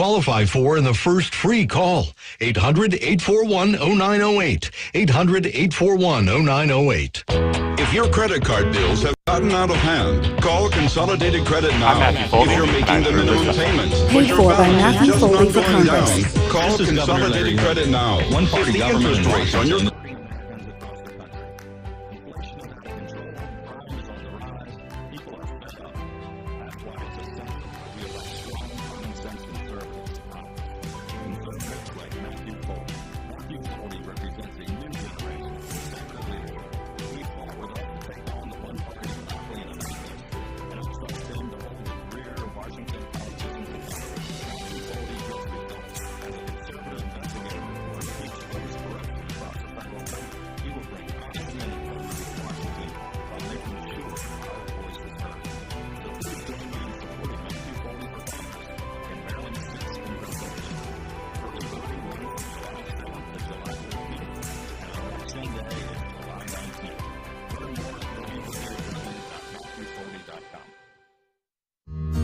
Qualify for in the first free call. 800-841-0908. 800-841-0908. If your credit card bills have gotten out of hand, call Consolidated Credit now. If you're making the minimum payments, but your balance is just not going down, call Consolidated Credit now. If the interest rates on your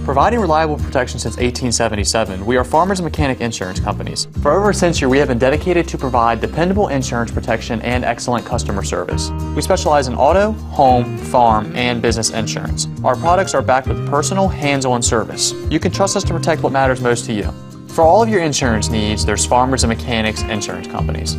Providing reliable protection since 1877, we are Farmers and Mechanic Insurance Companies. For over a century, we have been dedicated to provide dependable insurance protection and excellent customer service. We specialize in auto, home, farm, and business insurance. Our products are backed with personal, hands-on service. You can trust us to protect what matters most to you. For all of your insurance needs, there's Farmers and Mechanics Insurance Companies.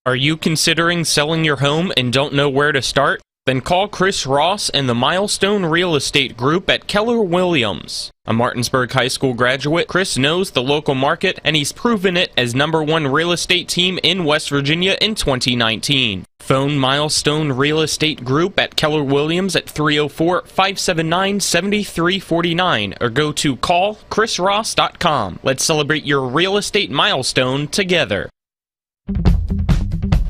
Are you considering selling your home and don't know where to start? Then call Chris Ross and the Milestone Real Estate Group at Keller Williams. A Martinsburg High School graduate, Chris knows the local market, and he's proven it as #1 real estate team in West Virginia in 2019. Phone Milestone Real Estate Group at Keller Williams at 304-579-7349 or go to callchrisross.com. Let's celebrate your real estate milestone together.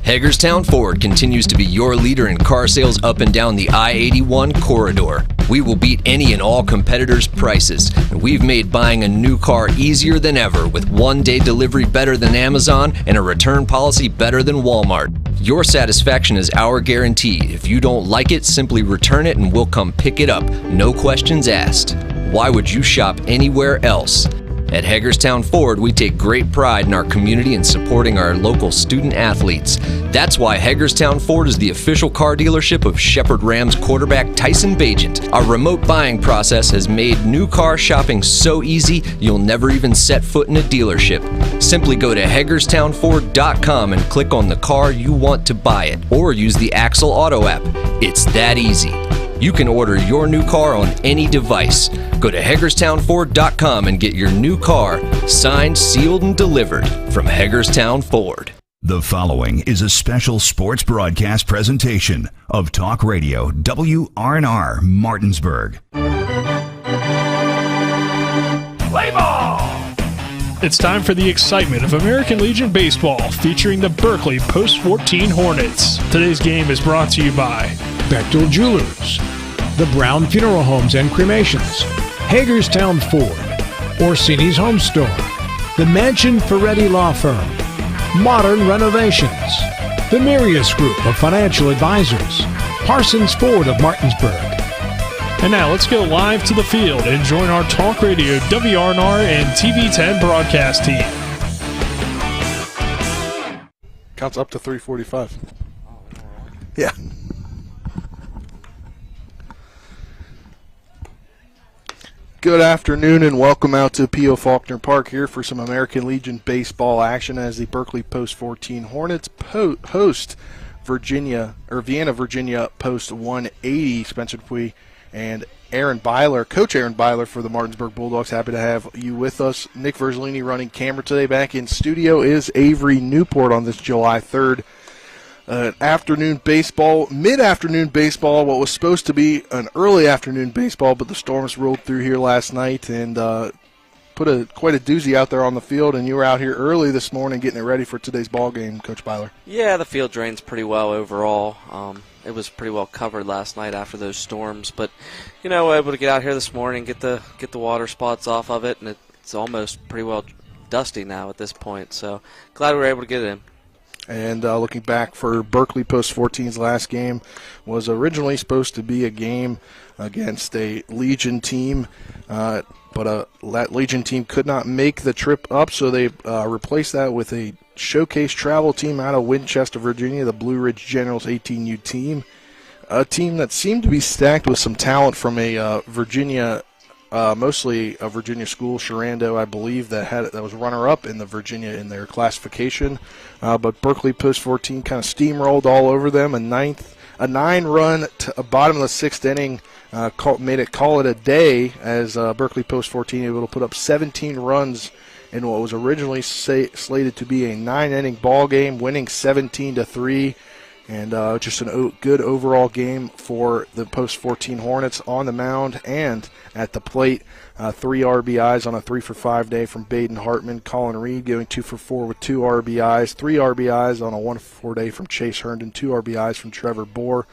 Hagerstown Ford continues to be your leader in car sales up and down the I-81 corridor. We will beat any and all competitors' prices, and we've made buying a new car easier than ever with one-day delivery better than Amazon and a return policy better than Walmart. Your satisfaction is our guarantee. If you don't like it, simply return it and we'll come pick it up. No questions asked. Why would you shop anywhere else? At Hagerstown Ford, we take great pride in our community and supporting our local student athletes. That's why Hagerstown Ford is the official car dealership of Shepherd Rams quarterback Tyson Bagent. Our remote buying process has made new car shopping so easy, you'll never even set foot in a dealership. Simply go to HagerstownFord.com and click on the car you want to buy it, or use the Axle Auto app. It's that easy. You can order your new car on any device. Go to HagerstownFord.com and get your new car signed, sealed, and delivered from Hagerstown Ford. The following is a special sports broadcast presentation of Talk Radio WRNR Martinsburg. Play ball! It's time for the excitement of American Legion Baseball featuring the Berkeley Post-14 Hornets. Today's game is brought to you by Bechtel Jewelers, the Brown Funeral Homes and Cremations, Hagerstown Ford, Orsini's Home Store, the Mansion Ferretti Law Firm, Modern Renovations, the Mirius Group of Financial Advisors, Parsons Ford of Martinsburg. And now let's go live to the field and join our Talk Radio WRNR and TV10 broadcast team. Counts up to 3:45. Yeah. Good afternoon and welcome out to P.O. Faulkner Park here for some American Legion baseball action as the Berkeley Post-14 Hornets host Vienna, Virginia Post 180. Spencer Dupuy and Aaron Byler, Coach Aaron Byler for the Martinsburg Bulldogs. Happy to have you with us. Nick Verzolini running camera today. Back in studio is Avery Newport on this July 3rd. Afternoon baseball, mid-afternoon baseball, what was supposed to be an early afternoon baseball, but the storms rolled through here last night and put quite a doozy out there on the field, and you were out here early this morning getting it ready for today's ball game, Coach Byler. Yeah, the field drains pretty well overall. It was pretty well covered last night after those storms, but able to get out here this morning, get the water spots off of it, and it's almost pretty well dusty now at this point. So glad we were able to get it in. And looking back for Berkeley Post 14's last game was originally supposed to be a game against a Legion team, but that Legion team could not make the trip up, so they replaced that with a showcase travel team out of Winchester, Virginia, the Blue Ridge Generals 18U team, a team that seemed to be stacked with some talent from a Virginia, mostly a Virginia school, Sharando, I believe, that was runner-up in the Virginia in their classification, but Berkeley Post 14 kind of steamrolled all over them. A 9-run bottom of the 6th inning made it call it a day, as Berkeley Post 14 able to put up 17 runs in what was originally slated to be a 9-inning ball game, winning 17-3, and just a good overall game for the Post 14 Hornets on the mound and at the plate. 3 RBIs on a 3-for-5 day from Baden Hartman. Colin Reed going 2-for-4 with 2 RBIs. 3 RBIs on a 1-for-4 day from Chase Herndon. 2 RBIs from Trevor Bohr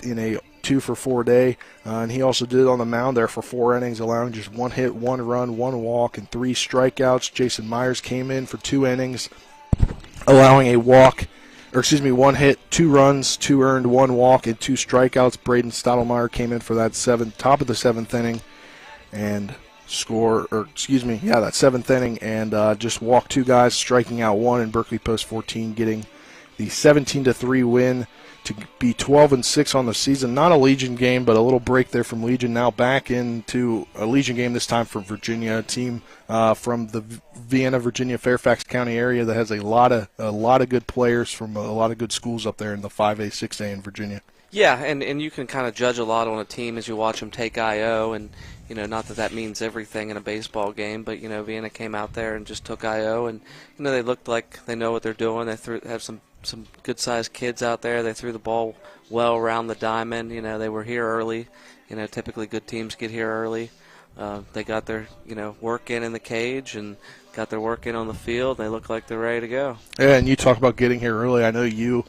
in a 2-for-4 day. And he also did it on the mound there for 4 innings, allowing just 1 hit, 1 run, 1 walk, and 3 strikeouts. Jason Myers came in for 2 innings, allowing a walk. 1 hit, 2 runs, 2 earned, 1 walk, and 2 strikeouts. Braden Stottemeyer came in for that top of the 7th inning and that 7th inning and just walked 2 guys, striking out 1, and Berkeley Post 14 getting the 17-3 win to be 12-6 on the season. Not a Legion game, but a little break there from Legion. Now back into a Legion game, this time for Virginia, a team from the Vienna, Virginia, Fairfax County area that has a lot of good players from a lot of good schools up there in the 5A, 6A in Virginia. Yeah, and you can kind of judge a lot on a team as you watch them take I.O., and not that means everything in a baseball game, but Vienna came out there and just took I.O., and they looked like they know what they're doing. They have some good-sized kids out there. They threw the ball well around the diamond. They were here early. Typically good teams get here early. They got their work in the cage and got their work in on the field. They look like they're ready to go. Yeah, and you talk about getting here early. I know you,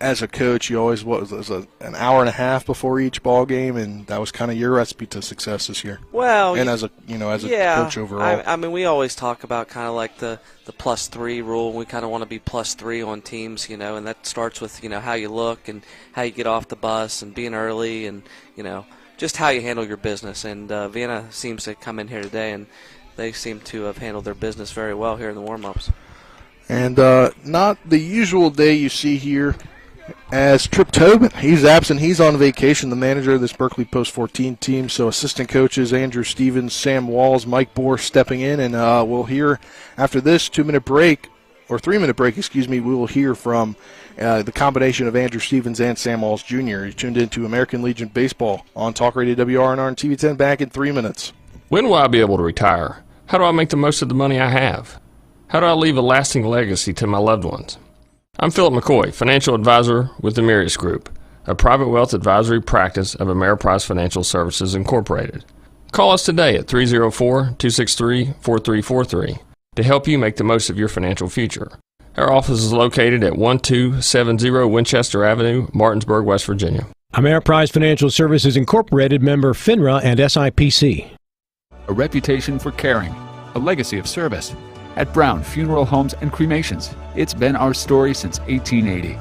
as a coach, you always was an hour and a half before each ball game, and that was kind of your recipe to success this year. Well, and as a coach overall. I mean, we always talk about kind of like the +3 rule. We kind of want to be +3 on teams, and that starts with how you look and how you get off the bus and being early and just how you handle your business. And Vienna seems to come in here today, and they seem to have handled their business very well here in the warm-ups. And not the usual day you see here, as Trip Tobin, he's absent. He's on vacation, the manager of this Berkeley Post 14 team. So assistant coaches Andrew Stevens, Sam Walls, Mike Bohr stepping in, and we'll hear after this 3-minute break, we will hear from the combination of Andrew Stevens and Sam Walls Jr. You're tuned into American Legion Baseball on Talk Radio WRNR and TV 10, back in 3 minutes. When will I be able to retire? How do I make the most of the money I have? How do I leave a lasting legacy to my loved ones? I'm Philip McCoy, financial advisor with the Mirius Group, a private wealth advisory practice of Ameriprise Financial Services Incorporated. Call us today at 304-263-4343 to help you make the most of your financial future. Our office is located at 1270 Winchester Avenue, Martinsburg, West Virginia. Ameriprise Financial Services Incorporated, member FINRA and SIPC. A reputation for caring, a legacy of service. At Brown Funeral Homes and Cremations, it's been our story since 1880.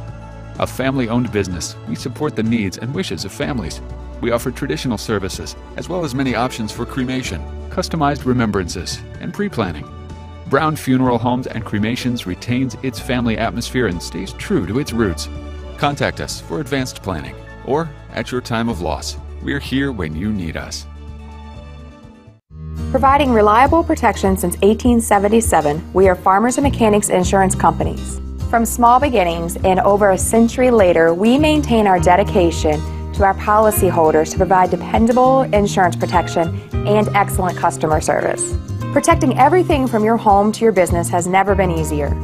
A family-owned business, we support the needs and wishes of families. We offer traditional services, as well as many options for cremation, customized remembrances, and pre-planning. Brown Funeral Homes and Cremations retains its family atmosphere and stays true to its roots. Contact us for advanced planning, or at your time of loss. We're here when you need us. Providing reliable protection since 1877, we are Farmers and Mechanics Insurance Companies. From small beginnings and over a century later, we maintain our dedication to our policyholders to provide dependable insurance protection and excellent customer service. Protecting everything from your home to your business has never been easier.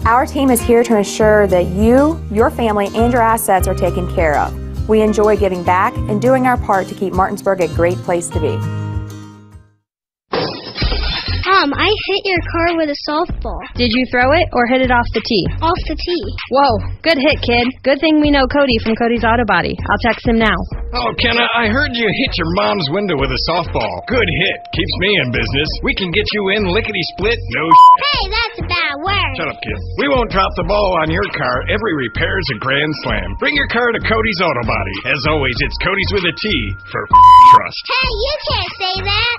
Our team is here to ensure that you, your family, and your assets are taken care of. We enjoy giving back and doing our part to keep Martinsburg a great place to be. Mom, I hit your car with a softball. Did you throw it or hit it off the tee? Off the tee. Whoa, good hit, kid. Good thing we know Cody from Cody's Auto Body. I'll text him now. Oh, Kenna, I heard you hit your mom's window with a softball. Good hit. Keeps me in business. We can get you in lickety-split, no Hey, that's a bad word. Shut up, kid. We won't drop the ball on your car. Every repair's a grand slam. Bring your car to Cody's Auto Body. As always, it's Cody's with a T for trust. Hey, you can't say that.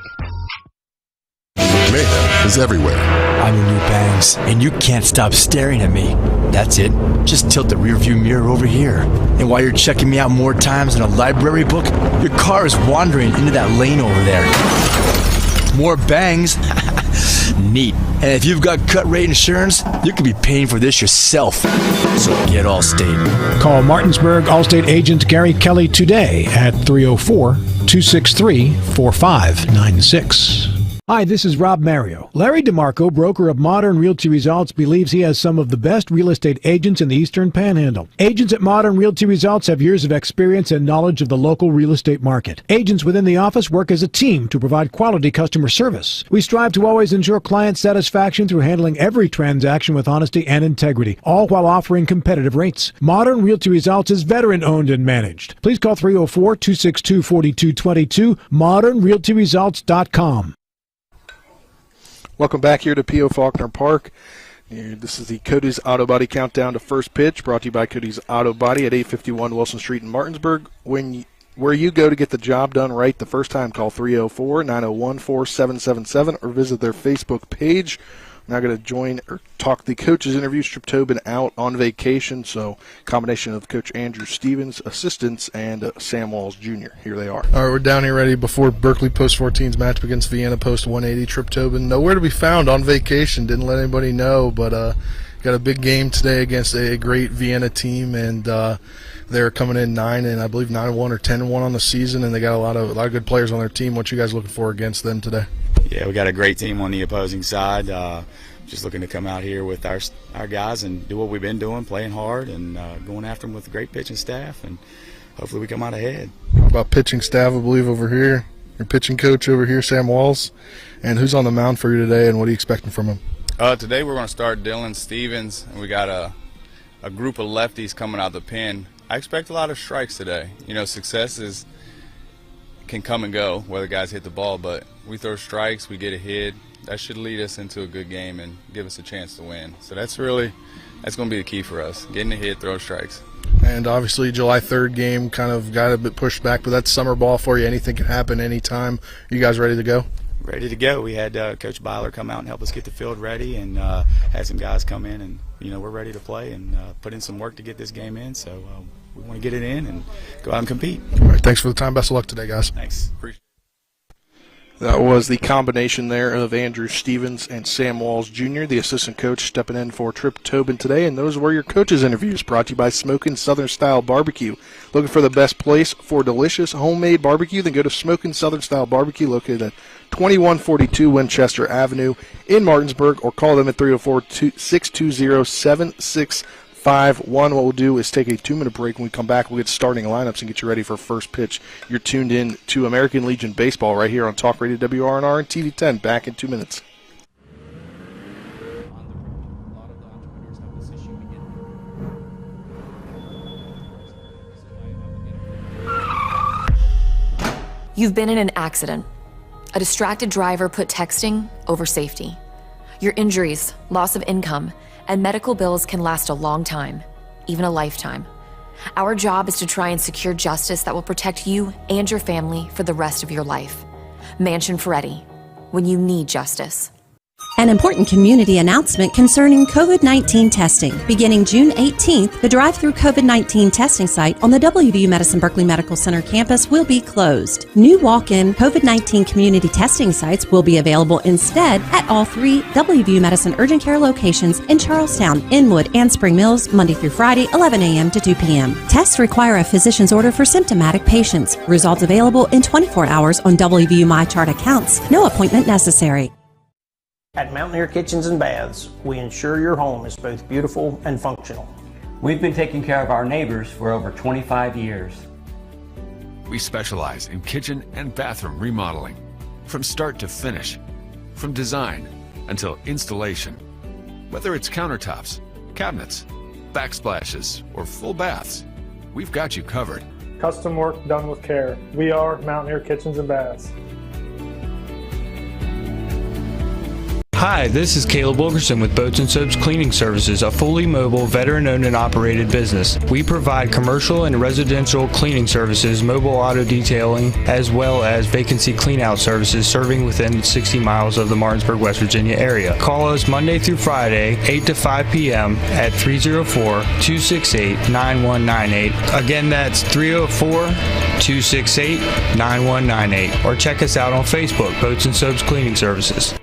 Mayhem is everywhere. I'm your new bangs, and you can't stop staring at me. That's it. Just tilt the rearview mirror over here. And while you're checking me out more times than a library book, your car is wandering into that lane over there. More bangs? Neat. And if you've got cut rate insurance, you could be paying for this yourself. So get Allstate. Call Martinsburg Allstate agent Gary Kelly today at 304-263-4596. Hi, this is Rob Mario. Larry DeMarco, broker of Modern Realty Results, believes he has some of the best real estate agents in the Eastern Panhandle. Agents at Modern Realty Results have years of experience and knowledge of the local real estate market. Agents within the office work as a team to provide quality customer service. We strive to always ensure client satisfaction through handling every transaction with honesty and integrity, all while offering competitive rates. Modern Realty Results is veteran-owned and managed. Please call 304-262-4222, modernrealtyresults.com. Welcome back here to P.O. Faulkner Park. This is the Cody's Auto Body Countdown to First Pitch, brought to you by Cody's Auto Body at 851 Wilson Street in Martinsburg. Where you go to get the job done right the first time, call 304-901-4777 or visit their Facebook page. We're now going to join or talk the coaches interviews. Strip Tobin out on vacation, so combination of Coach Andrew Stevens, assistants, and Sam Walls Jr. Here they are. All right, we're down here ready before Berkeley Post 14's match against Vienna Post 180. Trip Tobin nowhere to be found, on vacation. Didn't let anybody know, but got a big game today against a great Vienna team, and they're coming in 9-1 or 10-1 on the season, and they got a lot of good players on their team. What you guys looking for against them today? Yeah, we got a great team on the opposing side. Just looking to come out here with our guys and do what we've been doing, playing hard and going after them with a great pitching staff, and hopefully we come out ahead. About pitching staff, I believe, over here. Your pitching coach over here, Sam Walls. And who's on the mound for you today, and what are you expecting from him? Today we're going to start Dylan Stevens, and we got a group of lefties coming out the pen. I expect a lot of strikes today. You know, success can come and go, whether guys hit the ball, but we throw strikes, we get a hit. That should lead us into a good game and give us a chance to win. So that's going to be the key for us, getting a hit, throw strikes. And obviously July 3rd game kind of got a bit pushed back, but that's summer ball for you. Anything can happen anytime. You guys ready to go? Ready to go. We had Coach Byler come out and help us get the field ready, and had some guys come in, and we're ready to play and put in some work to get this game in. So we want to get it in and go out and compete. All right, thanks for the time. Best of luck today, guys. Thanks. Appreciate it. That was the combination there of Andrew Stevens and Sam Walls Jr., the assistant coach, stepping in for Trip Tobin today. And those were your coaches' interviews, brought to you by Smokin' Southern Style Barbecue. Looking for the best place for delicious homemade barbecue? Then go to Smokin' Southern Style Barbecue, located at 2142 Winchester Avenue in Martinsburg, or call them at 304-620-7651. What we'll do is take a 2-minute break. When we come back, we'll get starting lineups and get you ready for first pitch. You're tuned in to American Legion Baseball right here on Talk Radio WRNR and TV 10. Back in 2 minutes. You've been in an accident. A distracted driver put texting over safety. Your injuries, loss of income, and medical bills can last a long time, even a lifetime. Our job is to try and secure justice that will protect you and your family for the rest of your life. Mansion Ferretti, when you need justice. An important community announcement concerning COVID-19 testing. Beginning June 18th, the drive-through COVID-19 testing site on the WVU Medicine Berkeley Medical Center campus will be closed. New walk-in COVID-19 community testing sites will be available instead at all 3 WVU Medicine urgent care locations in Charlestown, Inwood, and Spring Mills, Monday through Friday, 11 a.m. to 2 p.m. Tests require a physician's order for symptomatic patients. Results available in 24 hours on WVU MyChart accounts. No appointment necessary. At Mountaineer Kitchens and Baths, we ensure your home is both beautiful and functional. We've been taking care of our neighbors for over 25 years. We specialize in kitchen and bathroom remodeling, from start to finish, from design until installation. Whether it's countertops, cabinets, backsplashes, or full baths, we've got you covered. custom work done with care. We are Mountaineer Kitchens and Baths. Hi, this is Caleb Wilkerson with Boats and Soaps Cleaning Services, a fully mobile, veteran-owned and operated business. We provide commercial and residential cleaning services, mobile auto detailing, as well as vacancy cleanout services serving within 60 miles of the Martinsburg, West Virginia area. Call us Monday through Friday, 8 to 5 p.m. at 304-268-9198. Again, that's 304-268-9198. Or check us out on Facebook, Boats and Soaps Cleaning Services.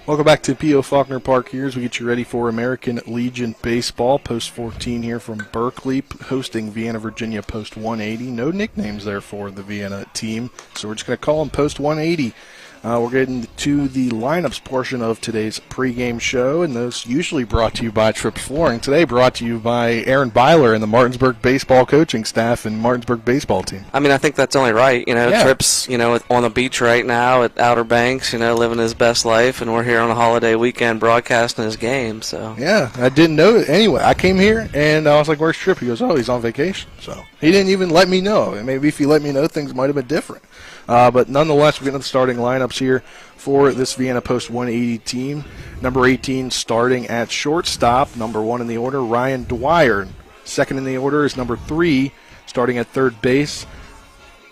Welcome back to P.O. Faulkner Park here as we get you ready for American Legion Baseball. Post 14 here from Berkeley, hosting Vienna, Virginia, Post 180. No nicknames there for the Vienna team, so we're just going to call them Post 180. We're getting to the lineups portion of today's pregame show, and those usually brought to you by Trips Flooring. Today brought to you by Aaron Byler and the Martinsburg baseball coaching staff and Martinsburg baseball team. I mean, I think that's only right. Yeah. Trips, on the beach right now at Outer Banks, living his best life, and we're here on a holiday weekend broadcasting his game. So yeah, I didn't know it. Anyway, I came here, and I was like, where's Trip? He goes, oh, he's on vacation. So he didn't even let me know. And maybe if he let me know, things might have been different. But nonetheless, we get into the starting lineups here for this Vienna Post 180 team. Number 18 starting at shortstop. Number 1 in the order, Ryan Dwyer. Second in the order is number 3, starting at third base,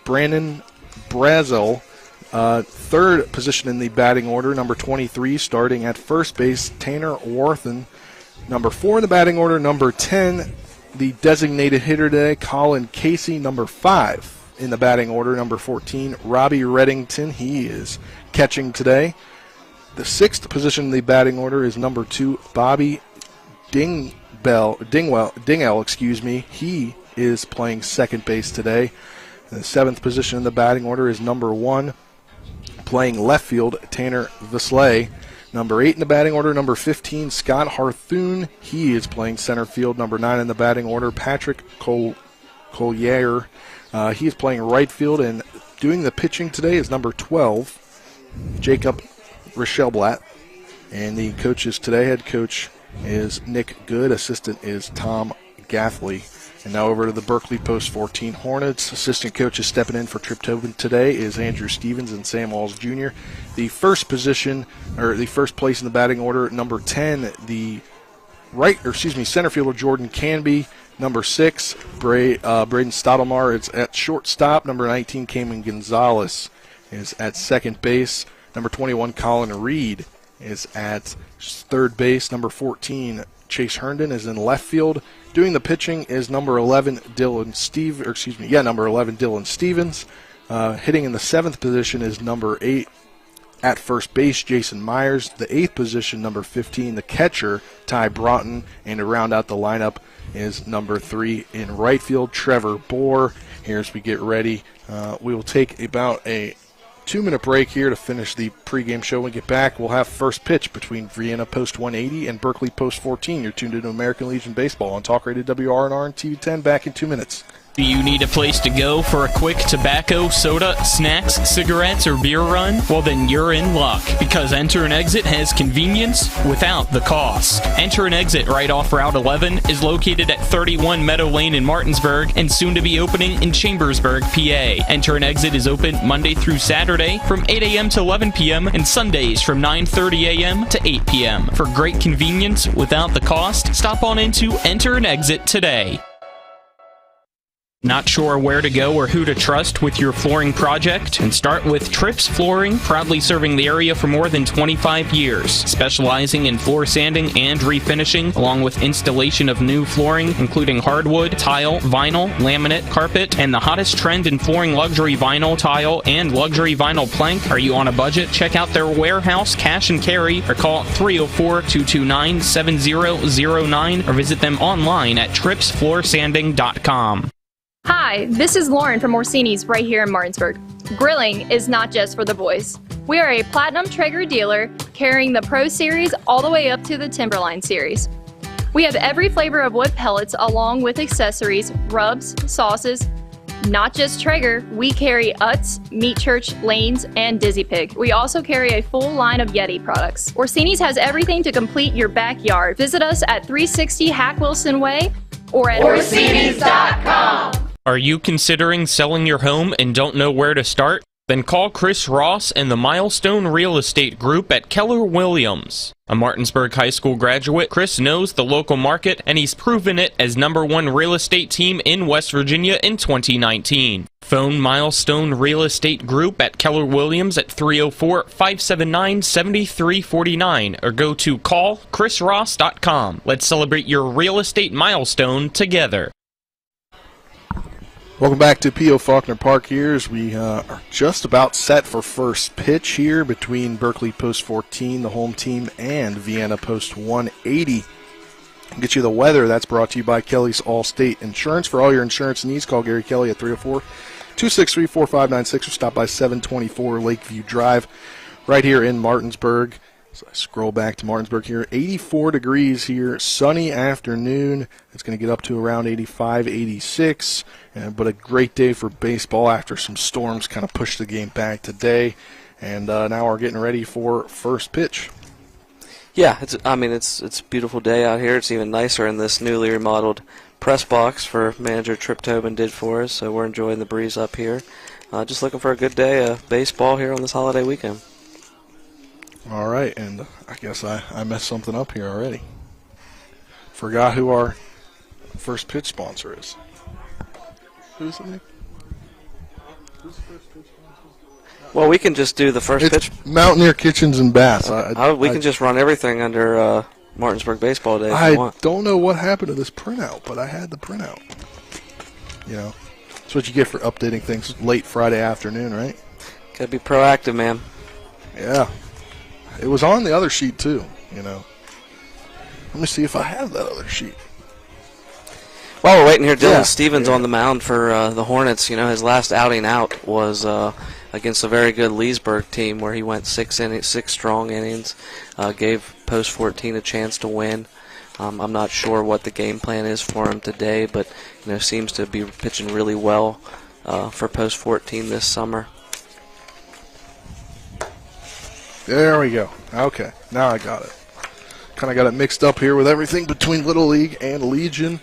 Brandon Bazil. Third position in the batting order, number 23, starting at first base, Tanner Warthen. Number 4 in the batting order, number 10, the designated hitter today, Colin Casey. Number 5 in the batting order, number 14, Robbie Reddington. He is catching today. The 6th position in the batting order is number 2, Bobby Dingle. He is playing second base today. The 7th position in the batting order is number 1, playing left field, Tanner Visley. Number 8 in the batting order, number 15, Scott Harthune. He is playing center field. Number 9 in the batting order, Patrick Collier. He is playing right field, and doing the pitching today is number 12, Jacob Richelblatt. And the coaches today, head coach is Nick Good, assistant is Tom Gaffley. And now over to the Berkeley Post 14 Hornets. Assistant coaches stepping in for Trip Tobin today is Andrew Stevens and Sam Walls Jr. The first place in the batting order, number 10, center fielder Jordan Canby. Number 6, Braden Stottemeyer is at shortstop. Number 19, Caiman Gonzalez is at second base. Number 21, Colin Reed is at third base. Number 14, Chase Herndon is in left field. Doing the pitching is number 11, Dylan Stevens. Hitting in the 7th position is number 8, at first base, Jason Myers. The 8th position, number 15, the catcher, Ty Broughton. And to round out the lineup is number 3 in right field, Trevor Bohr. Here as we get ready, we will take about a 2-minute break here to finish the pregame show. When we get back, we'll have first pitch between Vienna Post 180 and Berkeley Post 14. You're tuned into American Legion Baseball on Talk Radio WRNR and TV 10. Back in 2 minutes. Do you need a place to go for a quick tobacco, soda, snacks, cigarettes, or beer run? Well, then you're in luck, because Enter and Exit has convenience without the cost. Enter and Exit right off Route 11 is located at 31 Meadow Lane in Martinsburg and soon to be opening in Chambersburg, PA. Enter and Exit is open Monday through Saturday from 8 a.m. to 11 p.m. and Sundays from 9:30 a.m. to 8 p.m. For great convenience without the cost, stop on into Enter and Exit today. Not sure where to go or who to trust with your flooring project? And start with Trips Flooring, proudly serving the area for more than 25 years, specializing in floor sanding and refinishing, along with installation of new flooring, including hardwood, tile, vinyl, laminate, carpet, and the hottest trend in flooring, luxury vinyl tile and luxury vinyl plank. Are you on a budget? Check out their warehouse, cash and carry, or call 304-229-7009, or visit them online at tripsfloorsanding.com. Hi, this is Lauren from Orsini's right here in Martinsburg. Grilling is not just for the boys. We are a Platinum Traeger dealer carrying the Pro Series all the way up to the Timberline Series. We have every flavor of wood pellets along with accessories, rubs, sauces. Not just Traeger, we carry Utz, Meat Church, Lanes, and Dizzy Pig. We also carry a full line of Yeti products. Orsini's has everything to complete your backyard. Visit us at 360 Hack Wilson Way or at Orsinis.com. Are you considering selling your home and don't know where to start? Then call Chris Ross and the Milestone Real Estate Group at Keller Williams. A Martinsburg High School graduate, Chris knows the local market, and he's proven it as #1 real estate team in West Virginia in 2019. Phone Milestone Real Estate Group at Keller Williams at 304-579-7349 or go to callchrisross.com. Let's celebrate your real estate milestone together. Welcome back to P.O. Faulkner Park here as we are just about set for first pitch here between Berkeley Post 14, the home team, and Vienna Post 180. I'll get you the weather. That's brought to you by Kelly's Allstate Insurance. For all your insurance needs, call Gary Kelly at 304-263-4596 or stop by 724 Lakeview Drive right here in Martinsburg. So I scroll back to Martinsburg here, 84 degrees here, sunny afternoon. It's going to get up to around 85, 86, but a great day for baseball after some storms kind of pushed the game back today. And now we're getting ready for first pitch. Yeah, it's a beautiful day out here. It's even nicer in this newly remodeled press box for manager Trip Tobin did for us, so we're enjoying the breeze up here. Just looking for a good day of baseball here on this holiday weekend. All right, and I guess I messed something up here already. Forgot who our first pitch sponsor is. Who's it? Well, we can just do the first pitch. Mountaineer Kitchens and Baths. We can just run everything under Martinsburg Baseball Day if you want. I don't know what happened to this printout, but I had the printout. You know, that's what you get for updating things late Friday afternoon, right? Gotta be proactive, man. Yeah. It was on the other sheet, too, you know. Let me see if I have that other sheet. While we're waiting here, Dylan Stevens on the mound for the Hornets. You know, his last outing out was against a very good Leesburg team where he went 6 strong innings, gave Post 14 a chance to win. I'm not sure what the game plan is for him today, but, you know, seems to be pitching really well for Post 14 this summer. There we go. Okay, now I got it. Kind of got it mixed up here with everything between Little League and Legion.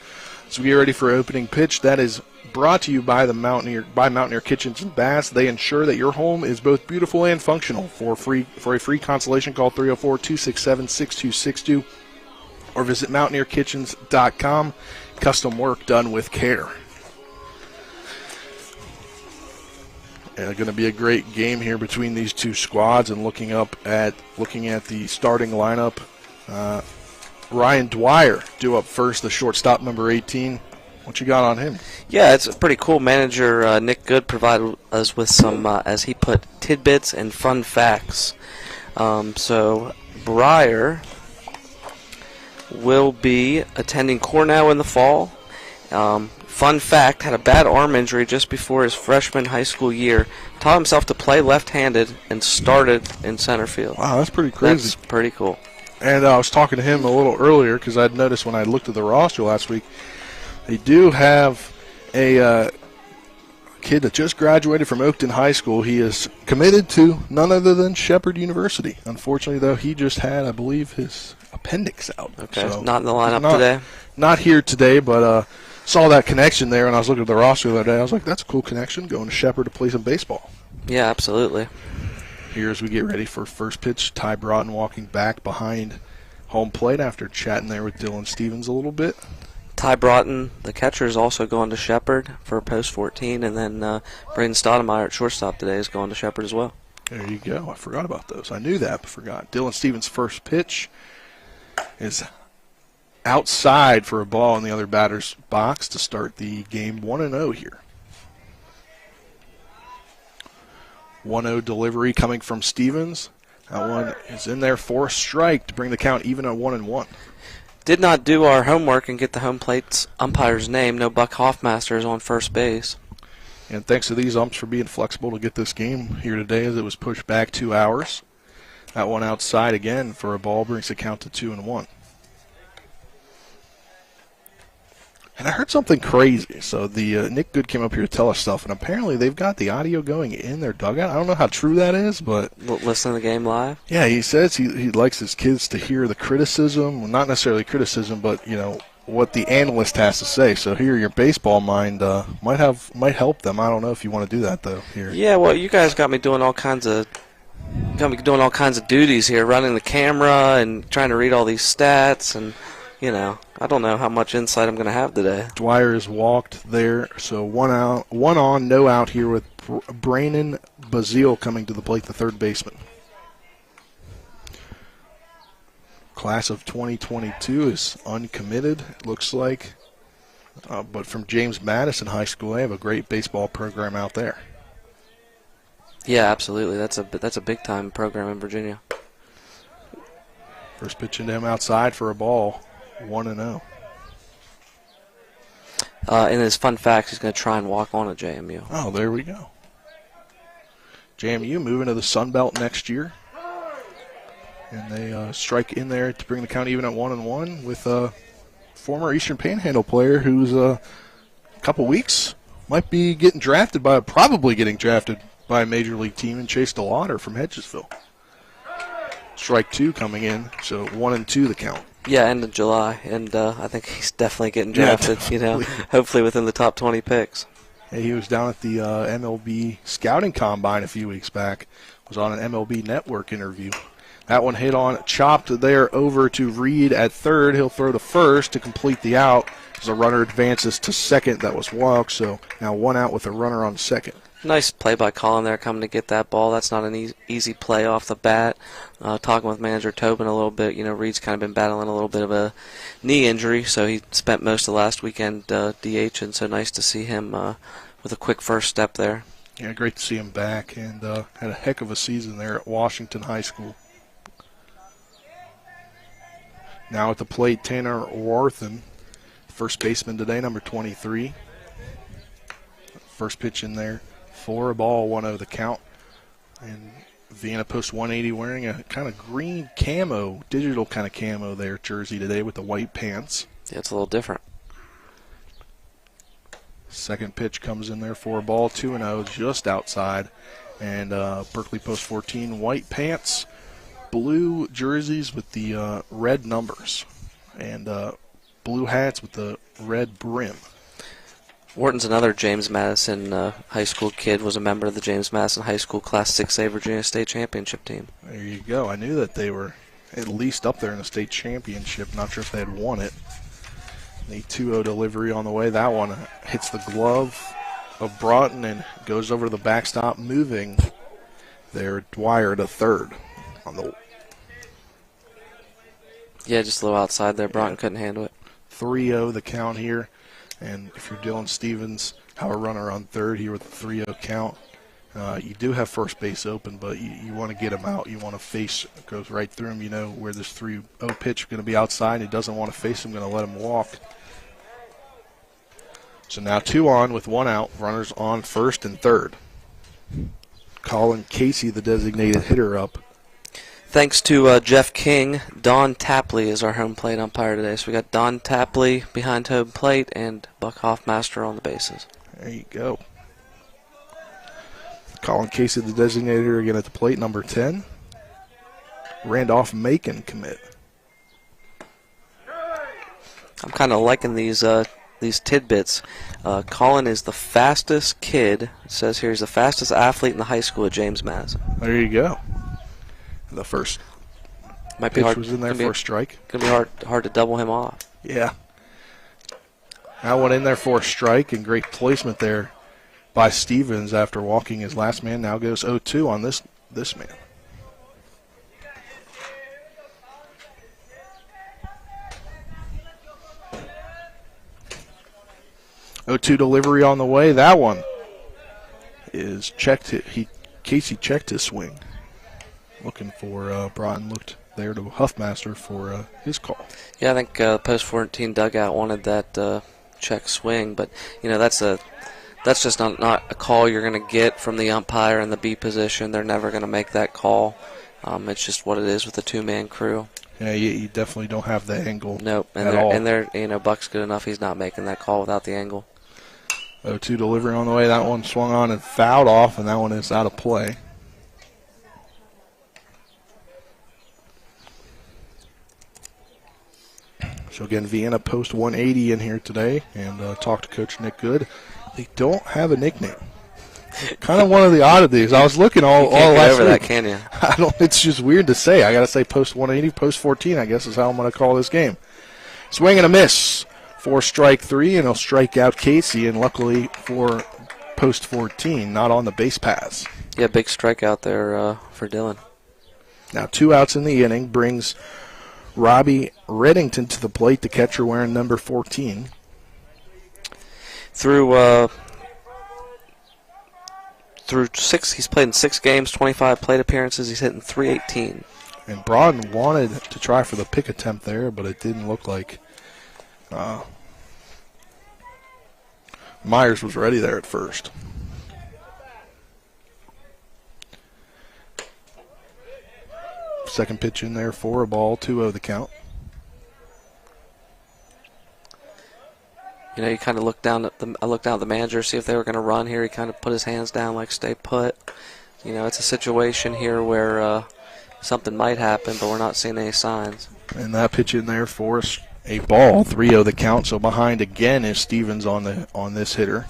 So we get ready for opening pitch. That is brought to you by Mountaineer Kitchens and Baths. They ensure that your home is both beautiful and functional. For a free consultation, call 304-267-6262 or visit mountaineerkitchens.com. Custom work done with care. Going to be a great game here between these two squads. And looking at the starting lineup, Ryan Dwyer due up first, the shortstop, number 18. What you got on him? Yeah, it's pretty cool. Manager Nick Good provided us with some, as he put, tidbits and fun facts. So Breyer will be attending Cornell in the fall. Fun fact, had a bad arm injury just before his freshman high school year, taught himself to play left-handed, and started in center field. Wow, that's pretty crazy. That's pretty cool. And I was talking to him a little earlier because I'd noticed when I looked at the roster last week, they do have a kid that just graduated from Oakton High School. He is committed to none other than Shepherd University. Unfortunately, though, he just had, I believe, his appendix out. Okay, so not in the lineup today? Not here today, but saw that connection there, and I was looking at the roster the other day. I was like, that's a cool connection, going to Shepherd to play some baseball. Yeah, absolutely. Here as we get ready for first pitch, Ty Broughton walking back behind home plate after chatting there with Dylan Stevens a little bit. Ty Broughton, the catcher, is also going to Shepherd for Post 14, and then Braden Stottemeyer at shortstop today is going to Shepherd as well. There you go. I forgot about those. I knew that, but forgot. Dylan Stevens' first pitch is outside for a ball in the other batter's box to start the game 1-0 here. 1-0 delivery coming from Stevens. That one is in there for a strike to bring the count even at 1-1. Did not do our homework and get the home plate's umpire's name. No Buck Hoffmaster is on first base. And thanks to these umps for being flexible to get this game here today as it was pushed back 2 hours. That one outside again for a ball brings the count to 2-1. And I heard something crazy. So the Nick Good came up here to tell us stuff, and apparently they've got the audio going in their dugout. I don't know how true that is, but listen to the game live. Yeah, he says he likes his kids to hear the criticism. Well, not necessarily criticism, but what the analyst has to say. So here, your baseball mind might help them. I don't know if you want to do that though. Here. Yeah, well, you guys got me doing all kinds of duties here, running the camera and trying to read all these stats, and I don't know how much insight I'm going to have today. Dwyer is walked there, so one on, no out here with Braden Bazil coming to the plate, the third baseman. Class of 2022 is uncommitted, it looks like. But from James Madison High School, they have a great baseball program out there. Yeah, absolutely. That's a big-time program in Virginia. First pitch into him outside for a ball, 1-0. In his fun facts, he's going to try and walk on at JMU. Oh, there we go. JMU moving to the Sun Belt next year. And they strike in there to bring the count even at 1-1 with a former Eastern Panhandle player who's a couple weeks might be probably getting drafted by a major league team, in Chase DeLauder from Hedgesville. Strike two coming in, so 1-2 the count. Yeah, end of July, and I think he's definitely getting drafted. Hopefully within the top 20 picks. Hey, he was down at the MLB scouting combine a few weeks back. Was on an MLB Network interview. That one hit on, chopped there over to Reed at third. He'll throw to first to complete the out as the runner advances to second. That was walked, so now one out with a runner on second. Nice play by Colin there, coming to get that ball. That's not an easy play off the bat. Talking with manager Tobin a little bit, Reed's kind of been battling a little bit of a knee injury, so he spent most of last weekend DH, and so nice to see him with a quick first step there. Yeah, great to see him back, and had a heck of a season there at Washington High School. Now at the plate, Tanner Warthen, first baseman today, number 23. First pitch in there for a ball, 1-0 the count. And Vienna post 180 wearing a kind of green camo, digital kind of camo there jersey today with the white pants. Yeah, it's a little different. Second pitch comes in there for a ball, 2-0, just outside. And Berkeley post 14, white pants, blue jerseys with the red numbers, and blue hats with the red brim. Wharton's another James Madison High School kid, was a member of the James Madison High School Class 6A Virginia State Championship team. There you go. I knew that they were at least up there in the state championship. Not sure if they had won it. The 2-0 delivery on the way. That one hits the glove of Broughton and goes over to the backstop, moving there. Dwyer to third on the. Yeah, just a little outside there. Broughton couldn't handle it. 3-0 the count here. And if you're Dylan Stevens, our runner on third here with the 3-0 count, you do have first base open, but you want to get him out. You want to face, it goes right through him. You know where this 3-0 pitch is going to be outside, and he doesn't want to face him, going to let him walk. So now 2 on with 1 out, runners on first and third. Colin Casey, the designated hitter, up. Thanks to Jeff King, Don Tapley is our home plate umpire today. So we got Don Tapley behind home plate and Buck Hoffmaster on the bases. There you go. Colin Casey, the designated hitter, again at the plate, number 10. Randolph Macon commit. I'm kind of liking these tidbits. Colin is the fastest kid. It says here he's the fastest athlete in the high school at James Madison. There you go. The first might be hard. Was in there for a strike. Gonna be hard to double him off. Yeah. That one in there for a strike, and great placement there by Stevens after walking his last man. Now goes 0-2 on this man. O2 delivery on the way. That one is checked. Casey checked his swing. Looking for Broughton, looked there to Huffmaster for his call. Yeah, I think post 14 dugout wanted that check swing, but that's just not a call you're going to get from the umpire in the B position. They're never going to make that call. It's just what it is with the 2-man crew. Yeah, you definitely don't have the angle. Nope, and they're Buck's good enough. He's not making that call without the angle. 0-2 delivery on the way. That one swung on and fouled off, and that one is out of play. So again, Vienna post 180 in here today, and talk to Coach Nick Good. They don't have a nickname. Kind of one of the oddities. I was looking all last over week. that, can you? I don't. It's just weird to say. I got to say post 180, post 14. I guess is how I'm going to call this game. Swing and a miss for strike 3, and he'll strike out Casey. And luckily for post 14, not on the base pass. Yeah, big strikeout there for Dylan. Now 2 outs in the inning brings Robbie Reddington to the plate, the catcher wearing number 14. Through 6, he's played in 6 games, 25 plate appearances. He's hitting .318. And Braden wanted to try for the pick attempt there, but it didn't look like Myers was ready there at first. Second pitch in there for a ball, 2-0 the count. You know, you kind of looked down at the manager, see if they were going to run here. He kind of put his hands down like stay put. You know, it's a situation here where something might happen, but we're not seeing any signs. And that pitch in there for a ball, 3-0 the count. So behind again is Stevens on this hitter.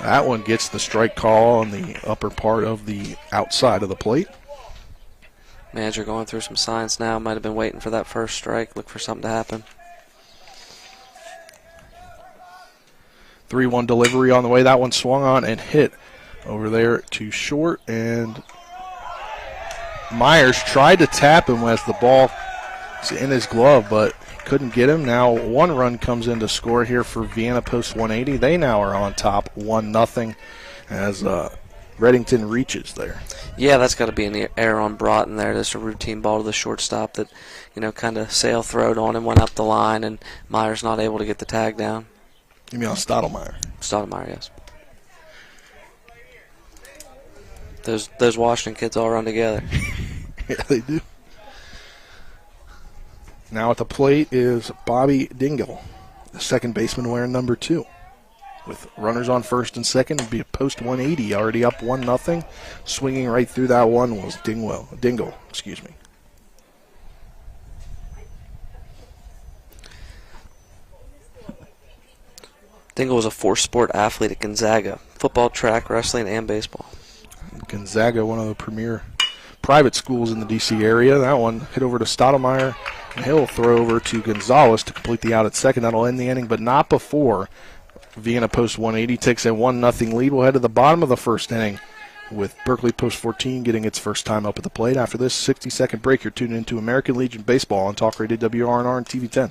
That one gets the strike call on the upper part of the outside of the plate. Manager going through some signs now. Might have been waiting for that first strike. Look for something to happen. 3-1 delivery on the way. That one swung on and hit over there to short. And Myers tried to tap him as the ball was in his glove, but couldn't get him. Now 1 run comes in to score here for Vienna post 180. They now are on top 1-0 as Reddington reaches there. Yeah, that's got to be in the air on Broughton there. Just a routine ball to the shortstop that, you know, kind of sail throwed on and went up the line, and Myers not able to get the tag down. You mean on Stottemeyer? Stottemeyer, yes. Those Washington kids all run together. Yeah, they do. Now at the plate is Bobby Dingle, the second baseman wearing number 2. With runners on first and second, it'd be a post 180, already up 1-0. Swinging right through that one was Dingle. Dingle was a 4-sport athlete at Gonzaga: football, track, wrestling, and baseball. Gonzaga, one of the premier private schools in the D.C. area. That one hit over to Stottemeyer, and he'll throw over to Gonzalez to complete the out at second. That'll end the inning, but not before Vienna post 180 takes a 1-0 lead. We'll head to the bottom of the first inning with Berkeley post 14 getting its first time up at the plate. After this 60-second break, you're tuning into American Legion Baseball on Talk Radio WRNR and TV 10.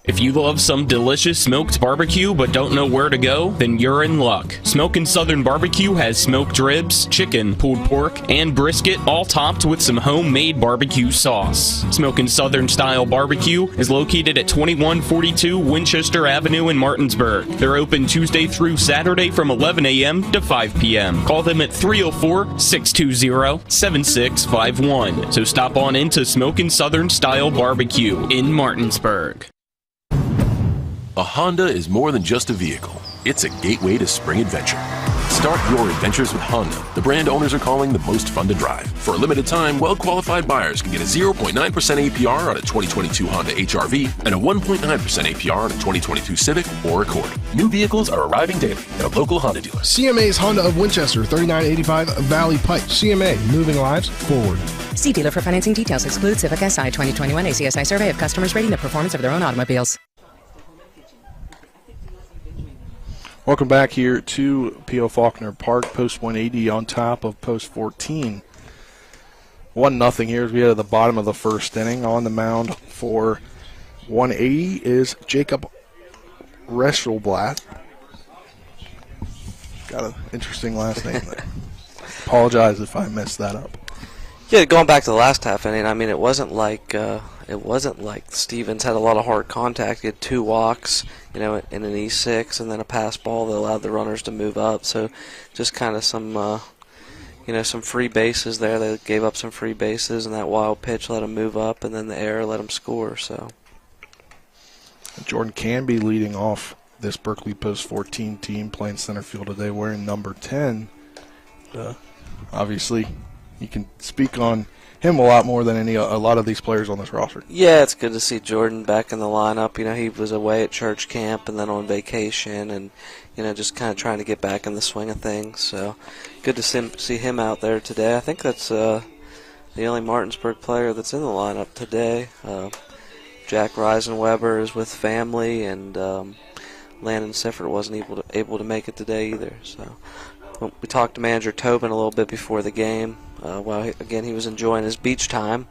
If you love some delicious smoked barbecue but don't know where to go, then you're in luck. Smokin' Southern Barbecue has smoked ribs, chicken, pulled pork, and brisket, all topped with some homemade barbecue sauce. Smokin' Southern Style Barbecue is located at 2142 Winchester Avenue in Martinsburg. They're open Tuesday through Saturday from 11 a.m. to 5 p.m. Call them at 304-620-7651. So stop on into Smokin' Southern Style Barbecue in Martinsburg. A Honda is more than just a vehicle. It's a gateway to spring adventure. Start your adventures with Honda, the brand owners are calling the most fun to drive. For a limited time, well-qualified buyers can get a 0.9% APR on a 2022 Honda HR-V and a 1.9% APR on a 2022 Civic or Accord. New vehicles are arriving daily at a local Honda dealer. CMA's Honda of Winchester, 3985 Valley Pike. CMA, moving lives forward. See dealer for financing details. Exclude Civic SI 2021 ACSI survey of customers rating the performance of their own automobiles. Welcome back here to P.O. Faulkner Park, post 180 on top of post 14. 1-0 here as we head to the bottom of the first inning. On the mound for 180 is Jacob Reschelblatt. Got an interesting last name there. Apologize if I messed that up. Yeah, going back to the last half inning, I mean, it wasn't like Stevens had a lot of hard contact. He had 2 walks, you know, in an E6, and then a pass ball that allowed the runners to move up. So, just kind of some, some free bases there. They gave up some free bases, and that wild pitch let them move up, and then the error let them score. So, Jordan Canby leading off this Berkeley post 14 team, playing center field today, wearing number 10. Obviously, you can speak on him a lot more than a lot of these players on this roster. Yeah, it's good to see Jordan back in the lineup. You know, he was away at church camp and then on vacation, and just kind of trying to get back in the swing of things. So good to see him out there today. I think that's the only Martinsburg player that's in the lineup today. Jack Reisenweber is with family, and Landon Sifford wasn't able to make it today either. So we talked to manager Tobin a little bit before the game. He was enjoying his beach time,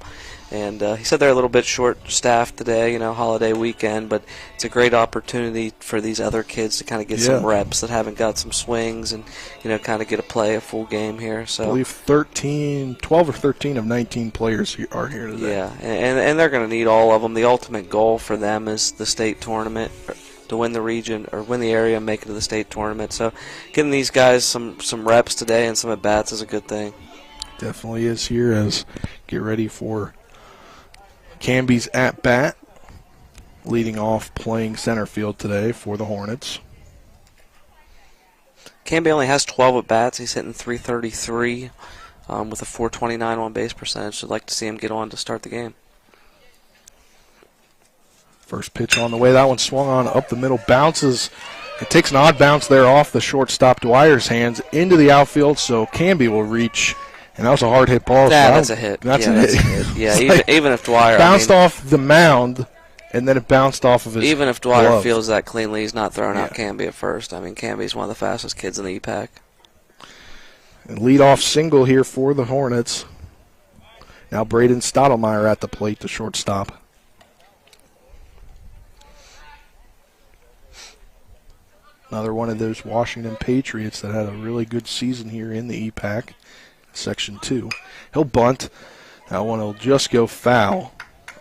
and he said they're a little bit short-staffed today, holiday weekend, but it's a great opportunity for these other kids to kind of get some reps that haven't got some swings and, kind of get a full game here. So I believe 12 or 13 of 19 players are here today. Yeah, and they're going to need all of them. The ultimate goal for them is the state tournament, to win the region or win the area and make it to the state tournament. So getting these guys some reps today and some at-bats is a good thing. Definitely is here as get ready for Canby's at-bat, leading off playing center field today for the Hornets. Canby only has 12 at-bats. He's hitting .333 with a .429 on-base percentage. I'd like to see him get on to start the game. First pitch on the way. That one swung on up the middle. Bounces. It takes an odd bounce there off the shortstop Dwyer's hands into the outfield, so Canby will reach. And that was a hard hit ball. That's a hit. That's a hit. Yeah, even if Dwyer bounced off the mound, and then it bounced off of his Even if Dwyer glove. feels that cleanly, he's not throwing out Canby at first. I mean, Canby's one of the fastest kids in the EPAC. And leadoff single here for the Hornets. Now Braden Stottemeyer at the plate, the shortstop. Another one of those Washington Patriots that had a really good season here in the EPAC, Section 2. He'll bunt. That one will just go foul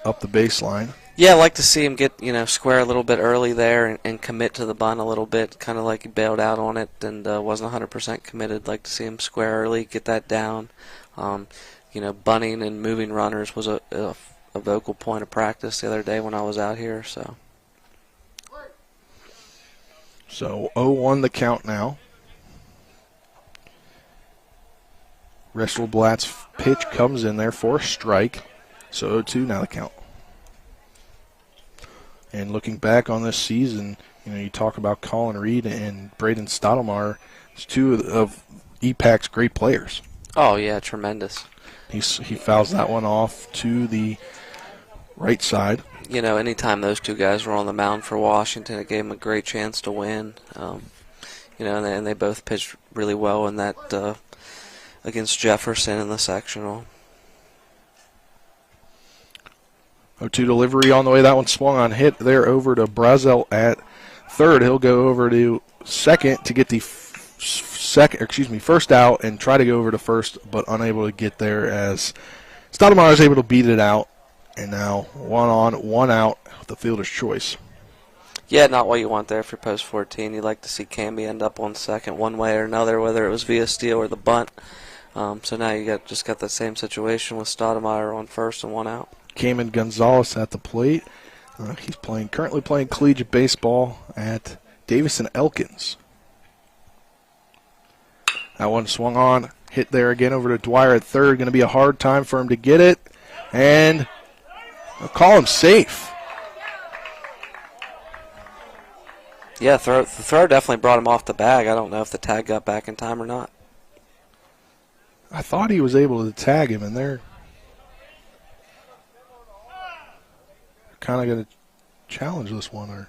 up the baseline. Yeah, I'd like to see him get, square a little bit early there and commit to the bunt a little bit, kind of like he bailed out on it and wasn't 100% committed. Like to see him square early, get that down. Bunting and moving runners was a vocal point of practice the other day when I was out here, So 0-1 the count now. Resselblatt's pitch comes in there for a strike. So 0-2 now the count. And looking back on this season, you talk about Colin Reed and Braden Stottemeyer, it's two of EPAC's great players. Oh, yeah, tremendous. He fouls that one off to the right side. Anytime those two guys were on the mound for Washington, it gave them a great chance to win. And they both pitched really well in that against Jefferson in the sectional. 0-2 delivery on the way. That one swung on, hit there over to Bazil at third. He'll go over to second to get the first out and try to go over to first, but unable to get there as Stottemeyer is able to beat it out. And now 1 on, 1 out, the fielder's choice. Yeah, not what you want there for post 14. You'd like to see Canby end up on second one way or another, whether it was via steal or the bunt. So now you just got the same situation with Stottemeyer on first and 1 out. Caiman Gonzalez at the plate. He's currently playing collegiate baseball at Davis and Elkins. That one swung on, hit there again over to Dwyer at third. Going to be a hard time for him to get it. And I'll call him safe. Yeah, the throw definitely brought him off the bag. I don't know if the tag got back in time or not. I thought he was able to tag him, and they're kind of going to challenge this one.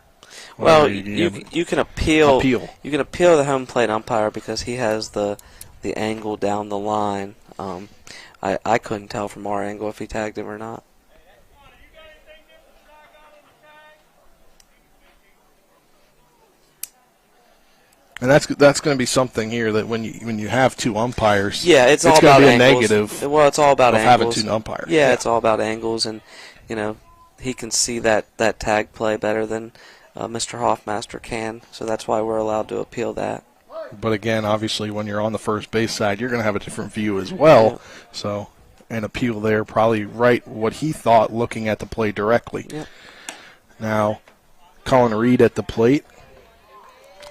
You can appeal. You can appeal the home plate umpire because he has the angle down the line. I couldn't tell from our angle if he tagged him or not. And that's going to be something here that when you have two umpires, yeah, it's all going about to be angles. a negative. Well, it's all about of angles. having two umpires. Yeah, it's all about angles, and he can see that tag play better than Mr. Hoffmaster can. So that's why we're allowed to appeal that. But again, obviously, when you're on the first base side, you're going to have a different view as well. Yeah. So an appeal there, probably right what he thought looking at the play directly. Yeah. Now, Colin Reed at the plate.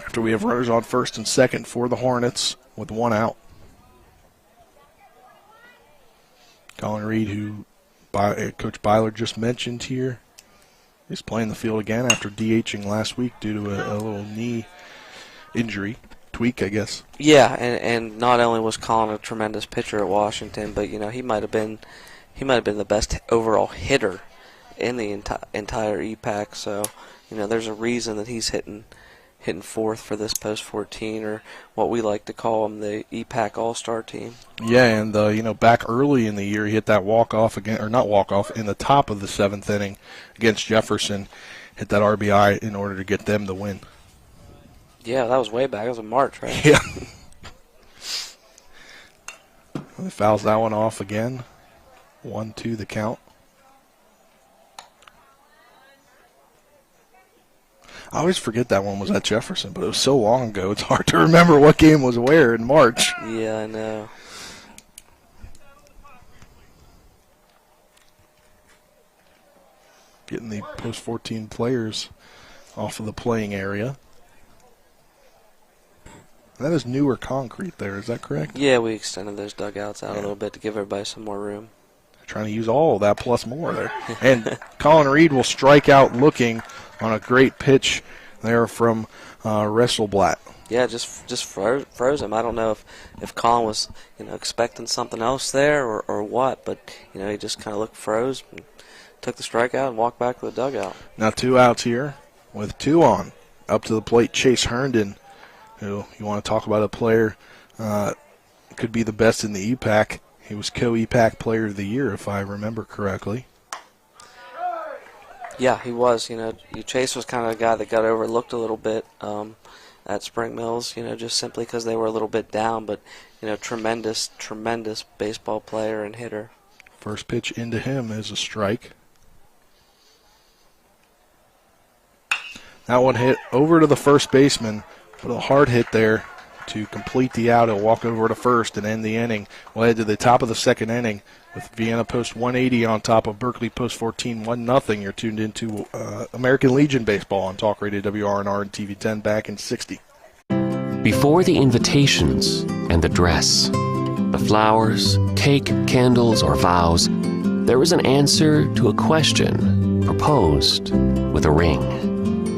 After we have runners on first and second for the Hornets with 1 out. Colin Reed, who Coach Byler just mentioned here, is playing the field again after DHing last week due to a little knee injury. Tweak, I guess. Yeah, and not only was Colin a tremendous pitcher at Washington, but he might have been the best overall hitter in the entire EPAC. So there's a reason that he's hitting fourth for this post 14, or what we like to call him, the EPAC All-Star team. Yeah, and back early in the year he hit that walk-off again, or not walk-off, in the top of the 7th inning against Jefferson, hit that RBI in order to get them the win. Yeah, that was way back. It was in March, right? Yeah. He fouls that one off again. 1-2 the count. I always forget that one was at Jefferson, but it was so long ago, it's hard to remember what game was where in March. Yeah, I know. Getting the post-14 players off of the playing area. That is newer concrete there, is that correct? Yeah, we extended those dugouts out a little bit to give everybody some more room. Trying to use all of that plus more there. And Colin Reed will strike out looking on a great pitch there from Resselblatt. Yeah, just froze him. I don't know if Colin was expecting something else there or what, but he just kind of looked froze, and took the strikeout and walked back to the dugout. Now 2 outs here with 2 on. Up to the plate, Chase Herndon, who you want to talk about a player could be the best in the EPAC. He was co-EPAC Player of the Year, if I remember correctly. Yeah, he was. Chase was kind of a guy that got overlooked a little bit at Spring Mills, just simply because they were a little bit down. But, tremendous baseball player and hitter. First pitch into him is a strike. That one hit over to the first baseman, but a hard hit there to complete the out. He'll walk over to first and end the inning. We'll head to the top of the 2nd inning with Vienna post 180 on top of Berkeley post 14, 1-0. You're tuned into American Legion Baseball on Talk Radio WRNR and TV 10 back in 60. Before the invitations and the dress, the flowers, cake, candles, or vows, there was an answer to a question proposed with a ring.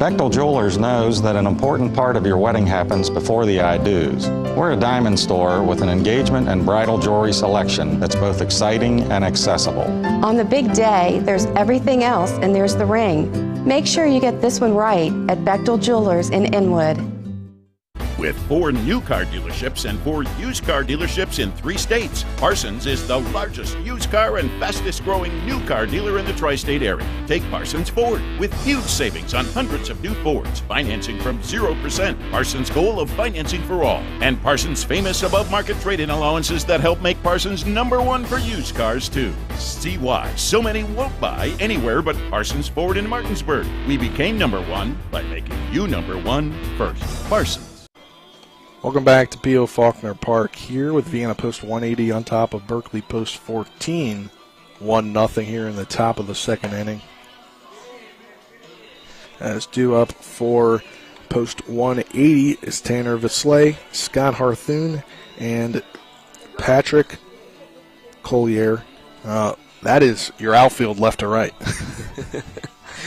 Bechtel Jewelers knows that an important part of your wedding happens before the I-dos. We're a diamond store with an engagement and bridal jewelry selection that's both exciting and accessible. On the big day, there's everything else, and there's the ring. Make sure you get this one right at Bechtel Jewelers in Inwood. With 4 new car dealerships and 4 used car dealerships in 3 states, Parsons is the largest used car and fastest growing new car dealer in the tri-state area. Take Parsons Ford with huge savings on hundreds of new Fords, financing from 0%. Parsons' goal of financing for all. And Parsons' famous above-market trade-in allowances that help make Parsons #1 for used cars, too. See why so many won't buy anywhere but Parsons Ford in Martinsburg. We became #1 by making you #1 first. Parsons. Welcome back to P.O. Faulkner Park here with Vienna post 180 on top of Berkeley post 14. 1-0 here in the top of the 2nd inning. As due up for post 180 is Tanner Visley, Scott Harthune, and Patrick Collier. That is your outfield left to right.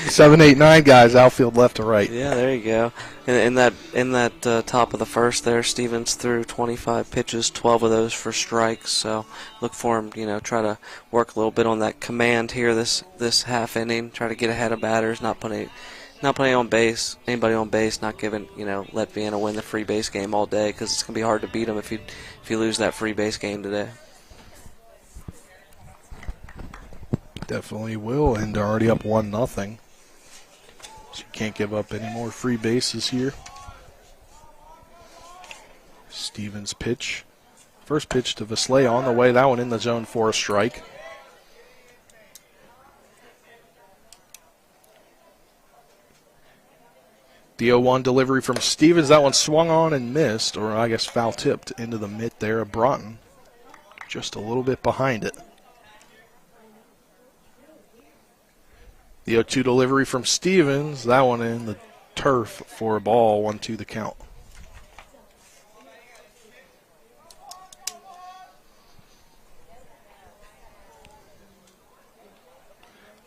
7, 8, 9 guys, outfield left to right. Yeah, there you go. In that top of the first there, Stevens threw 25 pitches, 12 of those for strikes. So look for him, try to work a little bit on that command here this half inning. Try to get ahead of batters, not putting anybody on base, not giving, let Vienna win the free base game all day, because it's gonna be hard to beat them if you lose that free base game today. Definitely will, and they're already up 1-0. So you can't give up any more free bases here. Stevens pitch. First pitch to Visley on the way. That one in the zone for a strike. The 0-1 delivery from Stevens. That one swung on and missed, or I guess foul tipped into the mitt there of Broughton. Just a little bit behind it. The 0-2 delivery from Stevens. That one in the turf for a ball. 1-2 the count.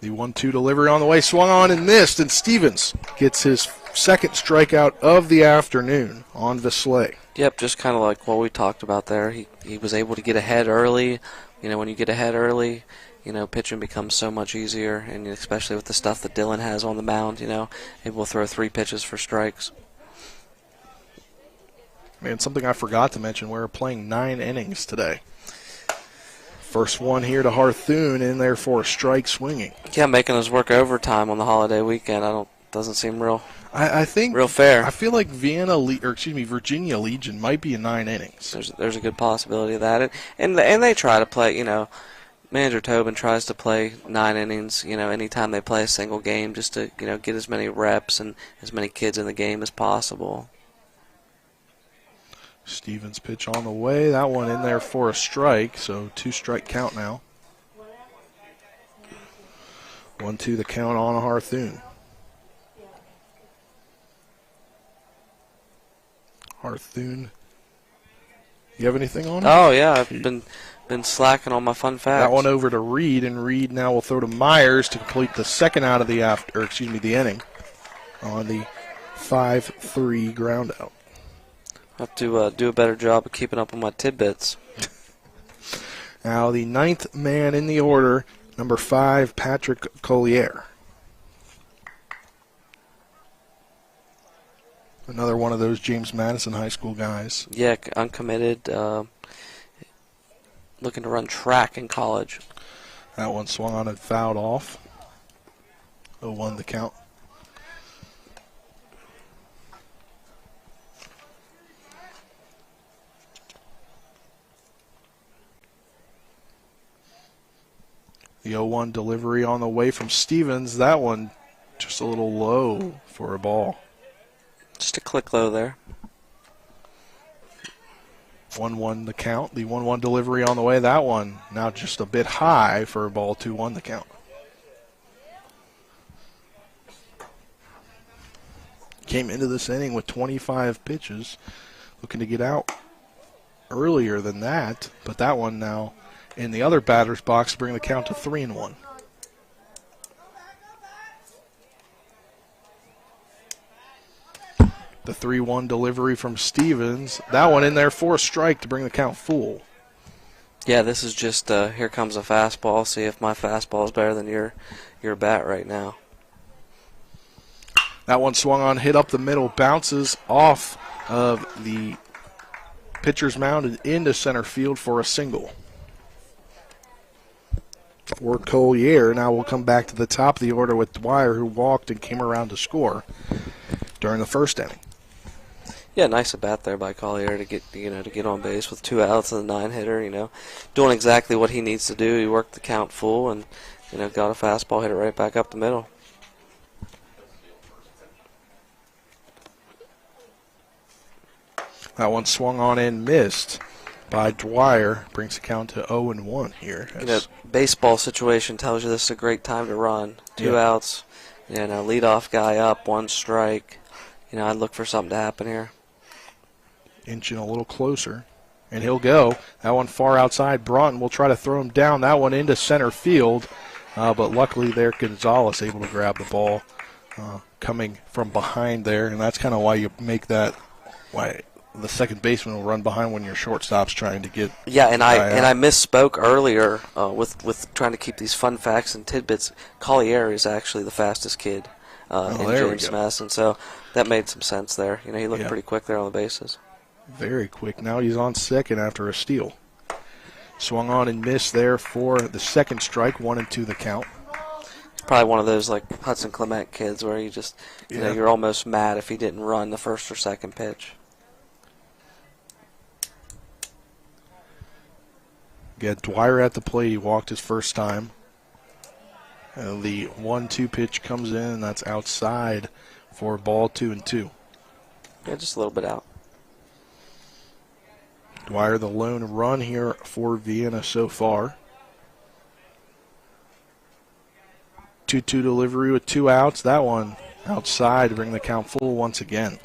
The 1-2 delivery on the way, swung on and missed, and Stevens gets his second strikeout of the afternoon on Visley. Yep, just kind of like what we talked about there. He was able to get ahead early. You know, when you get ahead early, you know, pitching becomes so much easier, and especially with the stuff that Dylan has on the mound, you know, able to throw 3 pitches for strikes. Man, something I forgot to mention, we're playing 9 innings today. First one here to Harthoon, in there for a strike swinging. Yeah, making us work overtime on the holiday weekend. Doesn't seem real. I think real fair. I feel like Virginia Legion might be in 9 innings. There's a good possibility of that, and they try to play. You know, Manager Tobin tries to play 9 innings. You know, anytime they play a single game, just to get as many reps and as many kids in the game as possible. Stevens pitch on the way. That one in there for a strike, so 2-strike count now. 1-2 the count on Harthoon. Harthoon. You have anything on it? Oh, yeah. I've been slacking on my fun facts. That one over to Reed, and Reed now will throw to Myers to complete the second out of the inning on the 5-3 ground out. I have to do a better job of keeping up on my tidbits. Now the 9th man in the order, number 5, Patrick Collier. Another one of those James Madison High School guys. Yeah, uncommitted, looking to run track in college. That one swung on and fouled off. 0-1 the count. The 0-1 delivery on the way from Stevens. That one just a little low for a ball. Just a click low there. 1-1 the count. The 1-1 delivery on the way. That one now just a bit high for a ball. 2-1 the count. Came into this inning with 25 pitches. Looking to get out earlier than that. But that one now in the other batter's box to bring the count to 3-1. The 3-1 delivery from Stevens. That one in there for a strike to bring the count full. Yeah, this is just here comes a fastball. See if my fastball is better than your bat right now. That one swung on, hit up the middle, bounces off of the pitcher's mound and into center field for a single. For Collier, now we'll come back to the top of the order with Dwyer, who walked and came around to score during the first inning. Yeah, nice at bat there by Collier to get on base with 2 outs and a 9-hitter. Doing exactly what he needs to do. He worked the count full and got a fastball, hit it right back up the middle. That one swung on and missed by Dwyer. Brings the count to 0-1 here. Baseball situation tells you this is a great time to run. 2 outs. Leadoff guy up, 1 strike. I'd look for something to happen here. Inching a little closer, and he'll go. That one far outside. Broughton will try to throw him down. That one into center field, but luckily there Gonzalez able to grab the ball coming from behind there, and that's kind of why you make that, why the second baseman will run behind when your shortstop's trying to get. Yeah, and I misspoke earlier with trying to keep these fun facts and tidbits. Collier is actually the fastest kid in James Madison, so that made some sense there. He looked pretty quick there on the bases. Very quick. Now he's on second after a steal. Swung on and missed there for the second strike. 1-2 the count. Probably one of those like Hudson Clement kids where you just, you're almost mad if he didn't run the first or second pitch. Get Dwyer at the plate. He walked his first time. The 1-2 pitch comes in, and that's outside for ball 2-2. Yeah, just a little bit out. Dwyer, the lone run here for Vienna so far. 2-2 delivery with 2 outs. That one outside to bring the count full once again.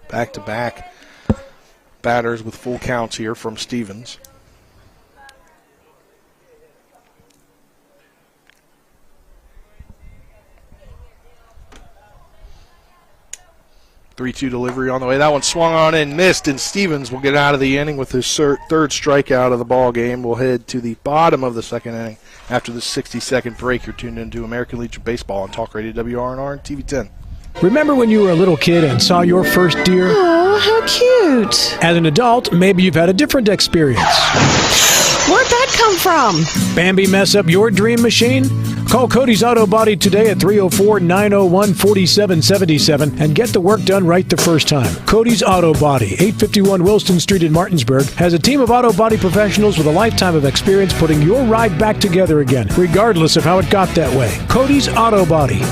Back-to-back batters with full counts here from Stevens. 3-2 delivery on the way. That one swung on and missed, and Stevens will get out of the inning with his third strikeout of the ball game. We'll head to the bottom of the second inning after the 60-second break. You're tuned into American Legion Baseball on Talk Radio WRNR and TV 10. Remember when you were a little kid and saw your first deer? Oh, how cute. As an adult, maybe you've had a different experience. Where'd that come from? Bambi mess up your dream machine? Call Cody's Auto Body today at 304-901-4777 and get the work done right the first time. Cody's Auto Body, 851 Wilston Street in Martinsburg, has a team of auto body professionals with a lifetime of experience putting your ride back together again, regardless of how it got that way. Cody's Auto Body.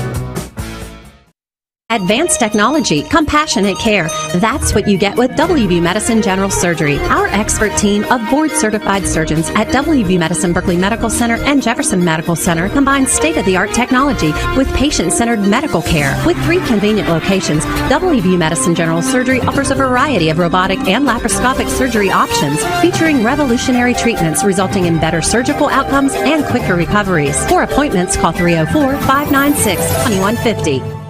Advanced technology, compassionate care. That's what you get with WVU Medicine General Surgery. Our expert team of board-certified surgeons at WVU Medicine Berkeley Medical Center and Jefferson Medical Center combines state-of-the-art technology with patient-centered medical care. With 3 convenient locations, WVU Medicine General Surgery offers a variety of robotic and laparoscopic surgery options featuring revolutionary treatments resulting in better surgical outcomes and quicker recoveries. For appointments, call 304-596-2150.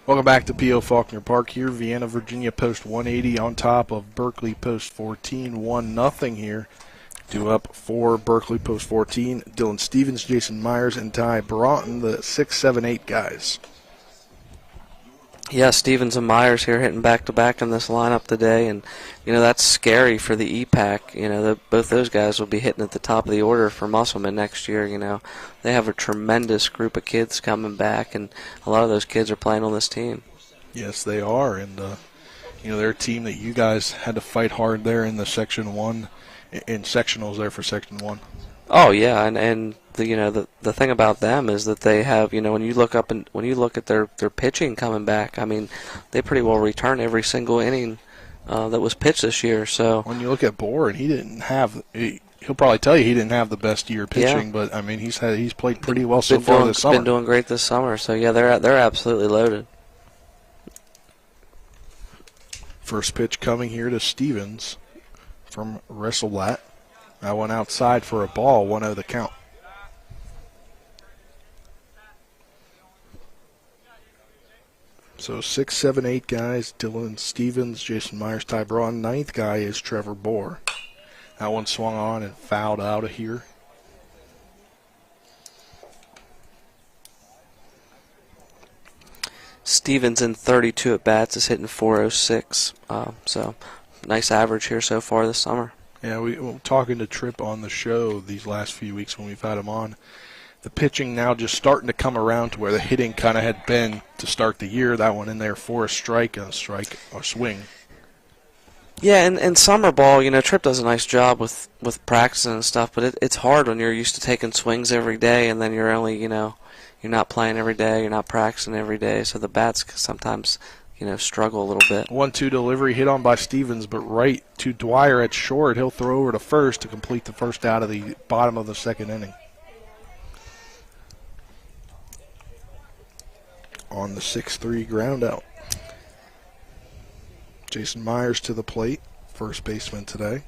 Welcome back to P.O. Faulkner Park here. Vienna, Virginia post 180 on top of Berkeley post 14. 1-0 here. 2 up for Berkeley post 14. Dylan Stevens, Jason Myers, and Ty Broughton, the 6, 7, 8 guys. Yeah, Stevens and Myers here hitting back-to-back in this lineup today, and that's scary for the EPAC. Both those guys will be hitting at the top of the order for Musselman next year. They have a tremendous group of kids coming back, and a lot of those kids are playing on this team. Yes, they are, and they're a team that you guys had to fight hard there in the Section 1, in sectionals there for Section 1. Oh yeah, and the thing about them is that they have, when you look at their pitching coming back, I mean, they pretty well return every single inning that was pitched this year. So when you look at Bohr, and he'll probably tell you he didn't have the best year pitching, but I mean he's played pretty well so far this summer. Been doing great this summer. So yeah, they're absolutely loaded. First pitch coming here to Stevens from Wrestleblatt. That one outside for a ball, 1-0 the count. So 6, 7, 8 guys, Dylan Stevens, Jason Myers, Ty Braun. 9th guy is Trevor Bohr. That one swung on and fouled out of here. Stevens in 32 at-bats is hitting .406. So nice average here so far this summer. Yeah, we're talking to Tripp on the show these last few weeks when we've had him on. The pitching now just starting to come around to where the hitting kind of had been to start the year. That one in there for a swing. Yeah, and summer ball, Tripp does a nice job with practicing and stuff, but it's hard when you're used to taking swings every day and then you're only, you're not playing every day, you're not practicing every day, so the bats sometimes struggle a little bit. 1-2 delivery hit on by Stevens, but right to Dwyer at short. He'll throw over to first to complete the first out of the bottom of the second inning. On the 6-3 ground out. Jason Myers to the plate, first baseman today.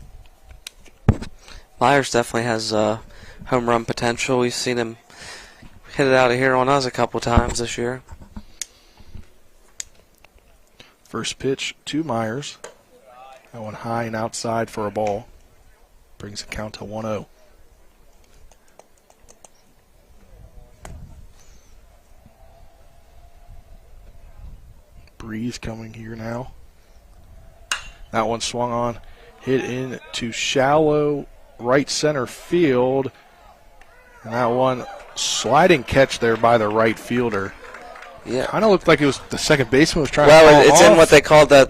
Myers definitely has home run potential. We've seen him hit it out of here on us a couple times this year. First pitch to Myers. That one high and outside for a ball. Brings the count to 1-0. Breeze coming here now. That one swung on. Hit into shallow right center field. And that one sliding catch there by the right fielder. Yeah, kind of looked like it was the second baseman was trying to Well, fall it's off. in what they call the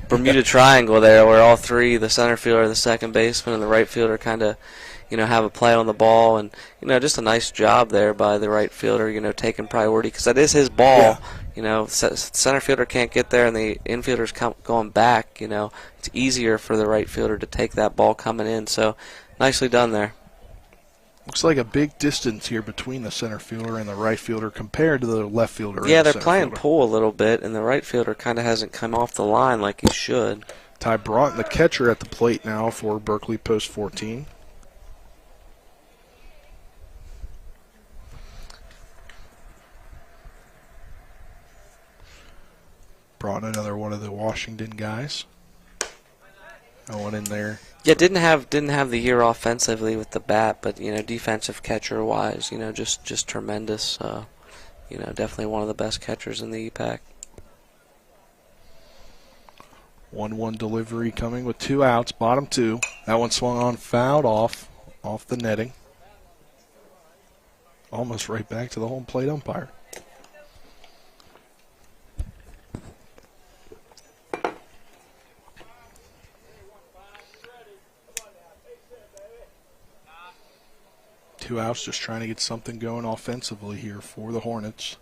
Bermuda Triangle there, where all three, the center fielder, the second baseman, and the right fielder, kind of, have a play on the ball, and just a nice job there by the right fielder, taking priority because that is his ball. Yeah. Center fielder can't get there, and the infielder's going back. It's easier for the right fielder to take that ball coming in. So, nicely done there. Looks like a big distance here between the center fielder and the right fielder compared to the left fielder. Yeah, they're playing pull a little bit, and the right fielder kind of hasn't come off the line like he should. Ty Broughton, the catcher, at the plate now for Berkeley post 14. Brought in another one of the Washington guys. No one in there. Yeah, didn't have the year offensively with the bat, but defensive catcher wise, just tremendous. Definitely one of the best catchers in the EPAC. 1-1 delivery coming with 2 outs, bottom 2. That one swung on, fouled off the netting. Almost right back to the home plate umpire. Two outs, just trying to get something going offensively here for the Hornets.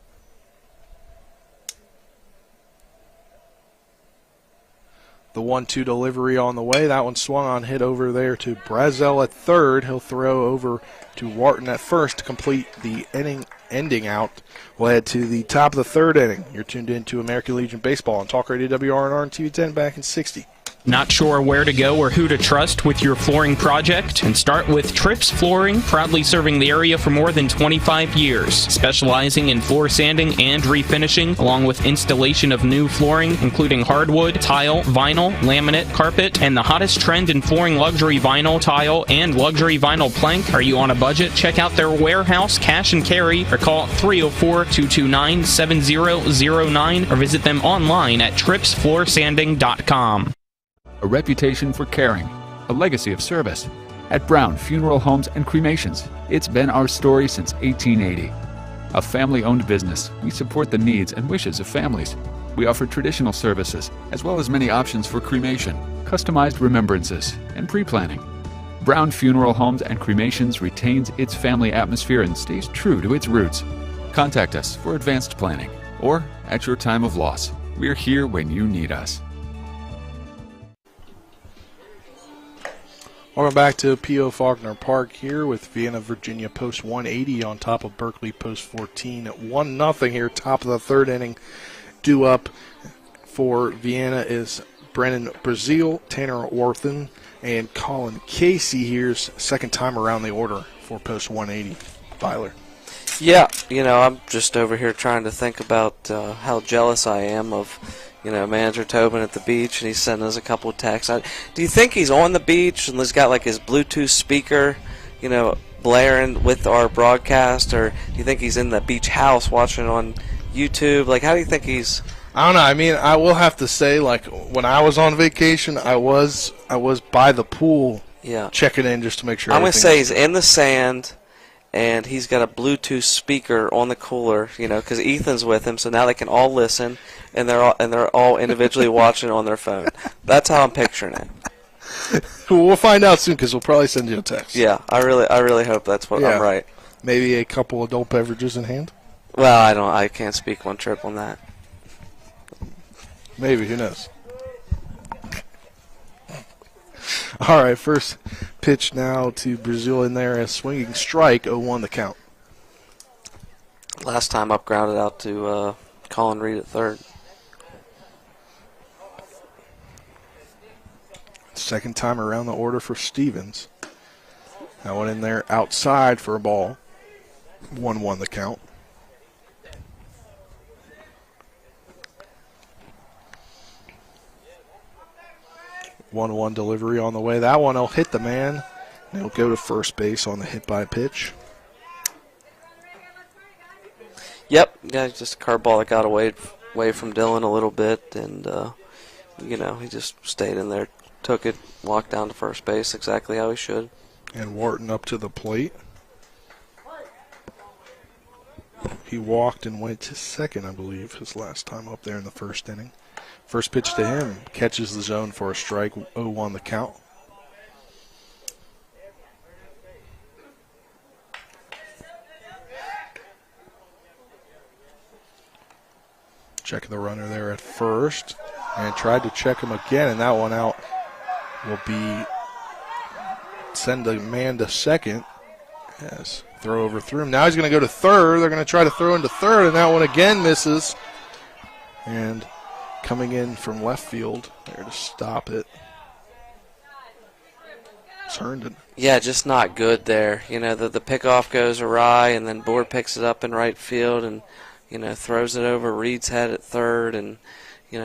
The 1-2 delivery on the way. That one swung on, hit over there to Bazil at third. He'll throw over to Wharton at first to complete the ending out. We'll head to the top of the third inning. You're tuned in to American Legion Baseball on Talk Radio WRNR and TV 10 back in 60. Not sure where to go or who to trust with your flooring project? And start with Trips Flooring, proudly serving the area for more than 25 years, specializing in floor sanding and refinishing, along with installation of new flooring, including hardwood, tile, vinyl, laminate, carpet, and the hottest trend in flooring, luxury vinyl, tile, and luxury vinyl plank. Are you on a budget? Check out their warehouse, cash and carry, or call 304-229-7009, or visit them online at tripsfloorsanding.com. A reputation for caring, a legacy of service. At Brown Funeral Homes and Cremations, it's been our story since 1880. A family-owned business, we support the needs and wishes of families. We offer traditional services, as well as many options for cremation, customized remembrances, and pre-planning. Brown Funeral Homes and Cremations retains its family atmosphere and stays true to its roots. Contact us for advanced planning, or at your time of loss. We're here when you need us. Welcome back to P.O. Faulkner Park here with Vienna, Virginia, post 180 on top of Berkeley, post 14 at 1-0 here, top of the third inning. Due up for Vienna is Brennan Bazil, Tanner Worthen, and Colin Casey here's second time around the order for post 180. Byler. Yeah, I'm just over here trying to think about how jealous I am of Manager Tobin at the beach, and he's sending us a couple of texts. Do you think he's on the beach and he's got like his Bluetooth speaker, blaring with our broadcast, or do you think he's in the beach house watching on YouTube? Like, how do you think he's? I don't know. I mean, I will have to say, like, when I was on vacation, I was by the pool, checking in just to make sure. I'm gonna say he's in the sand. And he's got a Bluetooth speaker on the cooler, because Ethan's with him, so now they can all listen, and they're all individually watching on their phone. That's how I'm picturing it. We'll find out soon, because we'll probably send you a text. Yeah, I really hope that's what I'm right. Maybe a couple adult beverages in hand. Well, I can't speak one trip on that. Maybe, who knows? All right, first pitch now to Brazil in there, a swinging strike, 0-1 the count. Last time up, grounded out to Colin Reed at third. Second time around the order for Stevens. That one in there outside for a ball. 1-1 the count. One delivery on the way. That one will hit the man. And he'll go to first base on the hit by pitch. Yep, yeah, just a curveball that got away from Dylan a little bit, and he just stayed in there, took it, walked down to first base exactly how he should. And Wharton up to the plate. He walked and went to second, I believe, his last time up there in the first inning. First pitch to him, catches the zone for a strike, 0-1 the count. Checking the runner there at first, and tried to check him again, and that one out will be send the man to second. Yes, throw over through him. Now he's going to go to third. They're going to try to throw into third, and that one again misses. And coming in from left field there to stop it. It's Herndon. Yeah, just not good there. The pickoff goes awry, and then Board picks it up in right field and, throws it over Reed's head at third. And,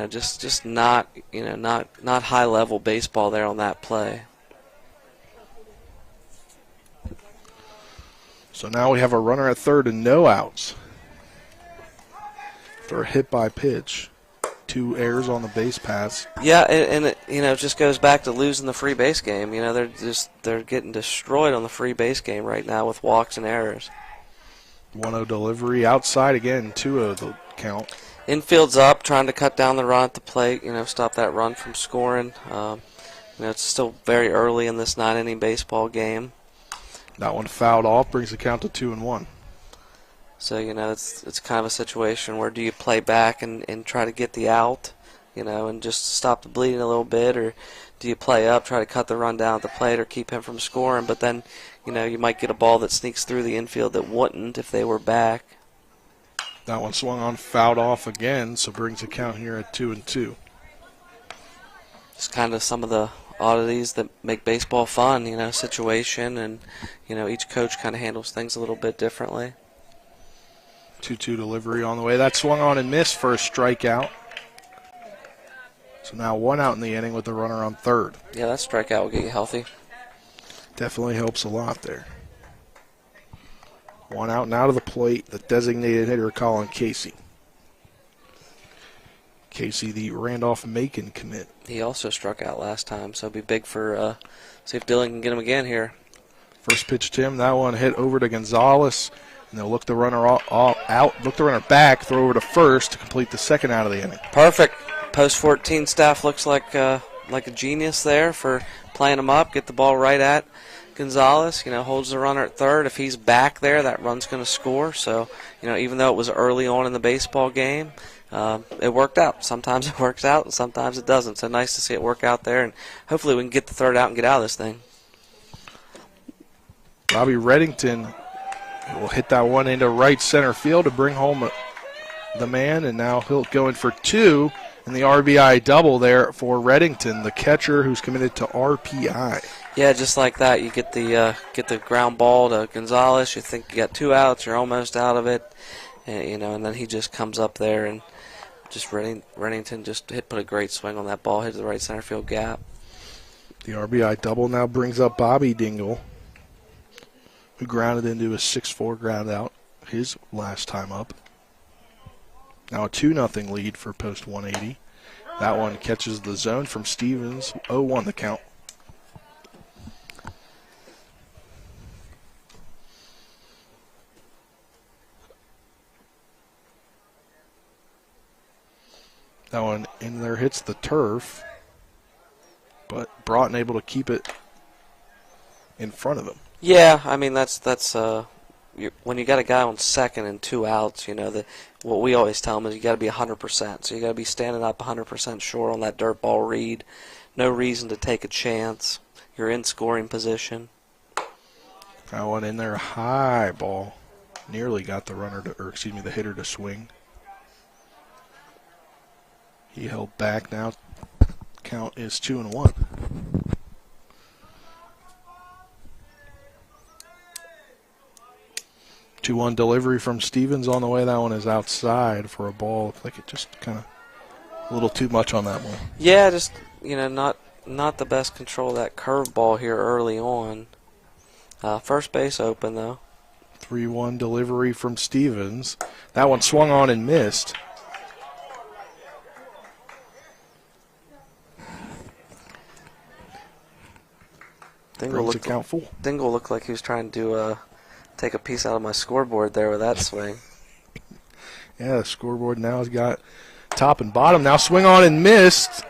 just not high level baseball there on that play. So now we have a runner at third and no outs. For a hit by pitch. 2 errors on the base pass. Yeah, and it just goes back to losing the free base game. They're getting destroyed on the free base game right now with walks and errors. 1-0 delivery outside again, 2-0 the count. Infield's up, trying to cut down the run at the plate, stop that run from scoring. It's still very early in this 9-inning baseball game. That one fouled off, brings the count to 2-1. So, it's kind of a situation where do you play back and try to get the out, and just stop the bleeding a little bit, or do you play up, try to cut the run down at the plate or keep him from scoring, but then, you might get a ball that sneaks through the infield that wouldn't if they were back. That one swung on, fouled off again, so brings the count here at 2-2. Just kind of some of the oddities that make baseball fun, situation, and, each coach kind of handles things a little bit differently. 2-2 delivery on the way. That swung on and missed for a strikeout. So now 1 out in the inning with the runner on third. Yeah, that strikeout will get you healthy. Definitely helps a lot there. 1 out now to the plate, the designated hitter, Colin Casey. Casey, the Randolph-Macon commit. He also struck out last time, so it'll be big for see if Dylan can get him again here. First pitch to him, that one hit over to Gonzalez. And they'll look the runner out, look the runner back, throw over to first to complete the second out of the inning. Perfect. Post 14 staff looks like a genius there for playing him up, get the ball right at Gonzalez. Holds the runner at third. If he's back there, that run's going to score. So, even though it was early on in the baseball game, it worked out. Sometimes it works out, and sometimes it doesn't. So nice to see it work out there, and hopefully we can get the third out and get out of this thing. Bobby Reddington will hit that one into right center field to bring home the man, and now he'll go in for 2 in the RBI double there for Reddington, the catcher who's committed to RPI. Yeah, just like that, you get the ground ball to Gonzalez. You think you got 2 outs, you're almost out of it, and then he just comes up there and just Reddington just put a great swing on that ball, hit the right center field gap. The RBI double now brings up Bobby Dingle, who grounded into a 6-4 ground out his last time up. Now a 2-0 lead for post 180. That one catches the zone from Stevens. 0-1 the count. That one in there hits the turf, but Broughton able to keep it in front of him. Yeah, I mean that's when you got a guy on second and 2 outs, what we always tell him is you got to be 100%. So you got to be standing up 100% sure on that dirt ball read. No reason to take a chance. You're in scoring position. That one in there, high ball, nearly got the the hitter to swing. He held back now. Count is 2-1. 2-1 delivery from Stevens on the way. That one is outside for a ball. Looks like it just kind of a little too much on that one. Yeah, just not the best control of that curveball here early on. First base open though. 3-1 delivery from Stevens. That one swung on and missed. Dingle looked like he was trying to take a piece out of my scoreboard there with that swing. Yeah, the scoreboard now has got top and bottom. Now swung on and missed,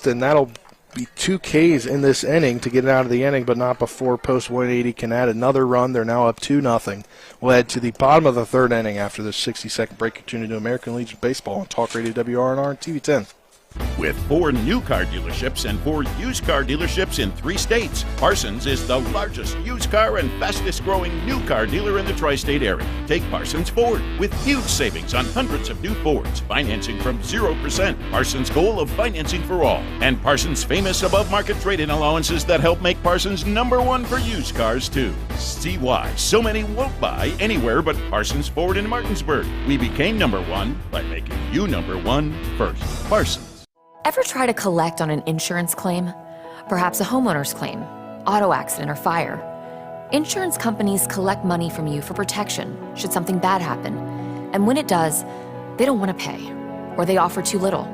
and that'll be 2 Ks in this inning to get it out of the inning, but not before post 180 can add another run. They're now up 2-0. We'll head to the bottom of the third inning after this 60-second break. You're tuned into American Legion Baseball on Talk Radio WRNR and TV 10. With 4 new car dealerships and 4 used car dealerships in 3 states, Parsons is the largest used car and fastest growing new car dealer in the tri-state area. Take Parsons Ford with huge savings on hundreds of new Fords, financing from 0%, Parsons' goal of financing for all, and Parsons' famous above-market trade-in allowances that help make Parsons #1 for used cars too. See why so many won't buy anywhere but Parsons Ford in Martinsburg. We became #1 by making you #1 first. Parsons. Ever try to collect on an insurance claim? Perhaps a homeowner's claim, auto accident, or fire. Insurance companies collect money from you for protection should something bad happen. And when it does, they don't want to pay, or they offer too little.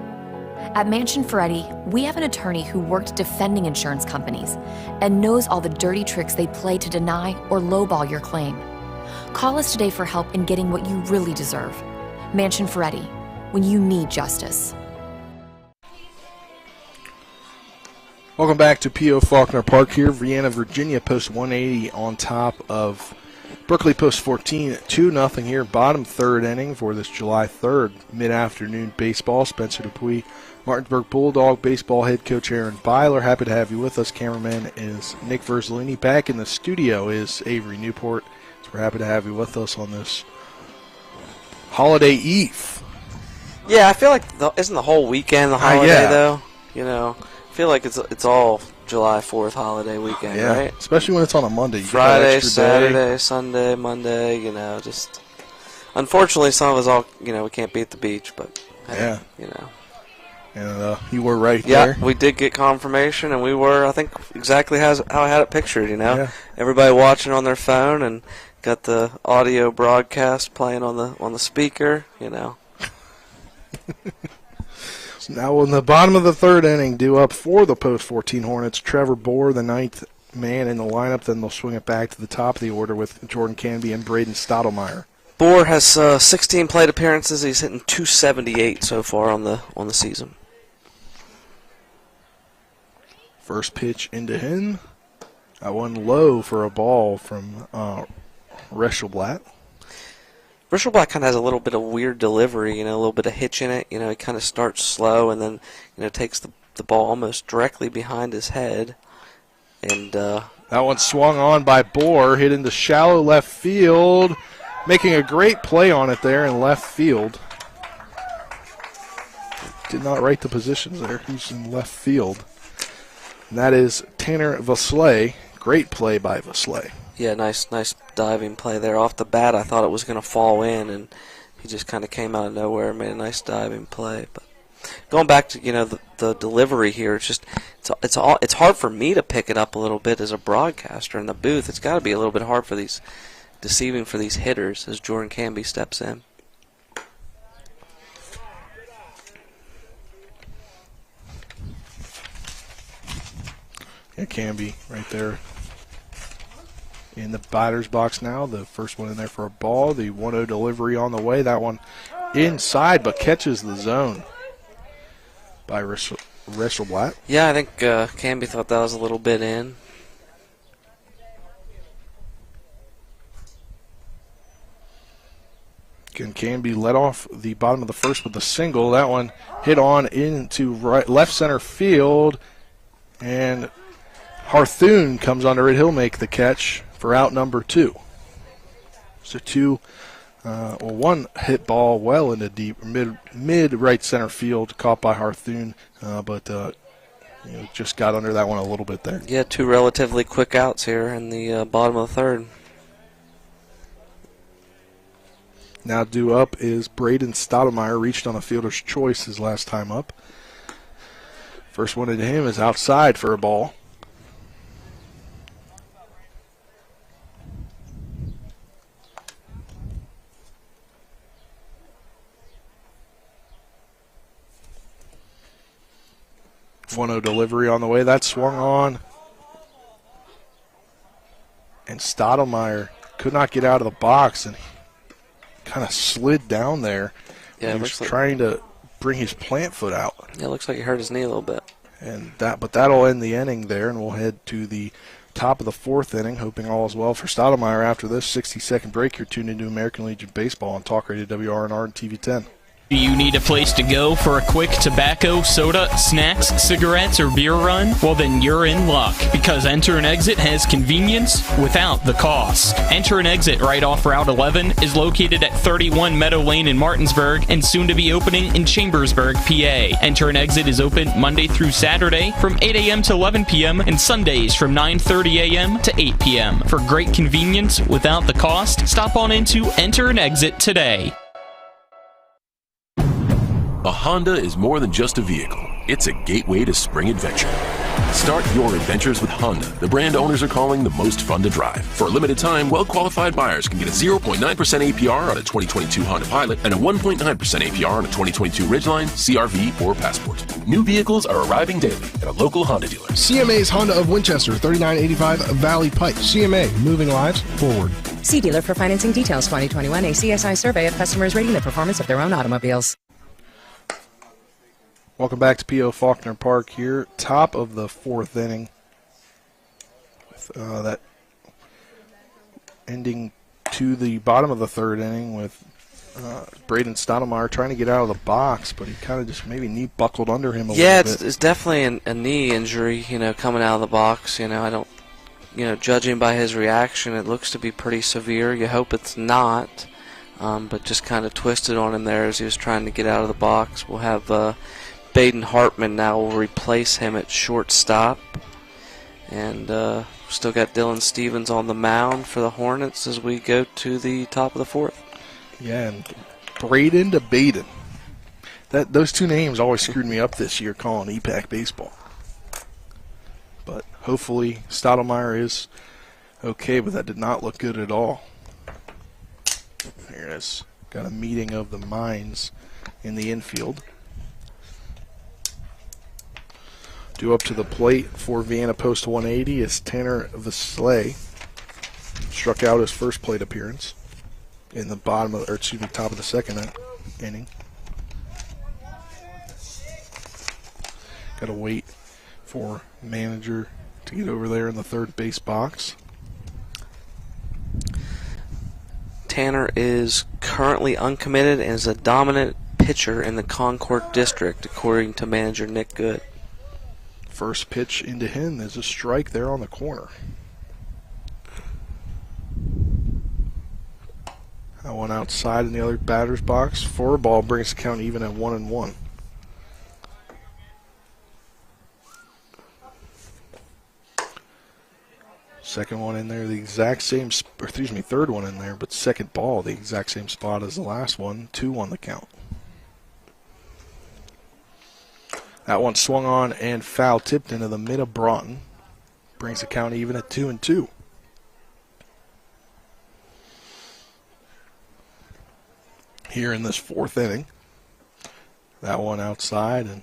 At Mansion Ferretti, we have an attorney who worked defending insurance companies and knows all the dirty tricks they play to deny or lowball your claim. Call us today for help in getting what you really deserve. Mansion Ferretti, when you need justice. Welcome back to P.O. Faulkner Park here. Vienna, Virginia, post 180 on top of Berkeley, post 14, 2-0 here. Bottom third inning for this July 3rd mid-afternoon baseball. Spencer Dupuis, Martinsburg Bulldog baseball head coach Aaron Byler. Happy to have you with us. Cameraman is Nick Verzolini. Back in the studio is Avery Newport. So we're happy to have you with us on this holiday eve. Yeah, I feel like isn't the whole weekend the holiday though? You know. I feel like it's all July 4th holiday weekend, right? Especially when it's on a Monday. You Friday, Saturday, Sunday, Monday, you know, just unfortunately some of us all, you know, we can't be at the beach, but hey, you know. And you were right there. Yeah, we did get confirmation, and we were, I think, exactly how I had it pictured, you know. Yeah. Everybody watching on their phone and got the audio broadcast playing on the speaker, you know. Now in the bottom of the third inning, due up for the post 14 Hornets, Trevor Bohr, the 9th man in the lineup. Then they'll swing it back to the top of the order with Jordan Canby and Braden Stottemeyer. Bohr has 16 plate appearances. He's hitting .278 so far on the season. First pitch into him. That one low for a ball from Reschelblatt. Reschelblatt kind of has a little bit of weird delivery, you know, a little bit of hitch in it. You know, he kind of starts slow and then, you know, takes the ball almost directly behind his head. And that one swung on by Bohr, hit into shallow left field, making a great play on it there in left field. Did not write the positions there. Who's in left field? And that is Tanner Vasley. Great play by Vasley. Yeah, nice diving play there. Off the bat, I thought it was going to fall in, and he just kind of came out of nowhere and made a nice diving play. But going back to, you know, the delivery here, it's hard for me to pick it up a little bit as a broadcaster in the booth. It's got to be a little bit hard for these deceiving for these hitters as Jordan Canby steps in. Yeah, Canby right there in the batter's box now. The first one in there for a ball. The 1-0 delivery on the way. That one inside, but catches the zone by Reschelblatt. Yeah, I think Canby thought that was a little bit in. Again, Canby led off the bottom of the first with a single. That one hit on into left center field, and Harthun comes under it. He'll make the catch for out number 2. So one hit ball well into deep mid right center field, caught by Harthun, but you know, just got under that one a little bit there. Yeah, 2 relatively quick outs here in the bottom of the third. Now due up is Braden Stottemeyer. Reached on a fielder's choice his last time up. First one into him is outside for a ball. .1-0 delivery on the way. That swung on. And Stottemeyer could not get out of the box and kind of slid down there. Yeah, he was trying to bring his plant foot out. Yeah, it looks like he hurt his knee a little bit. But that'll end the inning there, and we'll head to the top of the 4th inning, hoping all is well for Stottemeyer after this 60-second break. You're tuned into American Legion Baseball on Talk Radio WRNR and TV 10. Do you need a place to go for a quick tobacco, soda, snacks, cigarettes, or beer run? Well, then you're in luck, because Enter and Exit has convenience without the cost. Enter and Exit right off Route 11 is located at 31 Meadow Lane in Martinsburg and soon to be opening in Chambersburg, PA. Enter and Exit is open Monday through Saturday from 8 a.m. to 11 p.m. and Sundays from 9:30 a.m. to 8 p.m. For great convenience without the cost, stop on into Enter and Exit today. A Honda is more than just a vehicle. It's a gateway to spring adventure. Start your adventures with Honda, the brand owners are calling the most fun to drive. For a limited time, well-qualified buyers can get a 0.9% APR on a 2022 Honda Pilot and a 1.9% APR on a 2022 Ridgeline, CR-V, or Passport. New vehicles are arriving daily at a local Honda dealer. CMA's Honda of Winchester, 3985 Valley Pike. CMA, moving lives forward. See dealer for financing details. 2021 ACSI survey of customers rating the performance of their own automobiles. Welcome back to P.O. Faulkner Park here. Top of the fourth inning. With that ending to the bottom of the third inning with Braden Stottemeyer trying to get out of the box, but he kind of just maybe knee buckled under him a little bit. Yeah, it's definitely a knee injury, coming out of the box. I don't, judging by his reaction, it looks to be pretty severe. You hope it's not, but just kind of twisted on him there as he was trying to get out of the box. We'll have Baden Hartman now will replace him at shortstop. And still got Dylan Stevens on the mound for the Hornets as we go to the top of the fourth. Yeah, and Braden to Baden. Those two names always screwed me up this year calling EPAC baseball. But hopefully Stottemeyer is okay, but that did not look good at all. Here it is. Got a meeting of the minds in the infield. Due up to the plate for Vienna post 180 is Tanner Vasley. Struck out his first plate appearance in the top of the second inning. Got to wait for manager to get over there in the third base box. Tanner is currently uncommitted and is a dominant pitcher in the Concord district, according to manager Nick Good. First pitch into him is a strike there on the corner. That one outside in the other batter's box. For a ball brings the count even at 1-1. Second one in there, the exact same, third one in there, but second ball, the exact same spot as the last one. 2-1 the count. That one swung on and foul tipped into the mid of Broughton. Brings the count even at 2-2. Here in this fourth inning. That one outside and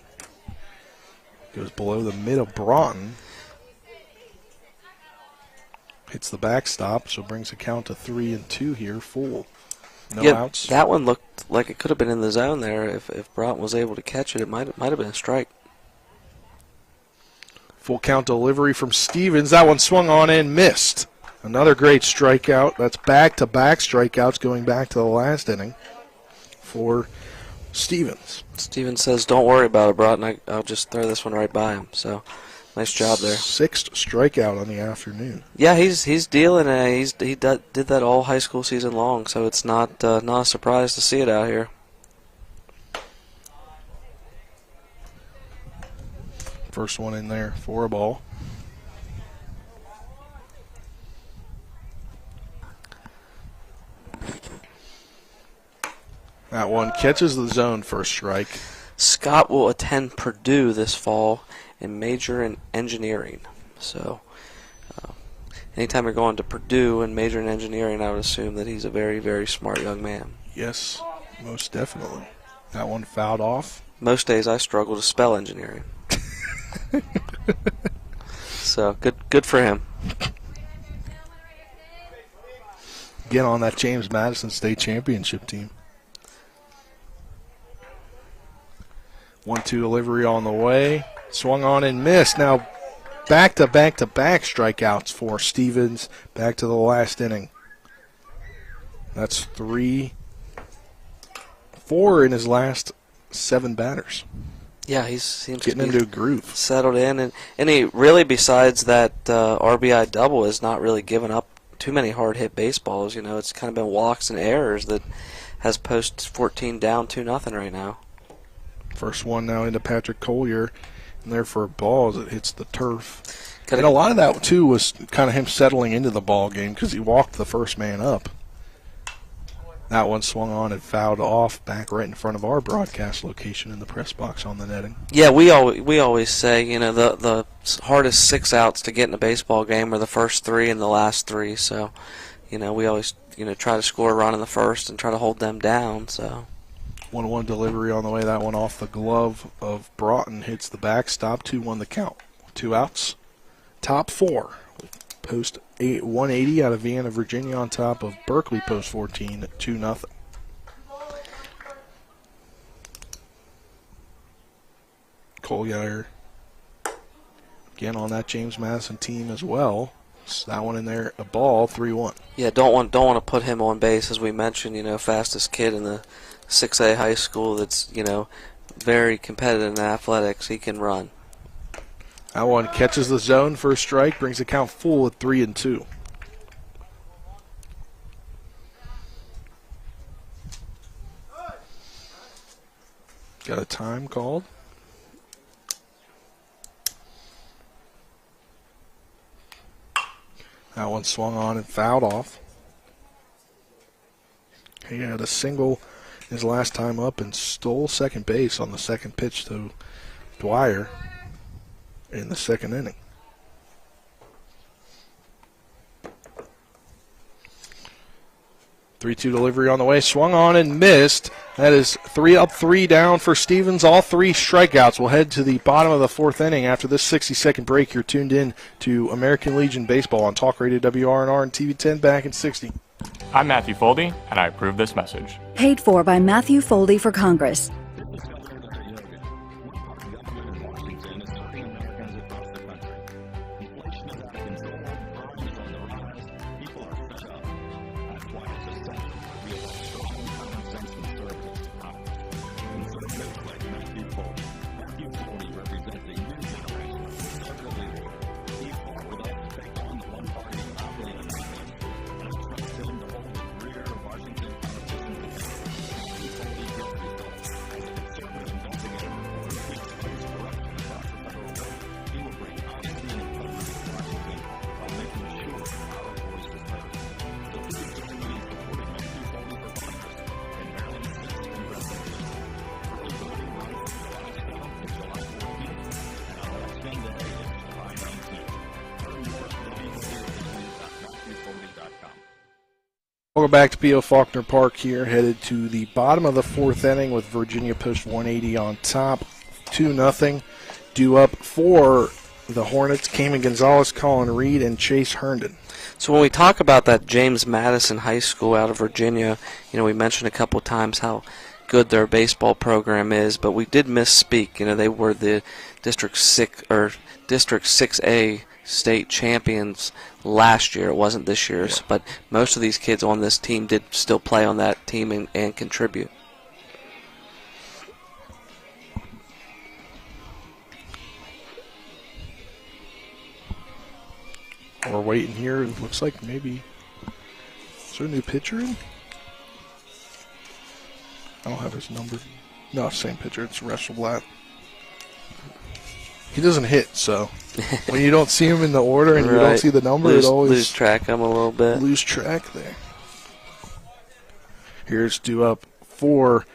goes below the mid of Broughton. Hits the backstop, so brings the count to 3-2 here, full. No outs. That one looked like it could have been in the zone there. If Broughton was able to catch it, it might have been a strike. Full count delivery from Stevens. That one swung on and missed. Another great strikeout. That's back-to-back strikeouts going back to the last inning for Stevens. Stevens says, "Don't worry about it, Broughton. I'll just throw this one right by him." So, nice job there. Sixth strikeout on the afternoon. Yeah, he's dealing. He did that all high school season long, so it's not a surprise to see it out here. First one in there for a ball. That one catches the zone for a strike. Scott will attend Purdue this fall and major in engineering. So anytime you're going to Purdue and major in engineering, I would assume that he's a very, very smart young man. Yes, most definitely. That one fouled off. Most days I struggle to spell engineering. So good for him. Get on that James Madison State Championship team. 1-2 delivery on the way. Swung on and missed. Now back-to-back-to-back strikeouts for Stevens. Back to the last inning. That's 3 4 in his last 7 batters. Yeah, he seems getting to be into a groove. Settled in. And he really, besides that RBI double, has not really given up too many hard-hit baseballs. You know, it's kind of been walks and errors that has post 14 down 2-0 right now. First one now into Patrick Collier, and there for a ball as it hits the turf. And a lot of that, too, was kind of him settling into the ball game because he walked the first man up. That one swung on and fouled off back right in front of our broadcast location in the press box on the netting. Yeah, we always say, you know, the hardest 6 outs to get in a baseball game are the first 3 and the last 3. So, you know, we always, you know, try to score a run in the first and try to hold them down. So 1-1 delivery on the way. That one off the glove of Broughton hits the backstop. 2-1 the count. 2 outs. Top 4. Post 180 out of Vienna, Virginia, on top of Berkeley post 14, 2-0. Collier again on that James Madison team as well. So that one in there, a ball, 3-1. Yeah, don't want to put him on base, as we mentioned. You know, fastest kid in the 6A high school. That's, you know, very competitive in athletics. He can run. That one catches the zone for a strike, brings the count full at 3-2. Got a time called. That one swung on and fouled off. He had a single his last time up and stole second base on the second pitch to Dwyer in the second inning. Three-two delivery on the way, swung on and missed. That is 3 up, 3 down for Stevens. All 3 strikeouts. We'll head to the bottom of the 4th inning after this 60-second break. You're tuned in to American Legion Baseball on Talk Radio WRNR and TV 10 back in 60. I'm Matthew Foldy, and I approve this message. Paid for by Matthew Foldy for Congress. Welcome back to P.O. Faulkner Park here, headed to the bottom of the 4th inning with Virginia post 180 on top, 2-0. Due up for the Hornets, Caiman Gonzalez, Colin Reed, and Chase Herndon. So when we talk about that James Madison High School out of Virginia, you know, we mentioned a couple of times how good their baseball program is, but we did misspeak. You know, they were the District 6A state champions last year. It wasn't this year's, but most of these kids on this team did still play on that team and contribute. We're waiting here. It looks like maybe is there a new pitcher in? I don't have his number. No, same pitcher. It's Russell Blatt. He doesn't hit, so when you don't see him in the order and you don't see the number, it always lose track of him a little bit. Lose track there. Here's due up for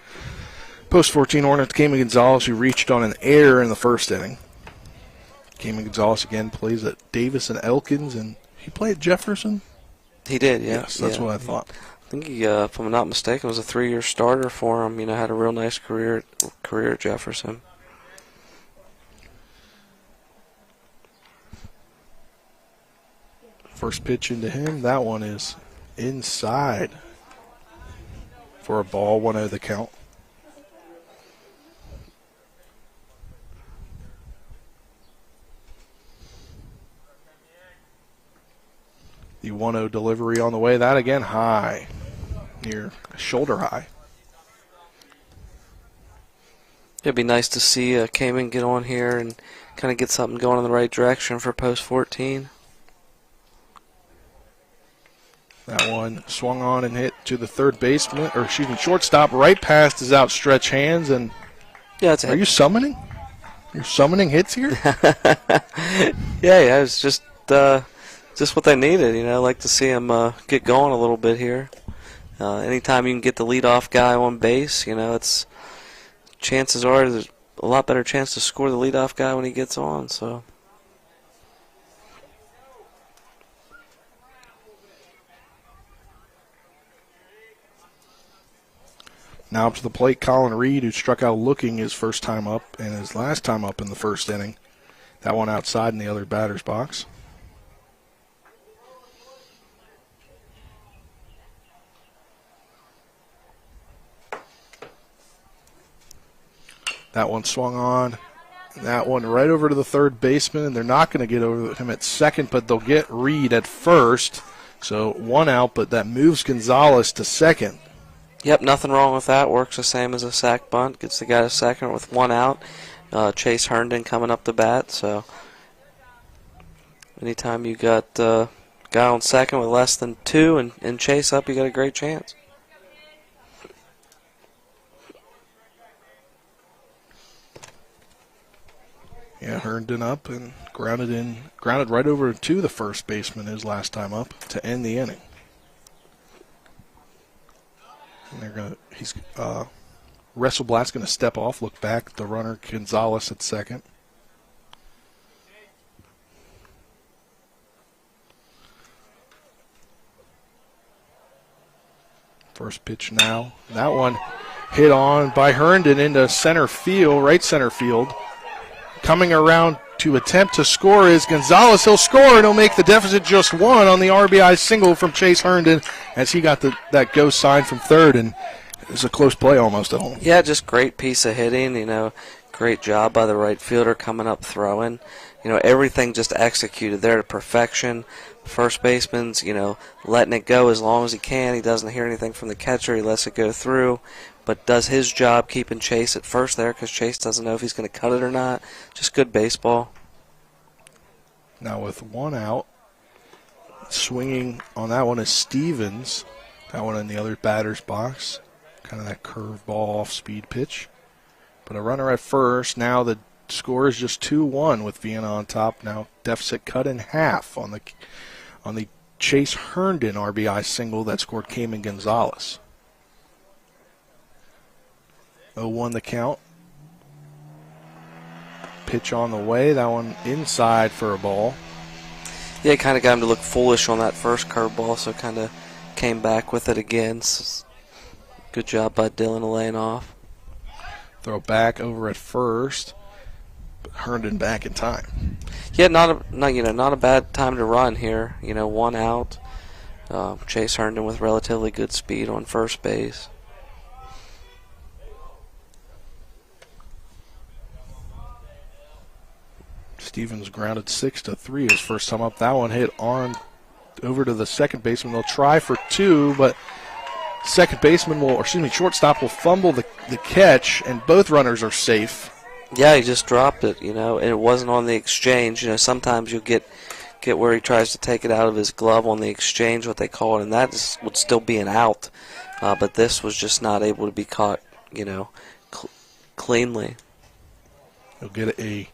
post 14 Hornets, Caiman Gonzalez, who reached on an error in the first inning. Caiman Gonzalez again plays at Davis and Elkins, and he played at Jefferson. He did, yeah. Yes, that's what I thought. I think he, if I'm not mistaken, was a 3-year starter for him. You know, had a real nice career at Jefferson. First pitch into him, that one is inside for a ball, 1-0 the count. The 1-0 delivery on the way, that again high, near shoulder high. It'd be nice to see Caiman get on here and kind of get something going in the right direction for post 14. That one swung on and hit to the third baseman, or excuse me, shortstop, right past his outstretched hands. And yeah, it's are you summoning? You're summoning hits here? Yeah, it's just what they needed. You know, I like to see him get going a little bit here. Anytime you can get the leadoff guy on base, you know, it's chances are there's a lot better chance to score the leadoff guy when he gets on. So. Now up to the plate, Colin Reed, who struck out looking his first time up and his last time up in the first inning. That one outside in the other batter's box. That one swung on. That one right over to the third baseman, and they're not going to get over him at second, but they'll get Reed at first. So one out, but that moves Gonzalez to second. Yep, nothing wrong with that. Works the same as a sac bunt. Gets the guy to second with one out. Chase Herndon coming up the bat. So anytime you got a guy on second with less than two and Chase up, you got a great chance. Yeah, Herndon up and grounded right over to the first baseman his last time up to end the inning. And Wrestleblatt's going to step off, look back at the runner Gonzalez at second. First pitch now. That one hit on by Herndon into center field, right center field. Coming around to attempt to score is Gonzalez. He'll score and he'll make the deficit just one on the RBI single from Chase Herndon as he got that go sign from third, and it was a close play almost at home. Yeah, just great piece of hitting. You know, great job by the right fielder coming up throwing. You know, everything just executed there to perfection. First baseman's, you know, letting it go as long as he can. He doesn't hear anything from the catcher. He lets it go through, but does his job keeping Chase at first there because Chase doesn't know if he's going to cut it or not. Just good baseball. Now with one out, swinging on that one is Stevens. That one in the other batter's box. Kind of that curveball off-speed pitch. But a runner at first. Now the score is just 2-1 with Vienna on top. Now deficit cut in half on the Chase Herndon RBI single that scored Caiman Gonzalez. 0-1 the count. Pitch on the way. That one inside for a ball. Yeah, kind of got him to look foolish on that first curveball, so kind of came back with it again. So good job by Dylan laying off. Throw back over at first. But Herndon back in time. Yeah, not a bad time to run here. You know, one out. Chase Herndon with relatively good speed on first base. Stevens grounded 6-3 his first time up. That one hit on over to the second baseman. They'll try for two, but shortstop will fumble the catch, and both runners are safe. Yeah, he just dropped it, you know, and it wasn't on the exchange. You know, sometimes you'll get where he tries to take it out of his glove on the exchange, what they call it, and that would still be an out. But this was just not able to be caught, you know, cleanly. He'll get a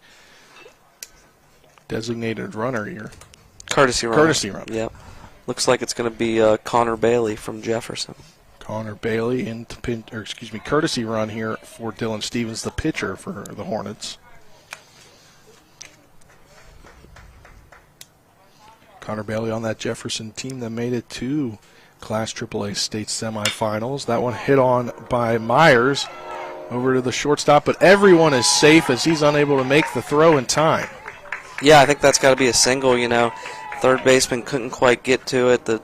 designated runner here. Courtesy run. Courtesy run. Yep. Looks like it's going to be Connor Bailey from Jefferson. Connor Bailey courtesy run here for Dylan Stevens, the pitcher for the Hornets. Connor Bailey on that Jefferson team that made it to Class AAA state semifinals. That one hit on by Myers over to the shortstop, but everyone is safe as he's unable to make the throw in time. Yeah, I think that's got to be a single, you know. Third baseman couldn't quite get to it. The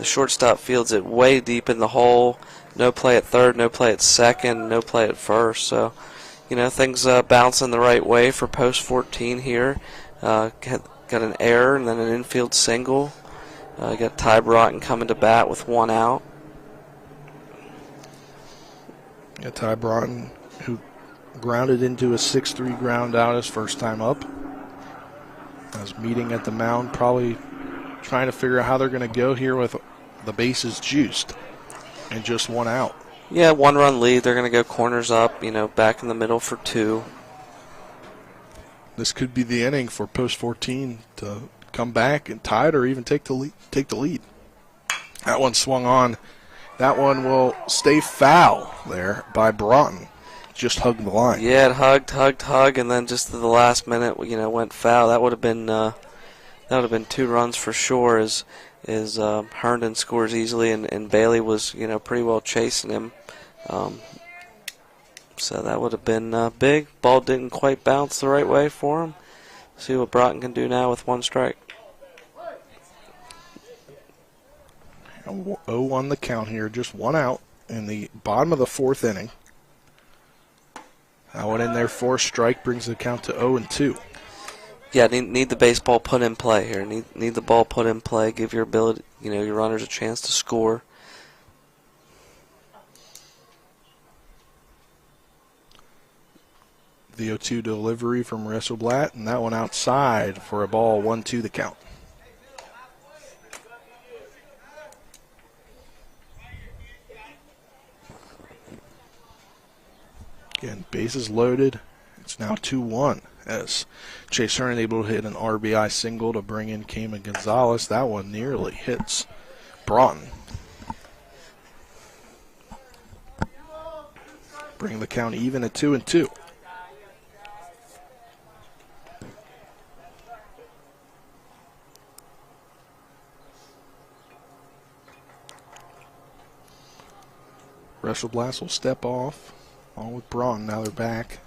shortstop fields it way deep in the hole. No play at third, no play at second, no play at first. So, you know, things bouncing the right way for post 14 here. Got an error and then an infield single. Got Ty Broughton coming to bat with one out. Yeah, Ty Broughton, who grounded into a 6-3 ground out his first time up. As meeting at the mound, probably trying to figure out how they're going to go here with the bases juiced and just one out. Yeah, 1-run lead. They're going to go corners up, back in the middle for 2. This could be the inning for post 14 to come back and tie it or even take the lead. That one swung on. That one will stay foul there by Broughton. Just hugged the line. Yeah, it hugged, and then just to the last minute, went foul. That would have been 2 runs for sure. As Herndon scores easily, and Bailey was pretty well chasing him. So that would have been big. Ball didn't quite bounce the right way for him. See what Broughton can do now with 1 strike. 0-1 the count here, just 1 out in the bottom of the 4th inning. That one in there for a strike brings the count to 0-2. Yeah, need the baseball put in play here. Need the ball put in play. Give your your runners a chance to score. The 0-2 delivery from Resselblatt, and that one outside for a ball, 1-2 the count. Again, bases loaded. It's now 2-1 as Chase Herndon able to hit an RBI single to bring in Caiman Gonzalez. That one nearly hits Broughton. Bring the count even at 2-2. Resselblatt will step off. On with Braun. Now they're back.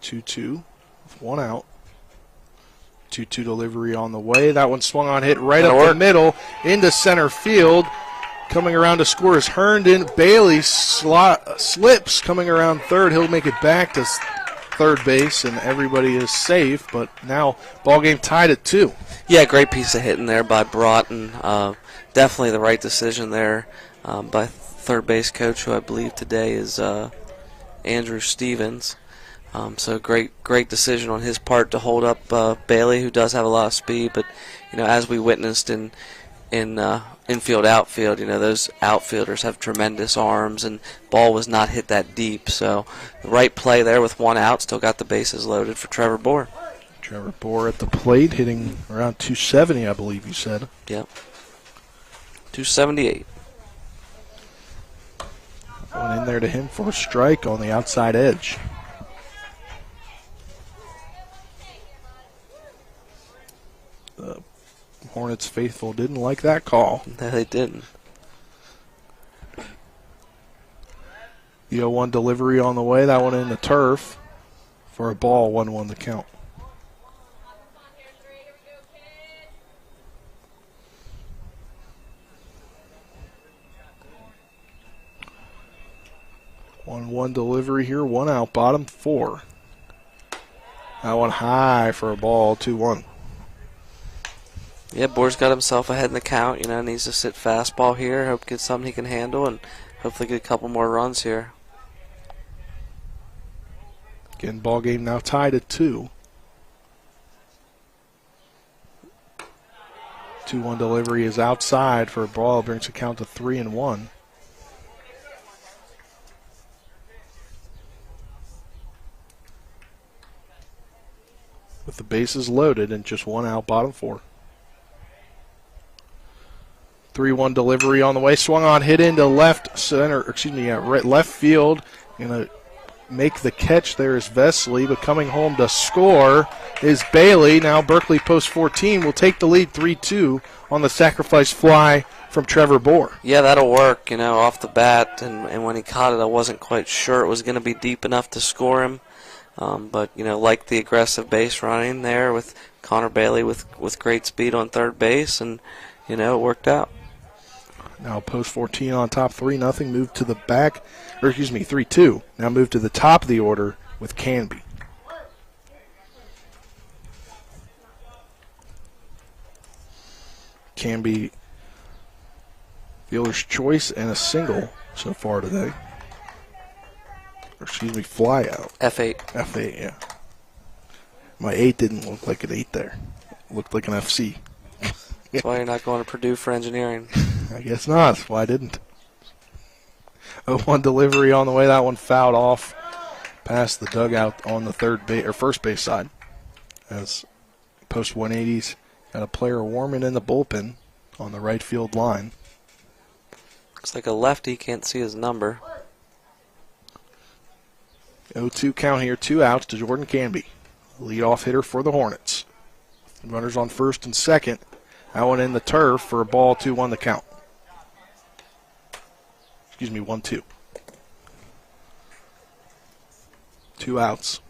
2-2 with 1 out. 2-2 delivery on the way. That one swung on, hit right up the middle into center field. Coming around to score is Herndon. Bailey slips coming around third. He'll make it back to third base, and everybody is safe. But now ball game tied at 2. Yeah, great piece of hitting there by Broughton. Definitely the right decision there by third base coach, who I believe today is Andrew Stevens. So great decision on his part to hold up Bailey, who does have a lot of speed. But as we witnessed in infield, outfield, those outfielders have tremendous arms, and ball was not hit that deep. So the right play there with 1 out, still got the bases loaded for Trevor Bohr. Trevor Bohr at the plate, hitting around 270, I believe you said. Yep. 278. Went in there to him for a strike on the outside edge. The Hornets faithful didn't like that call. No, they didn't. The 0-1 delivery on the way. That one in the turf for a ball, 1-1 the count. One delivery here, 1 out, bottom 4. That one high for a ball, 2-1. Yeah, Bohr's got himself ahead in the count. Needs to sit fastball here. Hope get something he can handle, and hopefully get a couple more runs here. Again, ball game now tied at 2. 2-1 delivery is outside for a ball, brings the count to 3-1. With the bases loaded and just 1 out, bottom 4. 3-1 delivery on the way, swung on, hit into left field. Gonna make the catch there is Vesley, but coming home to score is Bailey. Now Berkeley post 14 will take the lead 3-2 on the sacrifice fly from Trevor Bohr. Yeah, that'll work, off the bat, and when he caught it, I wasn't quite sure it was going to be deep enough to score him. But, like the aggressive base running there with Connor Bailey with great speed on third base, and, it worked out. Now post 14 on top, 3-0, moved to the back, 3-2. Now moved to the top of the order with Canby. Canby, fielder's choice and a single so far today. fly out. F8. F8, yeah. My 8 didn't look like an 8 there. It looked like an FC. That's why you're not going to Purdue for engineering. I guess not. That's why I didn't. 0-1 delivery on the way. That one fouled off past the dugout on the first base side. As post 180s got a player warming in the bullpen on the right field line. Looks like a lefty, can't see his number. 0-2 count here, 2 outs to Jordan Canby, leadoff hitter for the Hornets. Runners on first and second. That one in the turf for a ball, 2-1 the count. 1-2. 2 outs.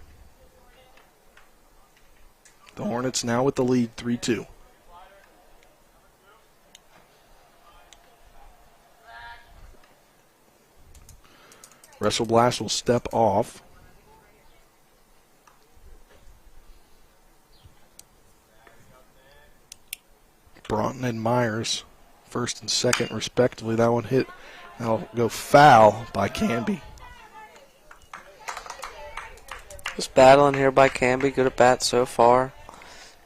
The Hornets now with the lead, 3-2. Wrestle Blast will step off. Broughton and Myers, first and second respectively. That one hit. That'll go foul by Canby. Just battling here by Canby. Good at bat so far.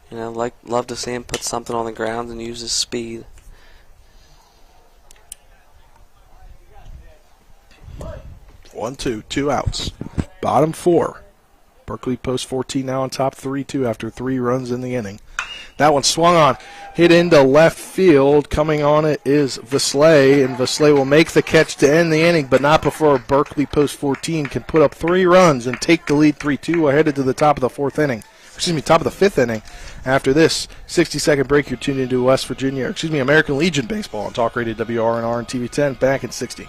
You know, love to see him put something on the ground and use his speed. One, two, 2 outs. Bottom 4. Berkeley post 14 now on top 3-2 after 3 runs in the inning. That one swung on, hit into left field. Coming on it is Vasley, and Vasley will make the catch to end the inning, but not before Berkeley post 14 can put up 3 runs and take the lead 3-2. We're headed to the top of the 5th inning. After this 60-second break, you're tuned into American Legion Baseball on Talk Radio WRNR and TV 10. Back in 60.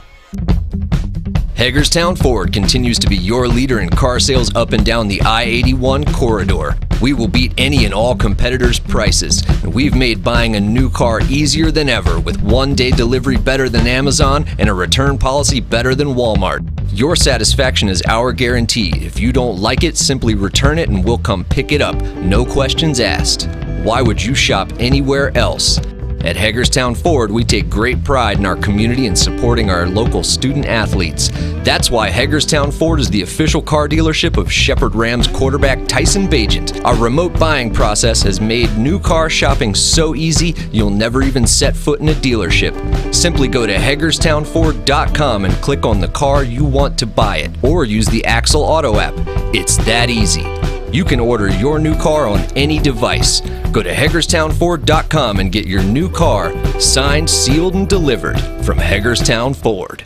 Hagerstown Ford continues to be your leader in car sales up and down the I-81 corridor. We will beat any and all competitors' prices, and we've made buying a new car easier than ever with one-day delivery better than Amazon and a return policy better than Walmart. Your satisfaction is our guarantee. If you don't like it, simply return it and we'll come pick it up. No questions asked. Why would you shop anywhere else? At Hagerstown Ford, we take great pride in our community and supporting our local student athletes. That's why Hagerstown Ford is the official car dealership of Shepherd Rams quarterback Tyson Bagent. Our remote buying process has made new car shopping so easy, you'll never even set foot in a dealership. Simply go to HagerstownFord.com and click on the car you want to buy it, or use the Axle Auto app. It's that easy. You can order your new car on any device. Go to HagerstownFord.com and get your new car signed, sealed, and delivered from Hagerstown Ford.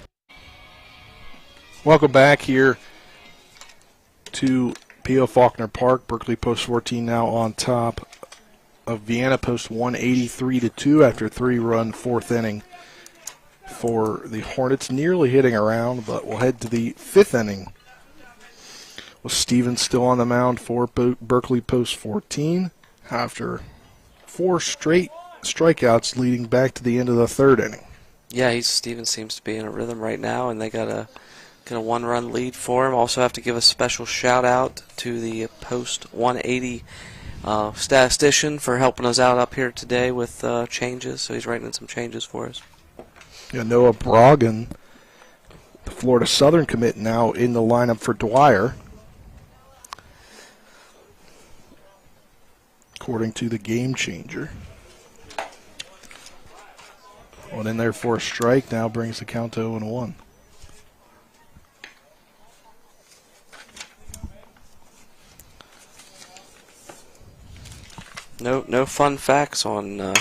Welcome back here to P.O. Faulkner Park. Berkeley post 14 now on top of Vienna post 183-2 after 3-run 4th inning for the Hornets. Nearly hitting around, but we'll head to the 5th inning. With Stevens still on the mound for Berkeley post 14 after 4 straight strikeouts leading back to the end of the 3rd inning. Yeah, Stevens seems to be in a rhythm right now, and they got a 1-run lead for him. Also have to give a special shout out to the post 180 statistician for helping us out up here today with changes. So he's writing in some changes for us. Yeah, Noah Broggan, the Florida Southern commit, now in the lineup for Dwyer. According to the game changer. One in there for a strike now brings the count to 0-1. No fun facts on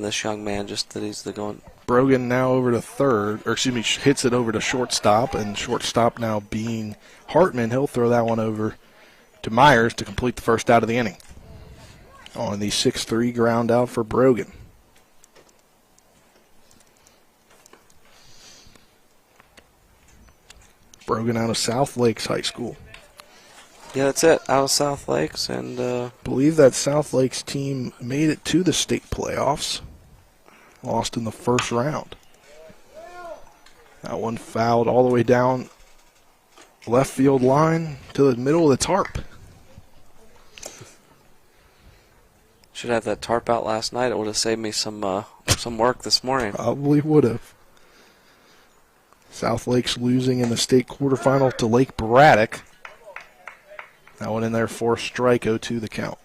this young man, just that he's the going. Brogan now over to third, hits it over to shortstop, and shortstop now being Hartman. He'll throw that one over to Myers to complete the first out of the inning. On the 6-3 ground out for Brogan. Brogan out of South Lakes High School. Yeah, that's it. Out of South Lakes, and believe that South Lakes team made it to the state playoffs. Lost in the 1st round. That one fouled all the way down left field line to the middle of the tarp. Should have that tarp out last night. It would have saved me some work this morning. Probably would have. South Lake's losing in the state quarterfinal to Lake Braddock. That one in there for a strike, 0-2 the count.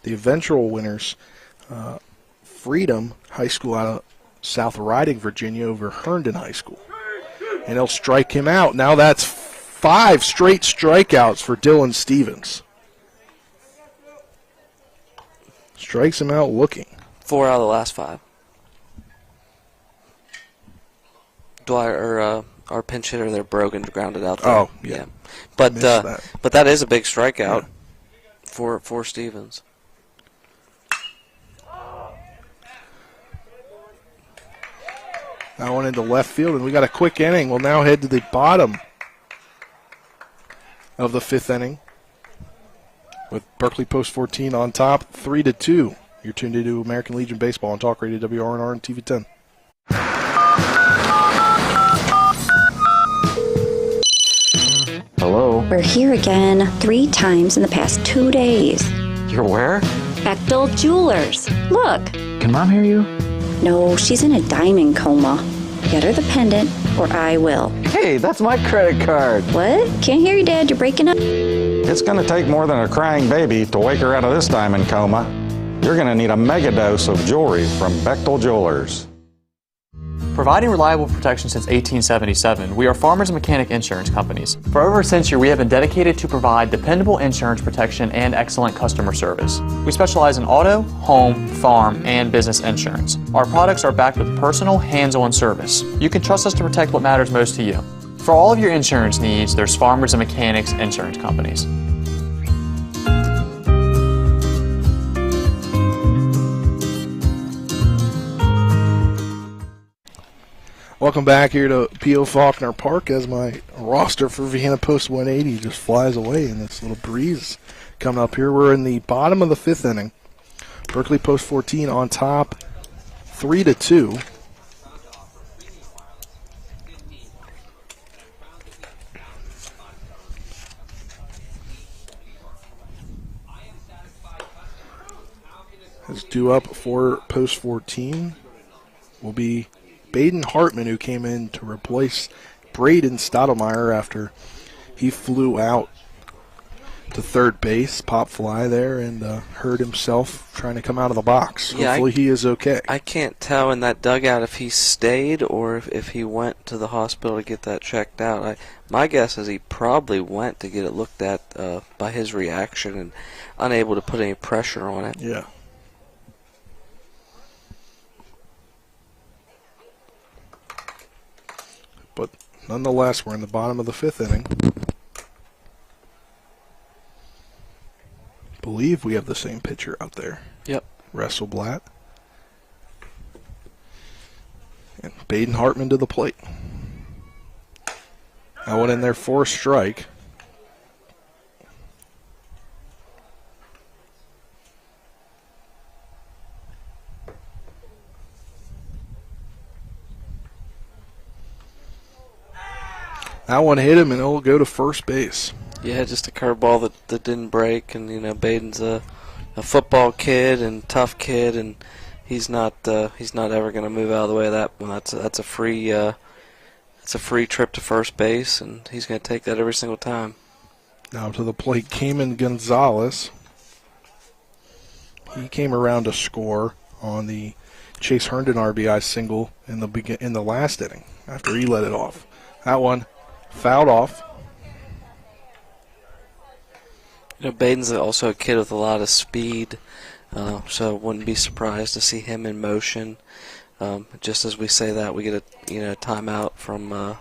The eventual winners, Freedom High School out of South Riding, Virginia over Herndon High School. And he'll strike him out. Now that's 5 straight strikeouts for Dylan Stevens. Strikes him out looking. 4 out of the last 5. Dwyer, our pinch hitter there, Brogan, grounded out there. Oh, yeah. But that is a big strikeout for Stevens. That one into left field, and we got a quick inning. We'll now head to the bottom of the 5th inning with Berkeley Post 14 on top, 3-2. You're tuned into American Legion Baseball on Talk Radio WRNR and TV 10. Hello. We're here again 3 times in the past 2 days. You're where? Bechtel Jewelers. Look. Can Mom hear you? No, she's in a diamond coma. Get her the pendant, or I will. Hey, that's my credit card. What? Can't hear you, Dad. You're breaking up. It's going to take more than a crying baby to wake her out of this diamond coma. You're going to need a mega dose of jewelry from Bechtel Jewelers. Providing reliable protection since 1877, we are Farmers and Mechanic Insurance Companies. For over a century, we have been dedicated to provide dependable insurance protection and excellent customer service. We specialize in auto, home, farm, and business insurance. Our products are backed with personal, hands-on service. You can trust us to protect what matters most to you. For all of your insurance needs, there's Farmers and Mechanics Insurance Companies. Welcome back here to P.O. Faulkner Park as my roster for Vienna Post 180 just flies away in this little breeze coming up here. We're in the bottom of the 5th inning. Berkeley Post 14 on top, 3-2. As due up for Post 14 will be Baden Hartman, who came in to replace Braden Stottemeyer after he flew out to third base, pop fly there, and hurt himself trying to come out of the box. Yeah, Hopefully he is okay. I can't tell in that dugout if he stayed or if he went to the hospital to get that checked out. My guess is he probably went to get it looked at by his reaction and unable to put any pressure on it. Yeah. But nonetheless, we're in the bottom of the 5th inning. Believe we have the same pitcher out there. Yep. Resselblatt. And Baden Hartman to the plate. I went in there for a strike. That one hit him, and it'll go to first base. Yeah, just a curveball that didn't break, and Baden's a football kid and tough kid, and he's not ever going to move out of the way of that one. That's a free trip to first base, and he's going to take that every single time. Now to the plate, Caiman Gonzalez. He came around to score on the Chase Herndon RBI single in the last inning after he let it off. That one fouled off. Baden's also a kid with a lot of speed, so wouldn't be surprised to see him in motion. Just as we say that, we get a timeout from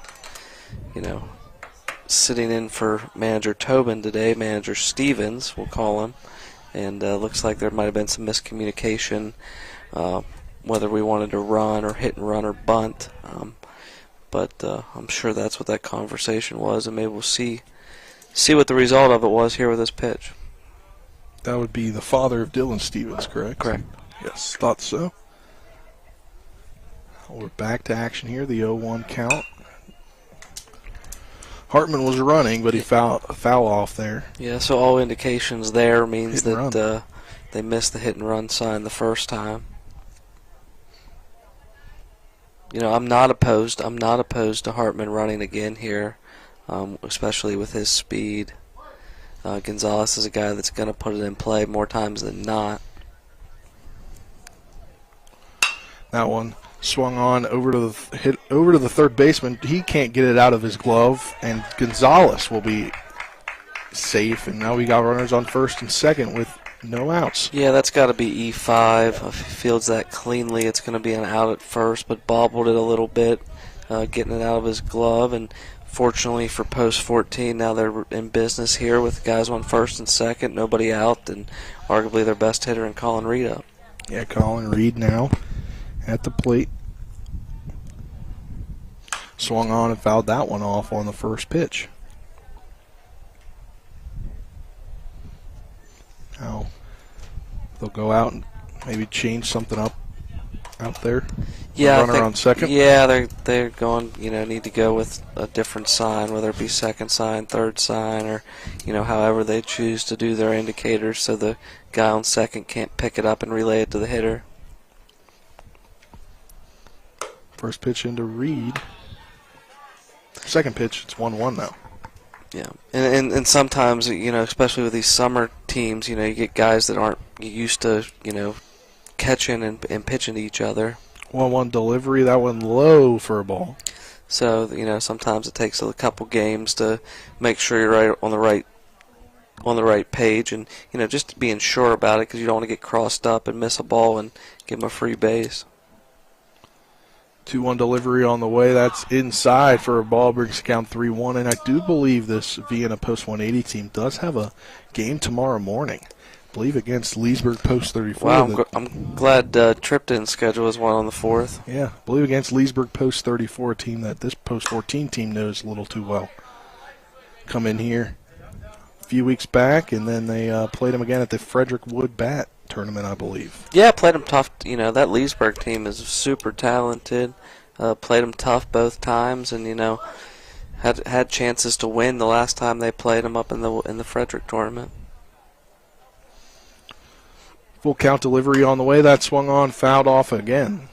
sitting in for manager Tobin today, manager Stevens, we'll call him, and looks like there might have been some miscommunication, whether we wanted to run or hit and run or bunt. But I'm sure that's what that conversation was, and maybe we'll see what the result of it was here with this pitch. That would be the father of Dylan Stevens, correct? Correct. Yes, thought so. We're back to action here, the 0-1 count. Hartman was running, but he foul off there. Yeah, so all indications there means that they missed the hit and run sign the first time. I'm not opposed. I'm not opposed to Hartman running again here, especially with his speed. Gonzalez is a guy that's going to put it in play more times than not. That one swung on over to the third baseman. He can't get it out of his glove, and Gonzalez will be safe. And now we got runners on first and second with no outs. Yeah, that's got to be E5. If he fields that cleanly, it's going to be an out at first, but bobbled it a little bit, getting it out of his glove. And fortunately for post 14, now they're in business here with guys on first and second, nobody out, and arguably their best hitter in Colin Reed up. Yeah, Colin Reed now at the plate. Swung on and fouled that one off on the first pitch. Now they'll go out and maybe change something up out there. Yeah, runner on second. Yeah, they're going. Need to go with a different sign, whether it be second sign, third sign, or however they choose to do their indicators, so the guy on second can't pick it up and relay it to the hitter. First pitch into Reed. Second pitch, it's 1-1 now. Yeah, and sometimes, especially with these summer teams, you get guys that aren't used to, catching and pitching to each other. 1-1 delivery, that one low for a ball. So, sometimes it takes a couple games to make sure you're right on the right page, and just being sure about it, because you don't want to get crossed up and miss a ball and give them a free base. 2-1 delivery on the way. That's inside for a ball. Brings the count 3-1. And I do believe this Vienna Post 180 team does have a game tomorrow morning. I believe against Leesburg Post 34. Wow, I'm glad Tripp didn't schedule as one on the 4th. Yeah, I believe against Leesburg Post 34, a team that this Post 14 team knows a little too well. Come in here a few weeks back, and then they played them again at the Frederick Wood Bat tournament, I believe. Yeah, played them tough. That Leesburg team is super talented. Played them tough both times, and had chances to win the last time they played them up in the Frederick tournament. Full count delivery on the way. That swung on, fouled off again.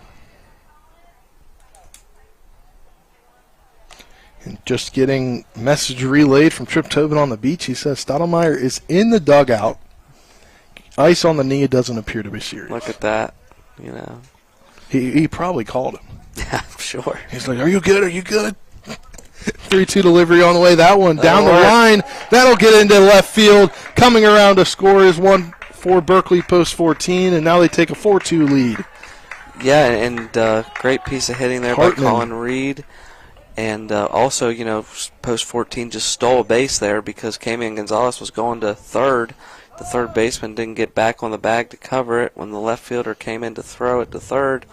And just getting message relayed from Tripp Tobin on the beach. He says Stottemeyer is in the dugout. Ice on the knee, it doesn't appear to be serious. Look at that, He probably called him. Yeah, I'm sure. He's like, are you good? Are you good? 3-2 delivery on the way. That one down the line. That'll get into left field. Coming around to score is one for Berkeley Post 14, and now they take a 4-2 lead. Yeah, and great piece of hitting there Hartman. by Colin Reed. And also, Post 14 just stole a base there because Caiman Gonzalez was going to third. The third baseman didn't get back on the bag to cover it. When the left fielder came in to throw it to third,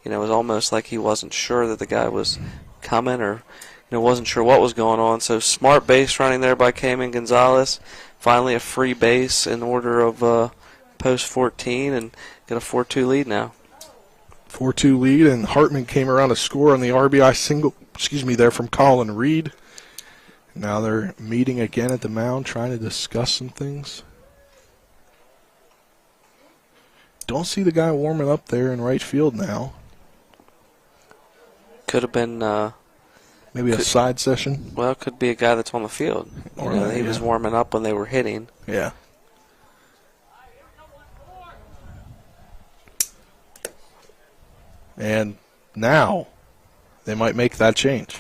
it was almost like he wasn't sure that the guy was coming, or wasn't sure what was going on. So smart base running there by Caiman Gonzalez. Finally a free base in order of Post 14, and got a 4-2 lead now. 4-2 lead, and Hartman came around to score on the RBI single, there from Colin Reed. Now they're meeting again at the mound, trying to discuss some things. Don't see the guy warming up there in right field now. Could have been maybe a side session. Well, it could be a guy that's on the field. He was warming up when they were hitting. Yeah. And now they might make that change.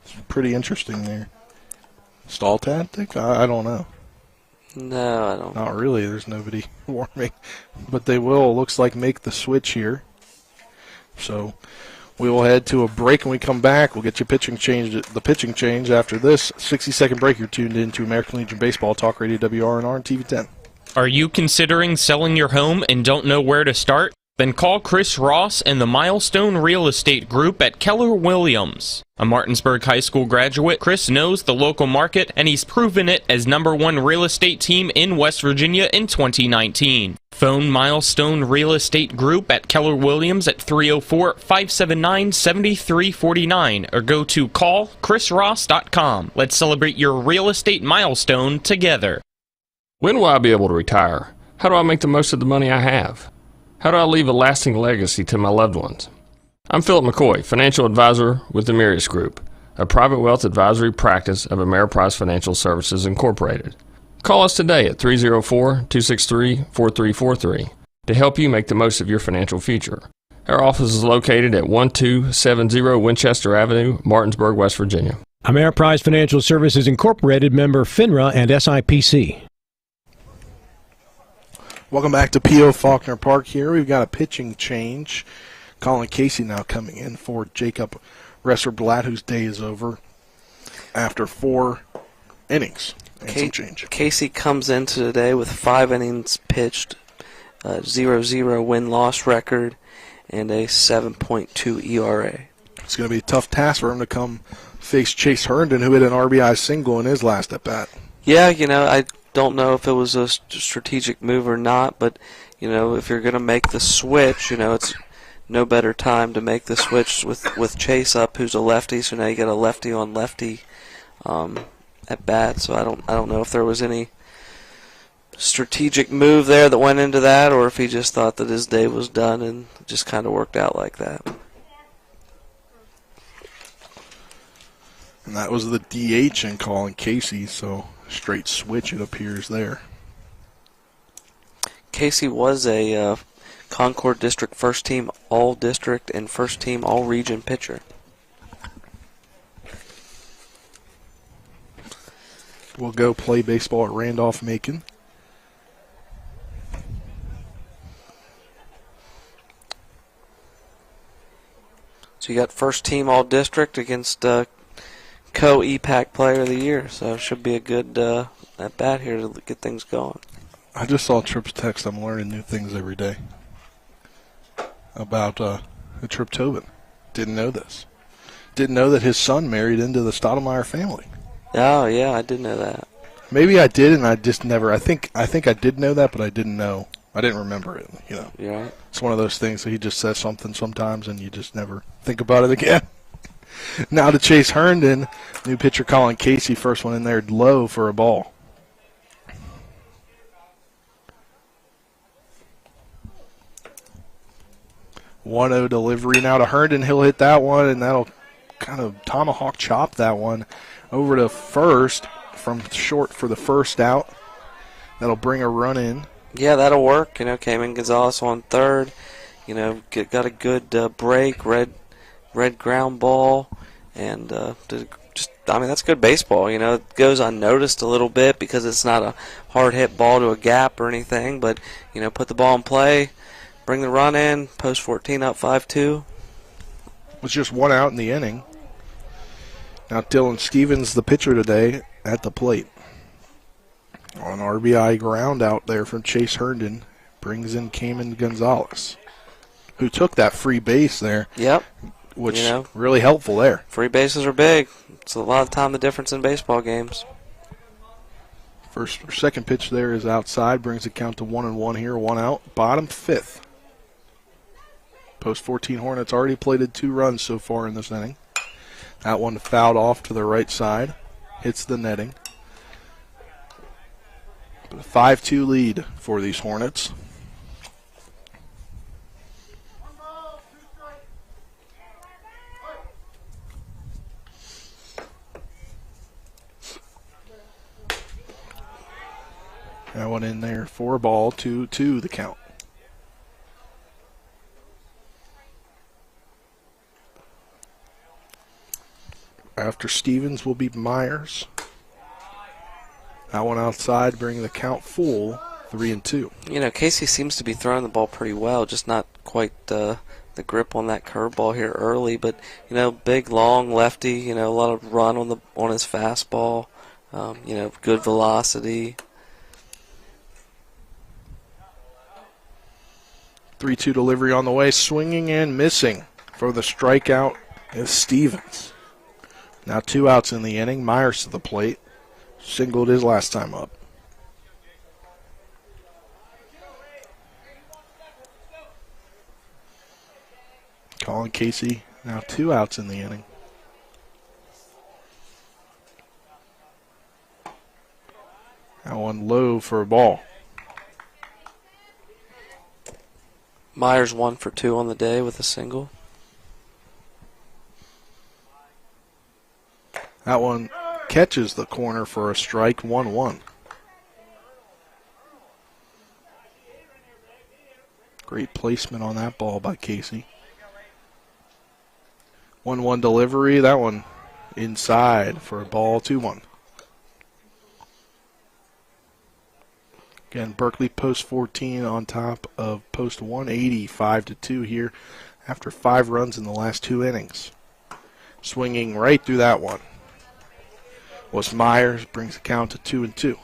It's pretty interesting there. Stall tactic? I don't know. No, I don't. Not really. There's nobody warming. But they will, looks like, make the switch here. So we will head to a break. When we come back, we'll get you the pitching change after this 60-second break. You're tuned in to American Legion Baseball Talk Radio WRNR and TV 10. Are you considering selling your home and don't know where to start? Then call Chris Ross and the Milestone Real Estate Group at Keller Williams. A Martinsburg High School graduate, Chris knows the local market, and he's proven it as #1 real estate team in West Virginia in 2019. Phone Milestone Real Estate Group at Keller Williams at 304-579-7349 or go to callchrisross.com. Let's celebrate your real estate milestone together. When will I be able to retire? How do I make the most of the money I have? How do I leave a lasting legacy to my loved ones? I'm Philip McCoy, financial advisor with the Mirius Group, a private wealth advisory practice of Ameriprise Financial Services Incorporated. Call us today at 304-263-4343 to help you make the most of your financial future. Our office is located at 1270 Winchester Avenue, Martinsburg, West Virginia. Ameriprise Financial Services Incorporated, member FINRA and SIPC. Welcome back to P.O. Faulkner Park here. We've got a pitching change. Colin Casey now coming in for Jacob Resser-Blatt, whose day is over after 4 innings and some change. Casey comes into today with 5 innings pitched, 0-0 win-loss record, and a 7.2 ERA. It's going to be a tough task for him to come face Chase Herndon, who hit an RBI single in his last at-bat. Yeah, I don't know if it was a strategic move or not, but, if you're going to make the switch, it's no better time to make the switch with Chase up, who's a lefty, so now you got a lefty on lefty at bat. So I don't know if there was any strategic move there that went into that, or if he just thought that his day was done and it just kind of worked out like that. And that was the DH in Colin Casey, so straight switch, it appears there. Casey was a Concord District First Team All-District and First Team All-Region pitcher. We'll go play baseball at Randolph-Macon. So you got First Team All-District against co-EPAC Player of the Year, so it should be a good at-bat here to get things going. I just saw Tripp's text. I'm learning new things every day about Tripp Tobin. Didn't know this. Didn't know that his son married into the Stottemeyer family. Oh, yeah, I did know that. Maybe I did, and I just never. I think I did know that, but I didn't know. I didn't remember it. Yeah. It's one of those things that he just says something sometimes, and you just never think about it again. Now to Chase Herndon, new pitcher Colin Casey, first one in there low for a ball. .1-0 delivery now to Herndon. He'll hit that one, and that'll kind of tomahawk chop that one over to first from short for the first out. That'll bring a run in. Yeah, that'll work. Caiman Gonzalez on third. Got a good break, red ground ball, and that's good baseball. It goes unnoticed a little bit because it's not a hard hit ball to a gap or anything, but put the ball in play, bring the run in, post 14 up 5-2. Was just 1 out in the inning. Now Dylan Stevens, the pitcher today, at the plate. On RBI ground out there from Chase Herndon, brings in Caiman Gonzalez, who took that free base there. Yep. Which really helpful there. Free bases are big. It's a lot of time the difference in baseball games. Second pitch there is outside, brings the count to 1-1 here, 1 out. Bottom 5th. Post 14 Hornets already plated 2 runs so far in this inning. That one fouled off to the right side, hits the netting. But a 5-2 lead for these Hornets. That one in there for a ball, 2-2 the count. After Stevens will be Myers. That one outside, bringing the count full, 3-2. Casey seems to be throwing the ball pretty well, just not quite the grip on that curveball here early. But big, long lefty. A lot of run on his fastball. Good velocity. 3-2 delivery on the way, swinging and missing for the strikeout is Stevens. Now 2 outs in the inning. Myers to the plate. Singled his last time up. Colin Casey, now 2 outs in the inning. That one low for a ball. Myers 1 for 2 on the day with a single. That one catches the corner for a strike, 1-1. Great placement on that ball by Casey. 1-1 delivery. That one inside for a ball, 2-1. Again, Berkeley post 14 on top of post 180, 5-2 here after 5 runs in the last 2 innings. Swinging right through that one was Myers, brings the count to 2-2.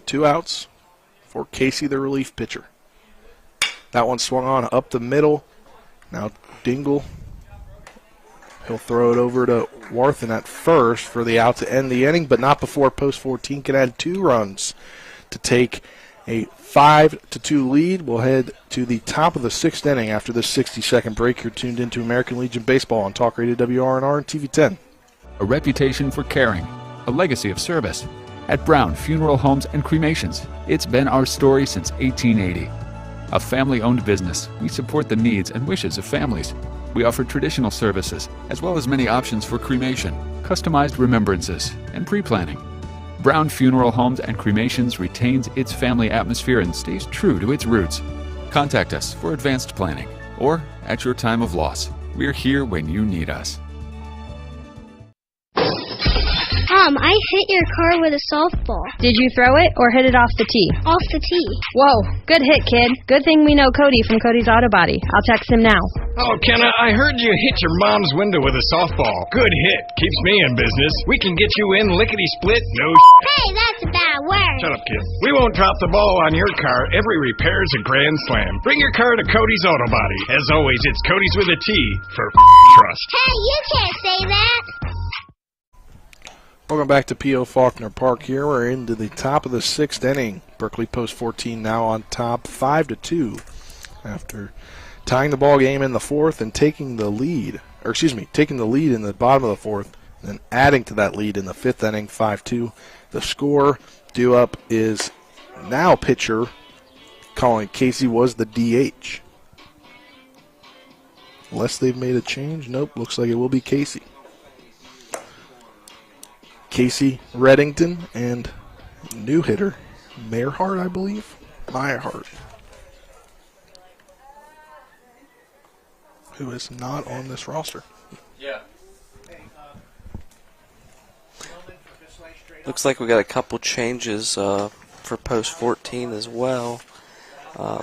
Two outs for Casey, the relief pitcher. That one swung on up the middle. Now Dingle, he'll throw it over to Warthen at first for the out to end the inning, but not before post 14 can add 2 runs to take a 5-2 lead. We'll head to the top of the 6th inning after this 60-second break. You're tuned into American Legion Baseball on Talk Radio WRNR and TV 10. A reputation for caring, a legacy of service. At Brown Funeral Homes and Cremations, it's been our story since 1880. A family-owned business, we support the needs and wishes of families. We offer traditional services, as well as many options for cremation, customized remembrances, and pre-planning. Brown Funeral Homes and Cremations retains its family atmosphere and stays true to its roots. Contact us for advanced planning, or at your time of loss. We're here when you need us. I hit your car with a softball. Did you throw it or hit it off the tee? Off the tee. Whoa, good hit, kid. Good thing we know Cody from Cody's Auto Body. I'll text him now. Oh, Kenna, I heard you hit your mom's window with a softball. Good hit. Keeps me in business. We can get you in lickety-split, no Hey, that's a bad word. Shut up, kid. We won't drop the ball on your car. Every repair's a grand slam. Bring your car to Cody's Auto Body. As always, it's Cody's with a T for trust. Hey, you can't say that. Welcome back to P.O. Faulkner Park here. We're into the top of the 6th inning. Berkeley post 14 now on top, 5-2 after tying the ball game in the 4th and taking the lead in the bottom of the 4th, and then adding to that lead in the 5th inning, 5-2. The score due up is now pitcher Colin. Casey was the DH. Unless they've made a change. Nope, looks like it will be Casey. Casey Reddington and new hitter Meyerhart, I believe. Meyerhart, who is not on this roster. Yeah. Looks like we got a couple changes for post 14 as well.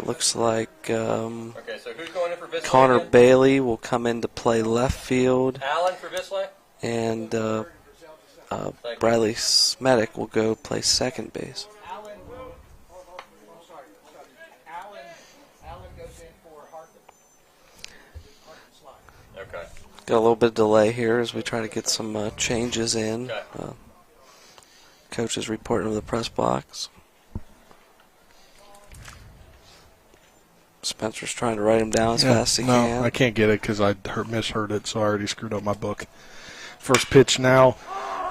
Looks like Okay, so who's going in for Bisley Connor again? Bailey will come in to play left field. Allen for Bisley? And Bradley Smetic will go play second base. Okay. Got a little bit of delay here as we try to get some changes in. Coach is reporting to the press box. Spencer's trying to write him down as fast as he can. No, I can't get it because I misheard it, so I already screwed up my book. First pitch now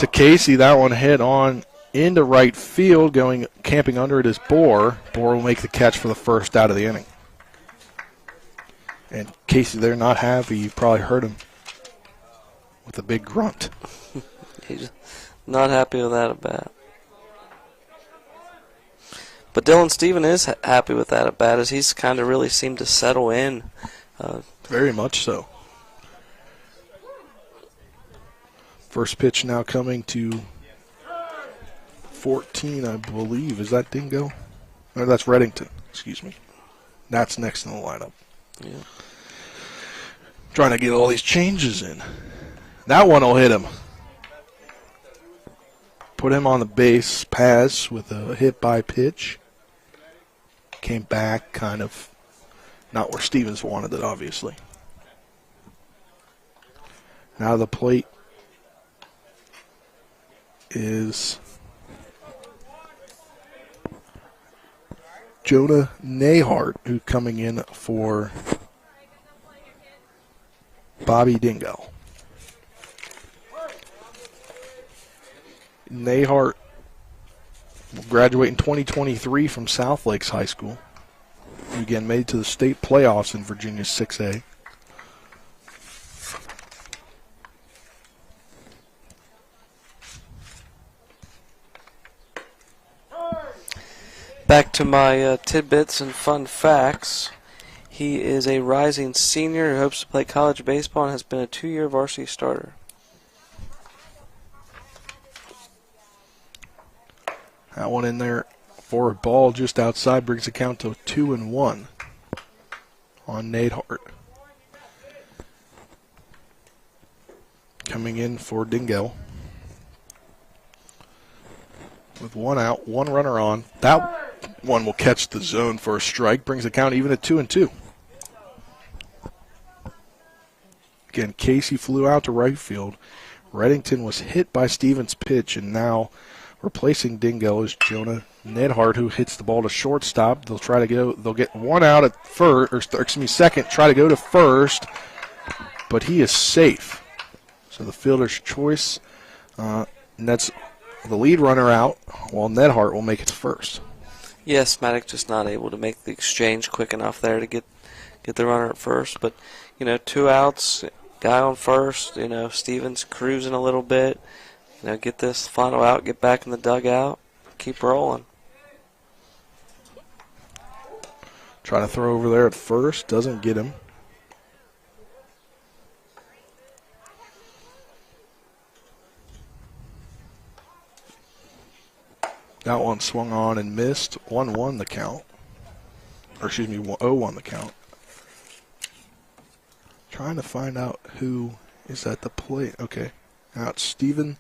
to Casey. That one hit on into right field, camping under it is Bohr. Bohr will make the catch for the first out of the inning. And Casey there not happy. You probably heard him with a big grunt. He's not happy with that at bat. But Dylan Stephen is happy with that at bat, as he's kind of really seemed to settle in. Very much so. First pitch now coming to 14, I believe. Is that Dingle? No, that's Reddington. Excuse me. That's next in the lineup. Yeah. Trying to get all these changes in. That one will hit him. Put him on the base pass with a hit by pitch. Came back kind of not where Stevens wanted it, obviously. Now the plate is Jonah Nahart, who's coming in for Bobby Dingle. Nahart will graduate in 2023 from South Lakes High School. who again made it to the state playoffs in Virginia 6A. Back to my tidbits and fun facts. He is a rising senior who hopes to play college baseball and has been a 2-year varsity starter. That one in there for a ball just outside brings the count to 2-1 on Nate Hart. Coming in for Dingle. With 1 out, 1 runner on. That one will catch the zone for a strike, brings the count even at 2-2. Again, Casey flew out to right field. Reddington was hit by Stevens' pitch, and now replacing Dingle is Jonah Nedhart, who hits the ball to shortstop. They'll try to go. They'll get 1 out at second. Try to go to first, but he is safe. So the fielder's choice, and that's the lead runner out, while Nedhart will make it to first. Yes, Maddox just not able to make the exchange quick enough there to get the runner at first. But 2 outs, guy on first. Stevens cruising a little bit. Get this final out, get back in the dugout, keep rolling. Trying to throw over there at first, doesn't get him. That one swung on and missed. 1-1 the count. Or excuse me, 0-1 the count. Trying to find out who is at the plate. Okay. Now it's Stephen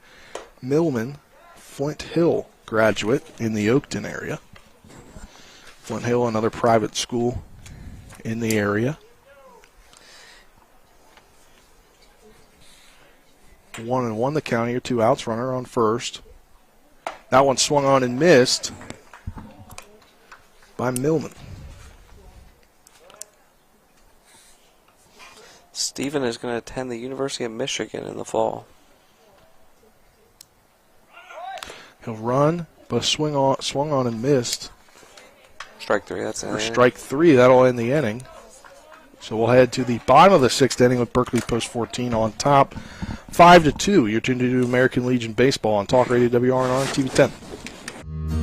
Millman, Flint Hill graduate in the Oakton area. Flint Hill, another private school in the area. 1-1 the count here. 2 outs, runner on first. That one swung on and missed by Millman. Stephen is going to attend the University of Michigan in the fall. He'll run, but swung on and missed. Strike 3, that's it. Strike 3, that'll end the inning. So we'll head to the bottom of the 6th inning with Berkeley Post 14 on top. 5-2. You're tuned to American Legion Baseball on Talk Radio WRNR and TV 10.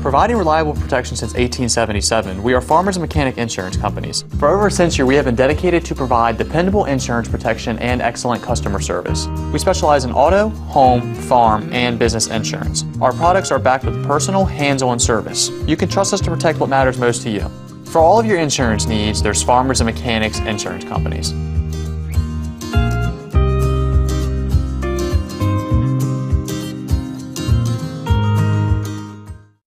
Providing reliable protection since 1877, we are Farmers and Mechanic Insurance Companies. For over a century, we have been dedicated to provide dependable insurance protection and excellent customer service. We specialize in auto, home, farm, and business insurance. Our products are backed with personal, hands-on service. You can trust us to protect what matters most to you. For all of your insurance needs, there's Farmers and Mechanics Insurance Companies.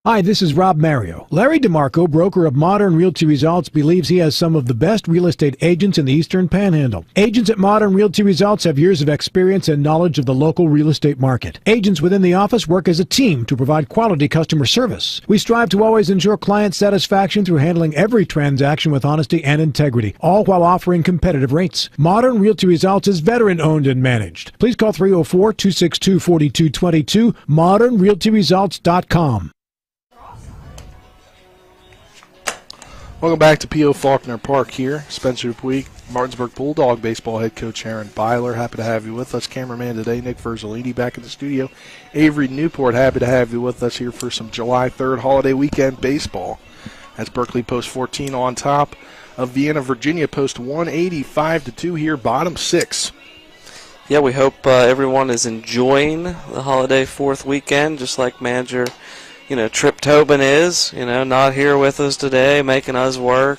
Hi, this is Rob Mario. Larry DeMarco, broker of Modern Realty Results, believes he has some of the best real estate agents in the Eastern Panhandle. Agents at Modern Realty Results have years of experience and knowledge of the local real estate market. Agents within the office work as a team to provide quality customer service. We strive to always ensure client satisfaction through handling every transaction with honesty and integrity, all while offering competitive rates. Modern Realty Results is veteran-owned and managed. Please call 304-262-4222, modernrealtyresults.com. Welcome back to P.O. Faulkner Park here. Spencer Puig, Martinsburg Bulldog baseball head coach Aaron Byler. Happy to have you with us. Cameraman today, Nick Verzolini, back in the studio. Avery Newport, happy to have you with us here for some July 3rd holiday weekend baseball. That's Berkeley Post 14 on top of Vienna, Virginia Post 185-2 here, bottom 6. Yeah, we hope everyone is enjoying the holiday 4th weekend, just like manager Trip Tobin is, not here with us today, making us work,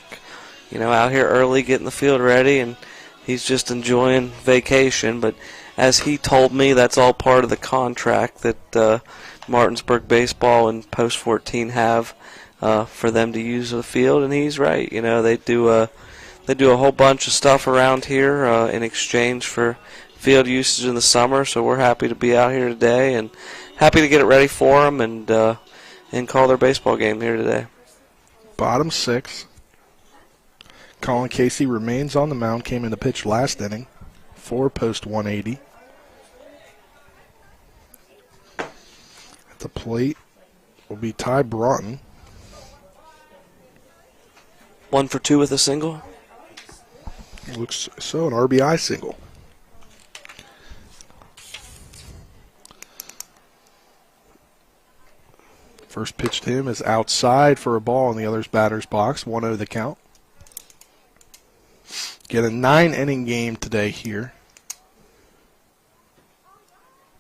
out here early, getting the field ready, and he's just enjoying vacation. But as he told me, that's all part of the contract that Martinsburg Baseball and Post 14 have for them to use the field, and he's right. They do a whole bunch of stuff around here in exchange for field usage in the summer, so we're happy to be out here today and happy to get it ready for them and call their baseball game here today. Bottom 6. Colin Casey remains on the mound, came in to pitch last inning for Post 180. At the plate will be Ty Broughton. 1 for 2 with a single. Looks so, an RBI single. First pitch to him is outside for a ball in the other's batter's box. 1-0 the count. Get a 9-inning game today here.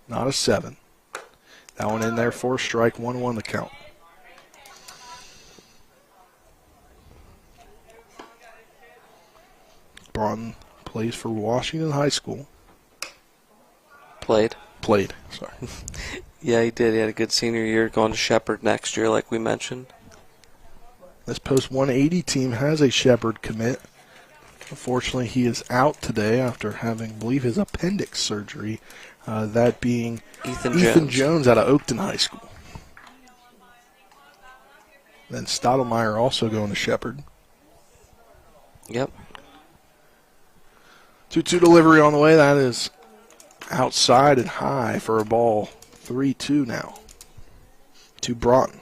Not a 7. That one in there for a strike. 1-1 the count. Broughton plays for Washington High School. Played, sorry. Yeah, he did. He had a good senior year, going to Shepherd next year, like we mentioned. This post 180 team has a Shepherd commit. Unfortunately, he is out today after having, I believe, his appendix surgery. That being Ethan Jones out of Oakton High School. Then Stottemeyer also going to Shepherd. Yep. 2-2 delivery on the way. That is outside and high for a ball. 3-2 now to Broughton.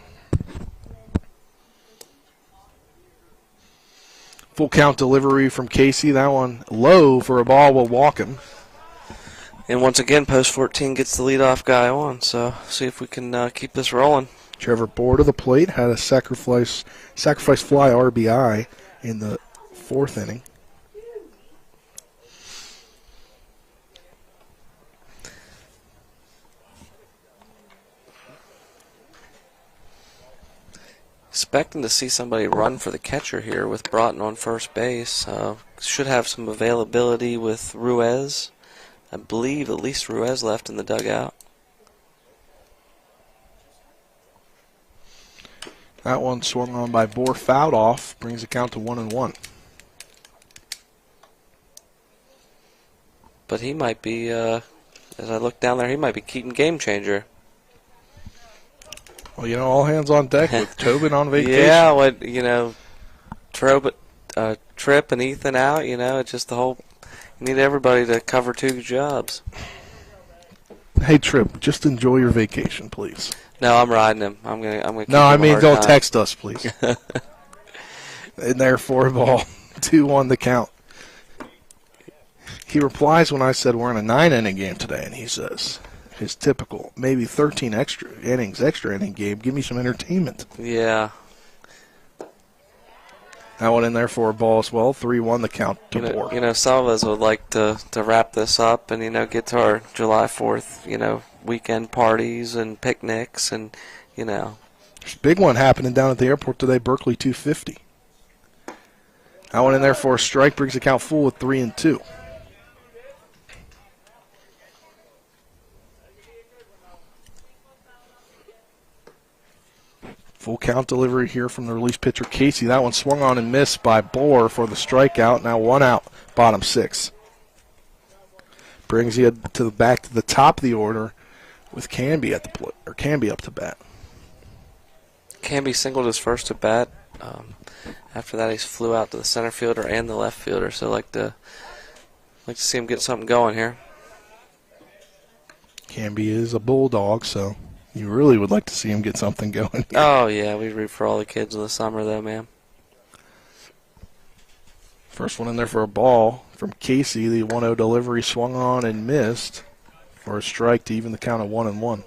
Full count delivery from Casey. That one low for a ball. Will walk him. And once again, post 14 gets the leadoff guy on. So see if we can keep this rolling. Trevor Board of the plate had a sacrifice fly RBI in the 4th inning. Expecting to see somebody run for the catcher here with Broughton on first base. Should have some availability with Ruiz. I believe at least Ruiz left in the dugout. That one swung on by Bohr, fouled off, brings the count to 1-1. But he might be, as I look down there, he might be Keaton game changer. Well, you know, all hands on deck with Tobin on vacation. Yeah, what, you know, Tripp and Ethan out, you know, it's just the whole, you need everybody to cover 2 jobs. Hey, Tripp, just enjoy your vacation, please. No, I'm riding him. I'm gonna. Keep no, I him a mean, hard don't time. text us, please. In there for a ball, 2-1 the count. He replies when I said we're in a 9-inning game today, and he says his typical maybe 13 extra inning game. Give me some entertainment. Yeah. That one in there for a ball as well. 3-1 the count to Bohr. You know, some of us would like to wrap this up and, you know, get to our July 4th, you know, weekend parties and picnics and, you know. There's a big one happening down at the airport today, Berkeley 250. That one in there for a strike, brings the count full with 3-2. Full count delivery here from the relief pitcher Casey. That one swung on and missed by Bohr for the strikeout. Now 1 out, bottom 6. Brings you to back to the top of the order with Canby at the plate, or Canby up to bat. Canby singled his first at bat. After that, he flew out to the center fielder and the left fielder. So like to see him get something going here. Canby is a bulldog, so you really would like to see him get something going here. Oh yeah, we root for all the kids in the summer, though, man. First one in there for a ball from Casey. The 1-0 delivery swung on and missed for a strike to even the count of 1-1.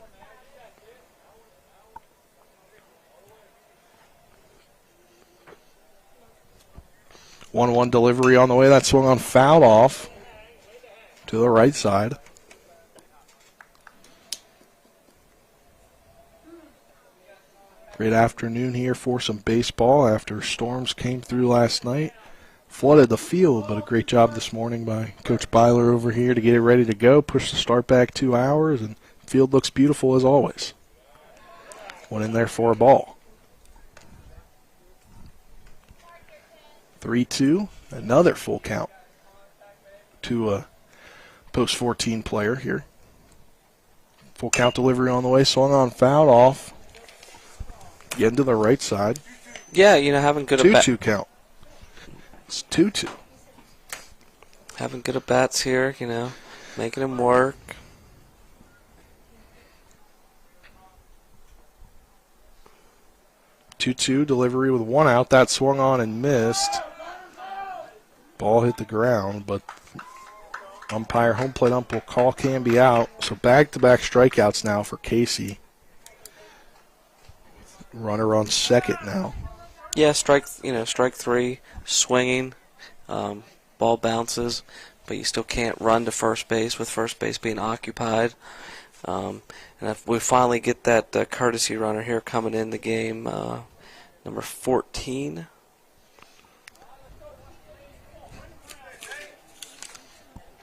One delivery on the way. That swung on, fouled off to the right side. Great afternoon here for some baseball after storms came through last night. Flooded the field, but a great job this morning by Coach Byler over here to get it ready to go. Push the start back 2 hours, and the field looks beautiful as always. One in there for a ball. 3-2, another full count to a post 14 player here. Full count delivery on the way, swung on, fouled off. Getting to the right side. Yeah, you know, having good 2-2 count. It's 2-2. Having good at bats here, you know, making him work. 2-2 delivery with 1 out. That swung on and missed. Ball hit the ground, but umpire, home plate ump will call Canby out. So back-to-back strikeouts now for Casey. Runner on second now. Yeah, strike 3, swinging, ball bounces, but you still can't run to first base with first base being occupied. And if we finally get that courtesy runner here coming in the game, number 14.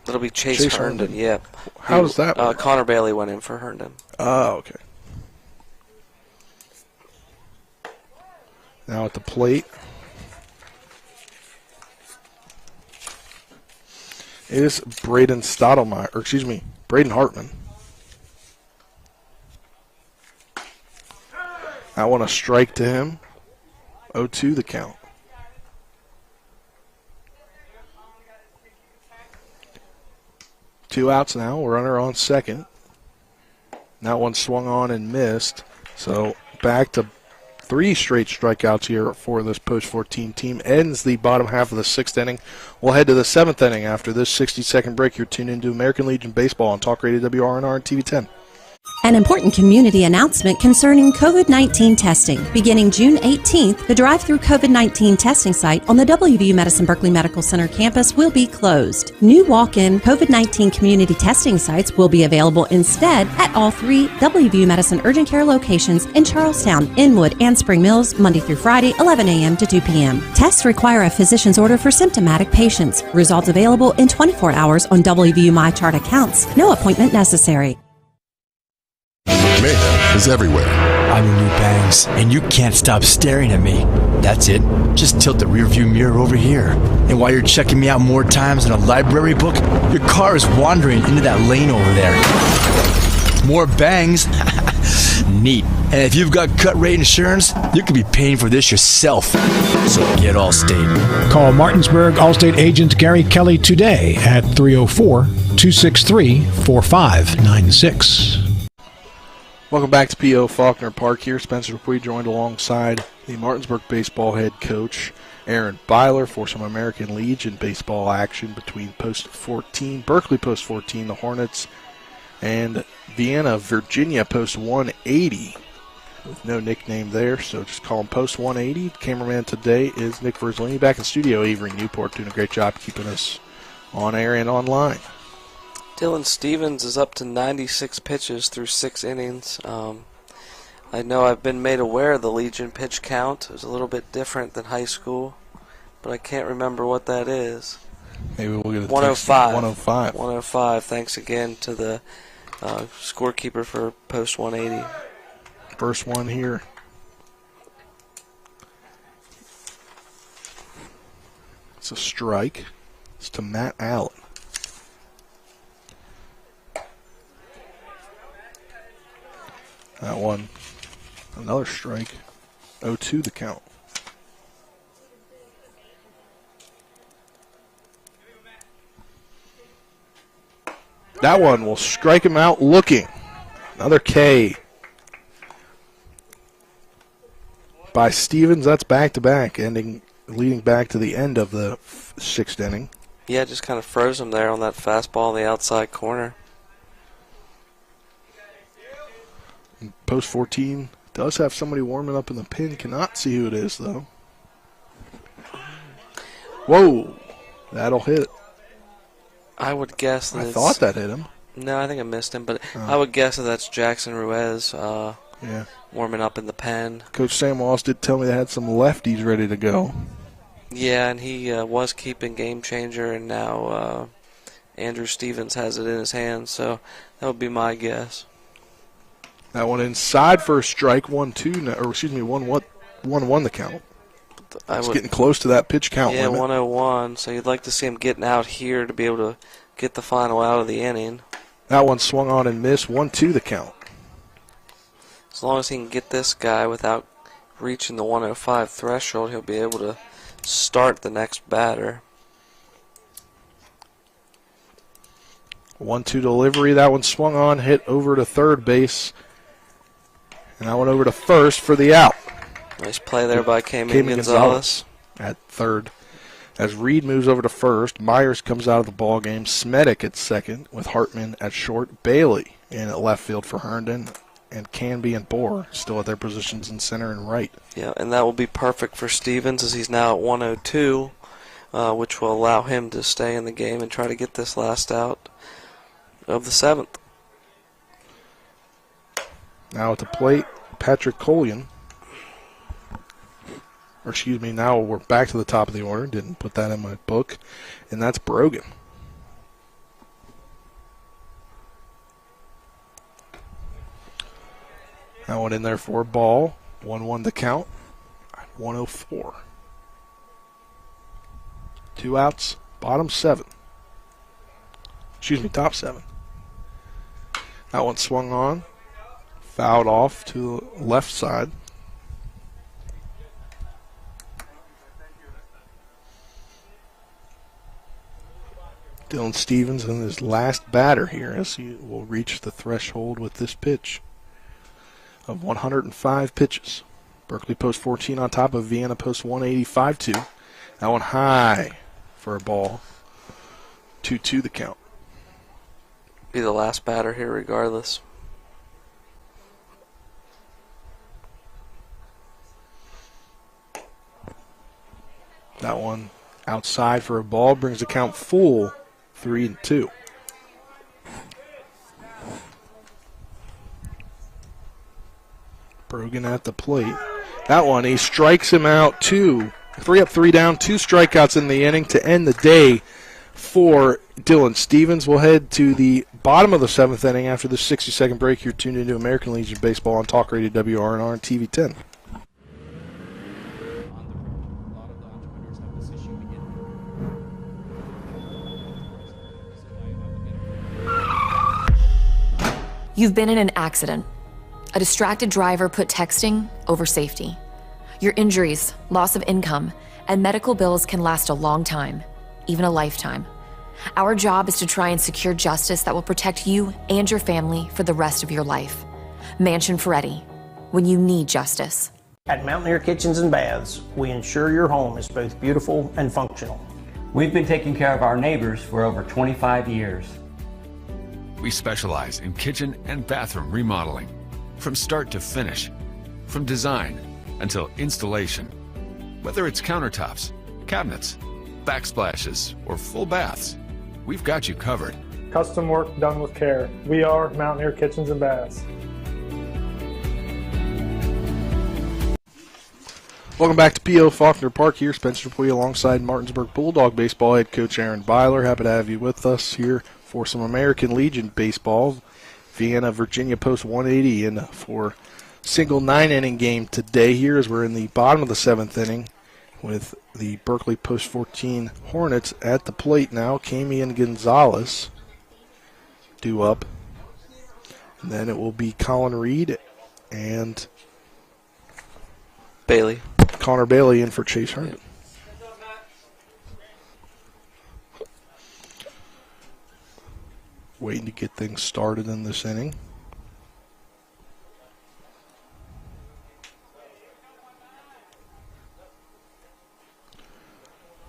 That'll be Chase Herndon. Yep. How does that work? Connor Bailey went in for Herndon. Oh, okay. Now at the plate. It is Braden Stottemeyer, or excuse me, Braden Hartman. I want a strike to him. 0-2 the count. Two outs now. Runner on second. That one swung on and missed. So back to 3 straight strikeouts here for this post-14 team. Ends the bottom half of the 6th inning. We'll head to the 7th inning after this 60-second break. You're tuned into American Legion Baseball on Talk Radio WRNR and TV 10. An important community announcement concerning COVID-19 testing. Beginning June 18th, the drive-through COVID-19 testing site on the WVU Medicine Berkeley Medical Center campus will be closed. New walk-in COVID-19 community testing sites will be available instead at all 3 WVU Medicine urgent care locations in Charlestown, Inwood, and Spring Mills, Monday through Friday, 11 a.m. to 2 p.m. Tests require a physician's order for symptomatic patients. Results available in 24 hours on WVU MyChart accounts. No appointment necessary. Mayhem is everywhere. I'm your new bangs, and you can't stop staring at me. That's it. Just tilt the rearview mirror over here. And while you're checking me out more times than a library book, your car is wandering into that lane over there. More bangs? Neat. And if you've got cut rate insurance, you could be paying for this yourself. So get Allstate. Call Martinsburg Allstate agent Gary Kelly today at 304-263-4596. Welcome back to P.O. Faulkner Park here. Spencer Dupuy joined alongside the Martinsburg baseball head coach Aaron Byler for some American Legion baseball action between post-14, Berkeley post-14, the Hornets, and Vienna, Virginia post-180. With no nickname there, so just call him post-180. Cameraman today is Nick Verzolini. Back in studio, Avery Newport doing a great job keeping us on air and online. Dylan Stevens is up to 96 pitches through 6 innings. I know I've been made aware of the Legion pitch count. It was a little bit different than high school, but I can't remember what that is. Maybe we'll get a 105. 105. 105. Thanks again to the scorekeeper for post 180. First one here. It's a strike. It's to Matt Allen. That one, another strike, 0-2 the count. That one will strike him out looking. Another K by Stevens. That's back-to-back, leading back to the end of the 6th inning. Yeah, just kind of froze him there on that fastball in the outside corner. Post 14 does have somebody warming up in the pin. Cannot see who it is, though. Whoa. That'll hit. I would guess that I thought that hit him. No, I think I missed him, but I would guess that that's Jackson Ruiz warming up in the pen. Coach Sam Walsh did tell me they had some lefties ready to go. Yeah, and he was keeping Game Changer, and now Andrew Stevens has it in his hands, so that would be my guess. That one inside for a strike, 1-2, or excuse me, 1-1 the count. It's getting close to that pitch count limit. Yeah, 101, so you'd like to see him getting out here to be able to get the final out of the inning. That one swung on and missed, 1-2 the count. As long as he can get this guy without reaching the 105 threshold, he'll be able to start the next batter. 1-2 delivery. That one swung on, hit over to third base. And that one over to first for the out. Nice play there by Caiman Gonzalez at third. As Reed moves over to first, Myers comes out of the ball game. Smedick at second with Hartman at short. Bailey in at left field for Herndon, and Canby and Bohr still at their positions in center and right. Yeah, and that will be perfect for Stevens as he's now at 102, which will allow him to stay in the game and try to get this last out of the 7th. Now at the plate, Patrick Collier. Or excuse me, now we're back to the top of the order. Didn't put that in my book. And that's Brogan. That one in there for a ball. 1-1 to count. 104. 2 outs, bottom 7. Excuse me, top 7. That one swung on. Fouled off to the left side. Dylan Stevens in his last batter here as he will reach the threshold with this pitch of 105 pitches. Berkeley post 14 on top of Vienna post 185-2. That one high for a ball. 2-2 the count. Be the last batter here regardless. That one outside for a ball brings the count full 3-2. Brogan at the plate. That one, he strikes him out. 3 up, 3 down, 2 strikeouts in the inning to end the day for Dylan Stevens. We'll head to the bottom of the 7th inning after this 60-second break. You're tuned into American Legion Baseball on Talk Radio WRNR and TV 10. You've been in an accident. A distracted driver put texting over safety. Your injuries, loss of income, and medical bills can last a long time, even a lifetime. Our job is to try and secure justice that will protect you and your family for the rest of your life. Mansion Ferretti, when you need justice. At Mountaineer Kitchens and Baths, we ensure your home is both beautiful and functional. We've been taking care of our neighbors for over 25 years. We specialize in kitchen and bathroom remodeling, from start to finish, from design until installation. Whether it's countertops, cabinets, backsplashes, or full baths, we've got you covered. Custom work done with care. We are Mountaineer Kitchens and Baths. Welcome back to P.O. Faulkner Park here. Spencer Dupuy alongside Martinsburg Bulldog Baseball head coach Aaron Byler. Happy to have you with us here for some American Legion baseball. Vienna, Virginia post 180 in for single 9-inning game today here as we're in the bottom of the 7th inning with the Berkeley post 14 Hornets at the plate now. Caiman Gonzalez due up. And then it will be Colin Reed and Bailey. Connor Bailey in for Chase Herndon. Waiting to get things started in this inning.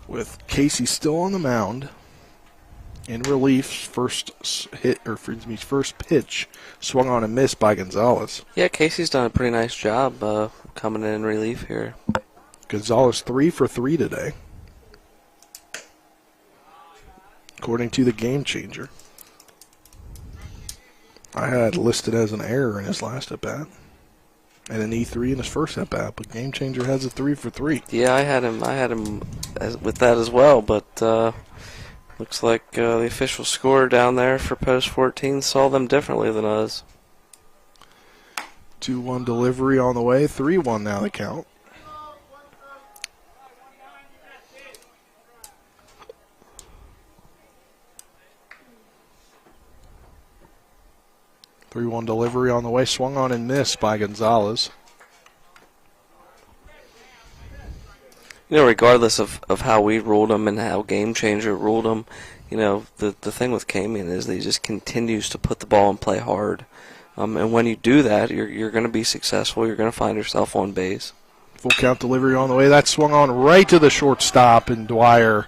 With Casey still on the mound. In relief, first pitch swung on and missed by Gonzalez. Yeah, Casey's done a pretty nice job coming in relief here. Gonzalez 3 for 3 today, according to the Game Changer. I had listed as an error in his last at-bat and an E3 in his first at-bat, but Game Changer has a 3 for 3. Yeah, I had him with that as well, but looks like the official score down there for post 14 saw them differently than us. 2-1 delivery on the way, 3-1 now the count. Three-one delivery on the way, swung on and missed by Gonzalez. You know, regardless of how we ruled him and how Game Changer ruled him, you know, the thing with Caiman is that he just continues to put the ball and play hard. And when you do that, you're going to be successful. You're going to find yourself on base. Full count delivery on the way. That swung on right to the shortstop, and Dwyer,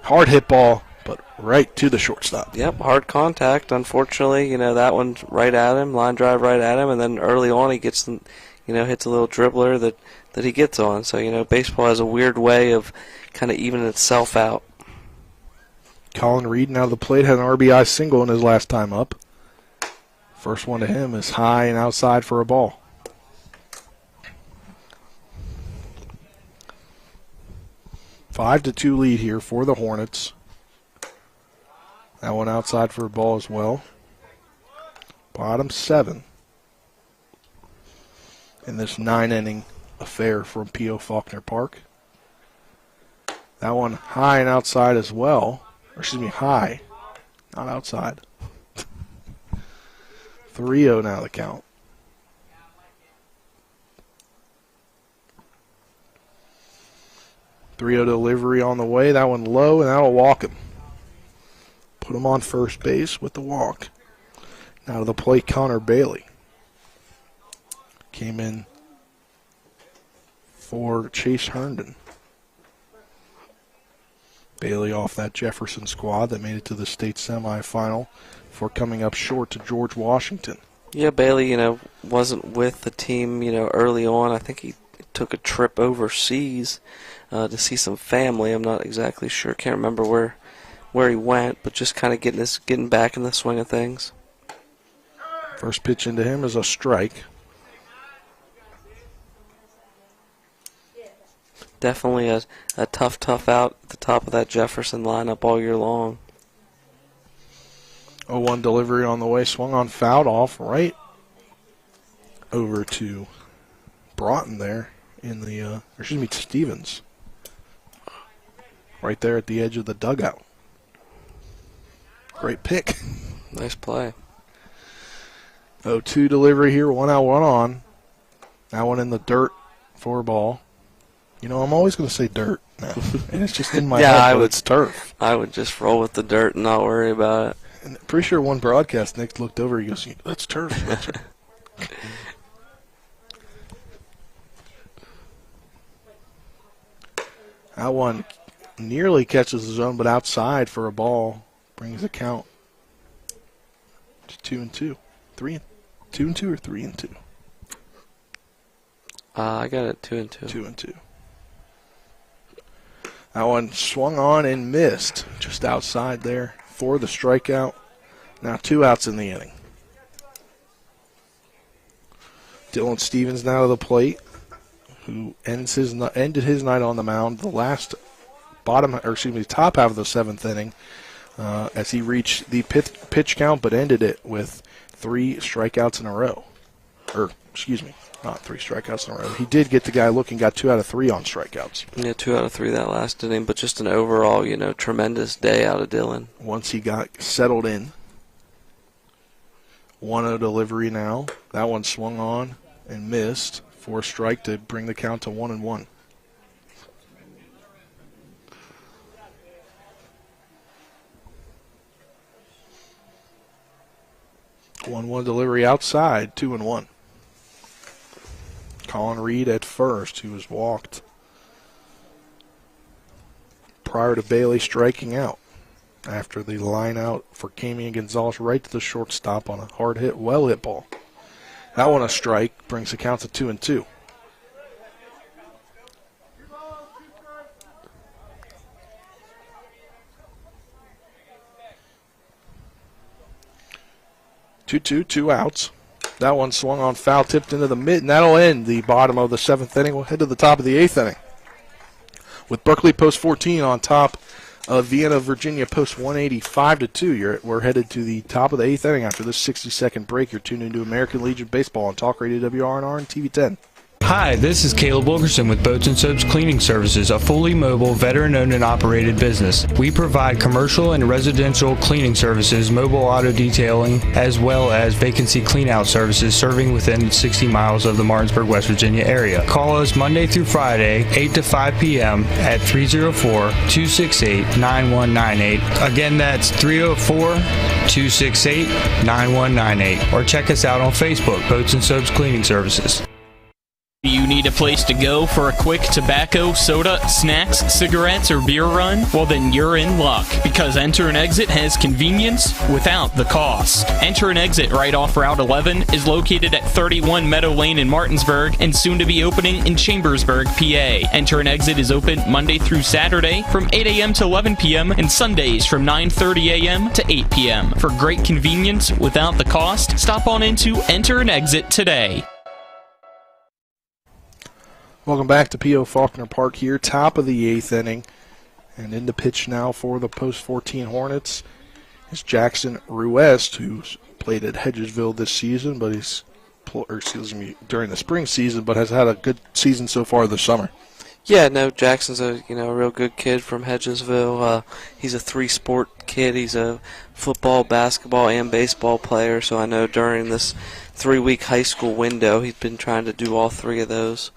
hard hit ball, but right to the shortstop. Yep, hard contact. Unfortunately, that one's right at him, line drive right at him, and then early on he gets, hits a little dribbler that he gets on. So, baseball has a weird way of kind of evening itself out. Colin Reed now the plate, had an RBI single in his last time up. First one to him is high and outside for a ball. 5-2 lead here for the Hornets. That one outside for a ball as well. Bottom 7 in this 9-inning affair from P.O. Faulkner Park. That one high and outside as well. Or excuse me, high, not outside. 3-0 now the count. Delivery on the way. That one low, and that'll walk him. Put him on first base with the walk. Now to the plate, Connor Bailey. Came in for Chase Herndon. Bailey off that Jefferson squad that made it to the state semifinal for coming up short to George Washington. Yeah, Bailey, wasn't with the team, early on. I think he took a trip overseas to see some family. I'm not exactly sure. Can't remember where he went, but just kind of getting back in the swing of things. First pitch into him is a strike. Definitely a tough out at the top of that Jefferson lineup all year long. 0-1 delivery on the way, swung on, fouled off right over to Broughton there in the, Stevens. Right there at the edge of the dugout. Great pick. Nice play. 0-2 delivery here, 1 out, 1 on. That one in the dirt for a ball. I'm always going to say dirt now, and it's just in my head, it's turf. I would just roll with the dirt and not worry about it. And I'm pretty sure one broadcast, Nick looked over, he goes, that's turf. That's turf. That one nearly catches the zone, but outside for a ball. Brings the count to 2-2. 2-2 or 3-2? I got it 2-2. 2-2. That one swung on and missed just outside there for the strikeout. Now 2 outs in the inning. Dylan Stevens now to the plate, who ended his night on the mound the top half of the 7th inning as he reached the pitch count, but ended it with 3 strikeouts in a row. Not 3 strikeouts in a row. He did get the guy looking, got 2 out of 3 on strikeouts. Yeah, 2 out of 3 that last inning, but just an overall, tremendous day out of Dylan. Once he got settled in. 1-0 delivery now. That one swung on and missed for a strike to bring the count to 1-1. One delivery outside, 2-1. Colin Reed at first, who was walked prior to Bailey striking out after the line out for Caiman Gonzalez right to the shortstop on a hard hit, well hit ball. That one a strike, brings the count to 2-2. Two outs. That one swung on, foul, tipped into the mid, and that'll end the bottom of the 7th inning. We'll head to the top of the 8th inning with Berkeley post 14 on top of Vienna, Virginia post 180, 5-2. We're headed to the top of the 8th inning after this 60-second break. You're tuned into American Legion Baseball on Talk Radio WRNR and TV 10. Hi, this is Caleb Wilkerson with Boats and Soaps Cleaning Services, a fully mobile, veteran-owned and operated business. We provide commercial and residential cleaning services, mobile auto detailing, as well as vacancy cleanout services serving within 60 miles of the Martinsburg, West Virginia area. Call us Monday through Friday, 8 to 5 p.m. at 304-268-9198. Again, that's 304-268-9198. Or check us out on Facebook, Boats and Soaps Cleaning Services. Do you need a place to go for a quick tobacco, soda, snacks, cigarettes, or beer run? Well, then you're in luck, because Enter and Exit has convenience without the cost. Enter and Exit right off Route 11 is located at 31 Meadow Lane in Martinsburg and soon to be opening in Chambersburg, PA. Enter and Exit is open Monday through Saturday from 8 a.m. to 11 p.m. and Sundays from 9:30 a.m. to 8 p.m. For great convenience without the cost, stop on into Enter and Exit today. Welcome back to P.O. Faulkner Park here, top of the 8th inning. And in the pitch now for the post 14 Hornets is Jackson Ruest, who's played at Hedgesville this season, but during the spring season, but has had a good season so far this summer. Yeah, no, Jackson's a real good kid from Hedgesville. He's a 3-sport kid. He's a football, basketball, and baseball player. So I know during this 3-week high school window, he's been trying to do all 3 of those.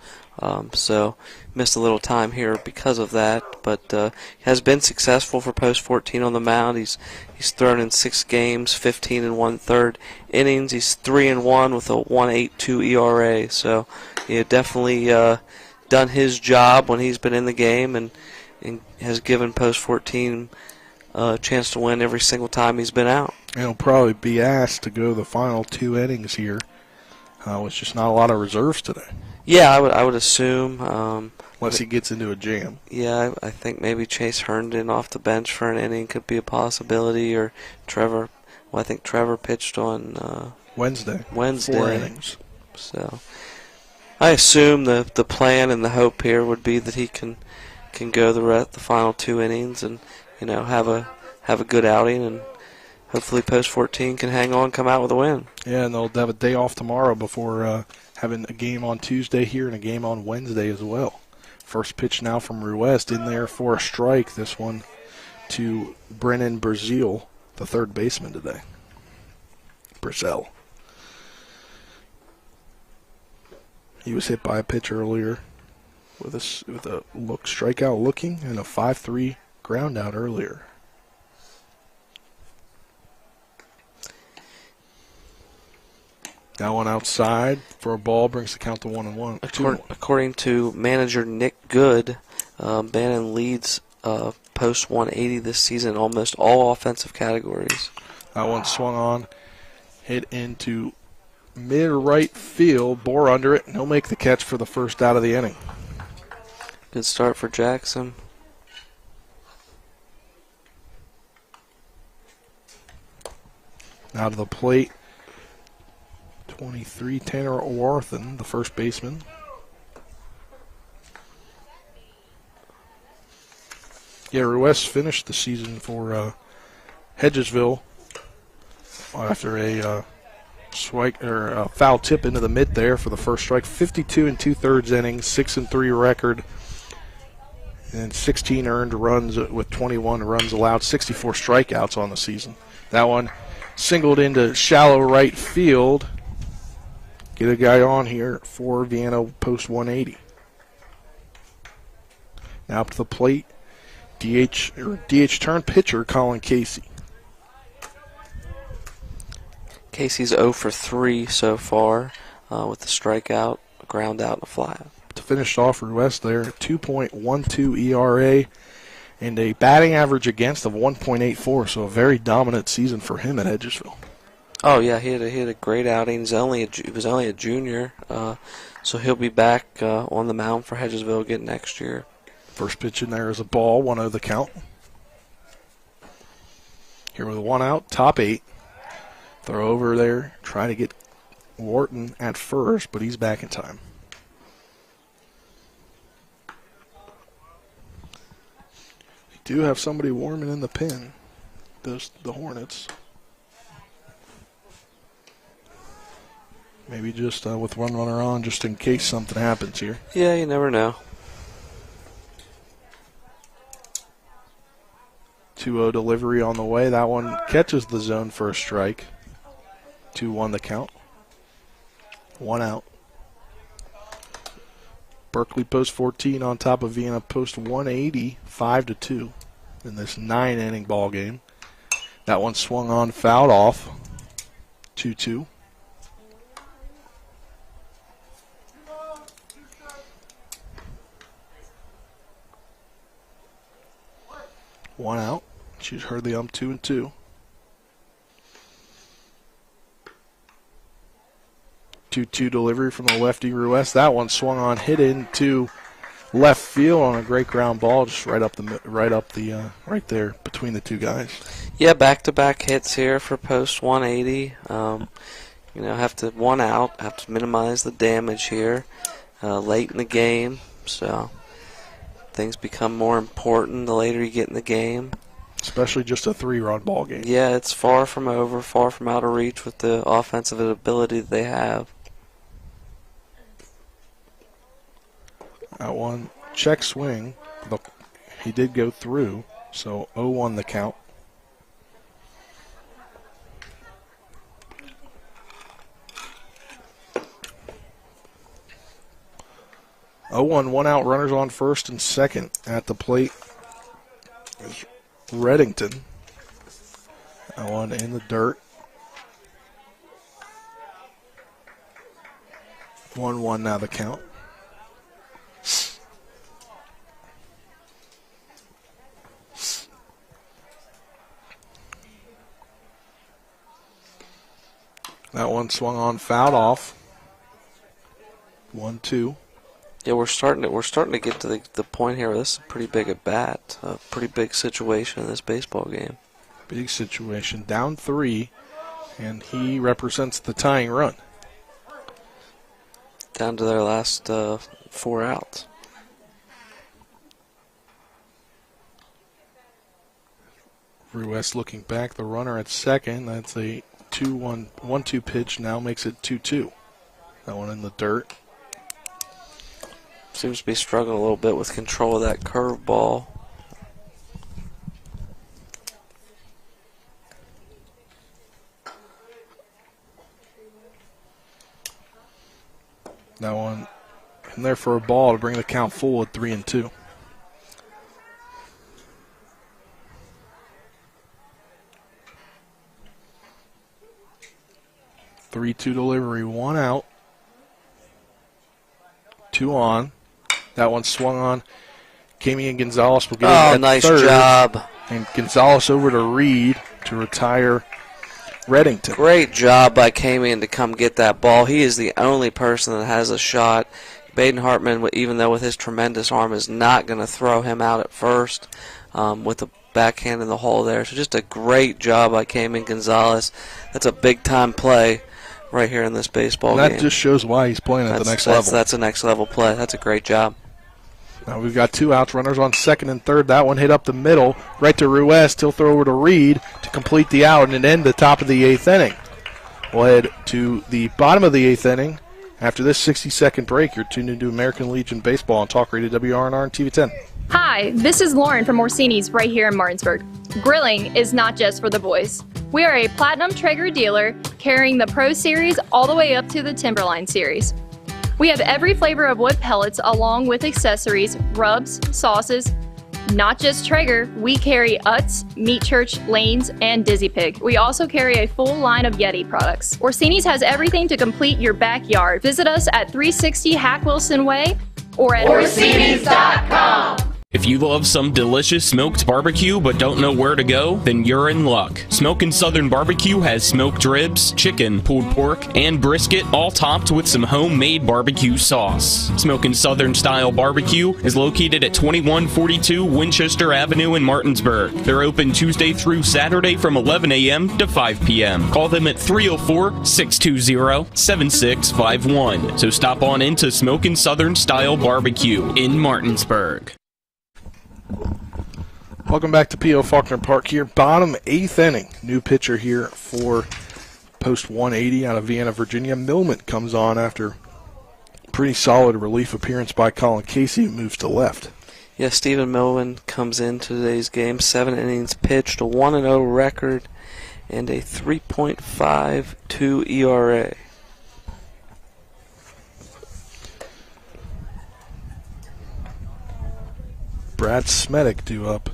So missed a little time here because of that, but has been successful for post 14 on the mound. He's thrown in 6 games, 15 1/3 innings. He's 3-1 with a 1.82 ERA. So definitely done his job when he's been in the game, and has given post 14 a chance to win every single time he's been out. And he'll probably be asked to go the final 2 innings here. It's just not a lot of reserves today. Yeah, I would assume. Unless he gets into a jam. Yeah, I think maybe Chase Herndon off the bench for an inning could be a possibility, or Trevor. Well, I think Trevor pitched on Wednesday. 4 innings. So I assume the plan and the hope here would be that he can go the final 2 innings and have a good outing, and hopefully post 14 can hang on, come out with a win. Yeah, and they'll have a day off tomorrow before having a game on Tuesday here and a game on Wednesday as well. First pitch now from Ruest, in there for a strike. This one to Brennan Bazil, the third baseman today. Bazil. He was hit by a pitch earlier with a strikeout looking, and a 5-3 ground out earlier. That one outside for a ball brings the count to 1-1. According to manager Nick Good, Bannon leads post 180 this season in almost all offensive categories. That one swung on, hit into mid-right field, bore under it, and he'll make the catch for the first out of the inning. Good start for Jackson. Now to the plate, 23, Tanner Warthen, the first baseman. Yeah, Ruest finished the season for Hedgesville after a foul tip into the mid there for the first strike. 52 2/3 innings, 6-3 record, and 16 earned runs with 21 runs allowed, 64 strikeouts on the season. That one singled into shallow right field. Get a guy on here for Vienna post 180. Now up to the plate, DH turn pitcher Colin Casey. Casey's 0 for 3 so far with the strikeout, a ground out, and a flyout. To finish off Ruest there, 2.12 ERA and a batting average against of 1.84, so a very dominant season for him at Hedgesville. Oh yeah, he had a great outing. He was only a junior, so he'll be back on the mound for Hedgesville again next year. First pitch in there is a ball, 1-0 the count. Here with a 1 out, top 8. Throw over there, trying to get Wharton at first, but he's back in time. We do have somebody warming in the pen, the Hornets. Maybe just with one runner on, just in case something happens here. Yeah, you never know. 2-0 delivery on the way. That one catches the zone for a strike. 2-1 the count. 1 out. Berkeley post 14 on top of Vienna post 180, 5-2 in this 9-inning ball game. That one swung on, fouled off. 2-2. 1 out. She's heard the 2-2. 2-2 delivery from the lefty Ruiz. That one swung on, hit into left field on a great ground ball, just right there between the two guys. Yeah, back-to-back hits here for post 180. Have to 1 out, have to minimize the damage here late in the game. So things become more important the later you get in the game. Especially just a 3-run ball game. Yeah, it's far from over, far from out of reach with the offensive ability that they have. That one, check swing. Look, he did go through, so 0-1 the count. One out, runners on first and second. At the plate is Reddington. That one in the dirt. 1-1 now the count. That one swung on, fouled off. 1-2. Yeah, we're starting to get to the point here where this is a pretty big at bat, a pretty big situation in this baseball game. Big situation, down 3, and he represents the tying run. Down to their last 4 outs. Ruiz looking back, the runner at second. That's a 1-2 pitch, now makes it 2-2. That one in the dirt. Seems to be struggling a little bit with control of that curveball. That one in there for a ball to bring the count full at 3-2. Three-two delivery, 1 out. 2 on. That one swung on. Caiman Gonzalez will get it at nice third. Job. And Gonzalez over to Reed to retire Reddington. Great job by Caiman to come get that ball. He is the only person that has a shot. Baden Hartman, even though with his tremendous arm, is not going to throw him out at first with the backhand in the hole there. So just a great job by Caiman Gonzalez. That's a big-time play right here in this baseball game. That just shows why he's playing at the next level. That's a next-level play. That's a great job. Now we've got 2 outs, runners on second and third. That one hit up the middle, right to Ruiz. He'll throw over to Reed to complete the out and end the top of the 8th inning. We'll head to the bottom of the 8th inning. After this 60-second break, you're tuned into American Legion Baseball on Talk Radio WRNR and TV 10. Hi, this is Lauren from Orsini's right here in Martinsburg. Grilling is not just for the boys. We are a Platinum Traeger dealer carrying the Pro Series all the way up to the Timberline Series. We have every flavor of wood pellets along with accessories, rubs, sauces. Not just Traeger, we carry Utz, Meat Church, Lanes, and Dizzy Pig. We also carry a full line of Yeti products. Orsini's has everything to complete your backyard. Visit us at 360 Hack Wilson Way or at Orsinis.com. If you love some delicious smoked barbecue but don't know where to go, then you're in luck. Smokin' Southern Barbecue has smoked ribs, chicken, pulled pork, and brisket, all topped with some homemade barbecue sauce. Smokin' Southern Style Barbecue is located at 2142 Winchester Avenue in Martinsburg. They're open Tuesday through Saturday from 11 a.m. to 5 p.m. Call them at 304-620-7651. So stop on into Smokin' Southern Style Barbecue in Martinsburg. Welcome back to P.O. Faulkner Park here. Bottom 8th inning. New pitcher here for post 180 out of Vienna, Virginia. Millman comes on after pretty solid relief appearance by Colin Casey, moves to left. Yeah, Stephen Millman comes into today's game. 7 innings pitched, a 1-0 record, and a 3.52 ERA. Brad Smedick due up.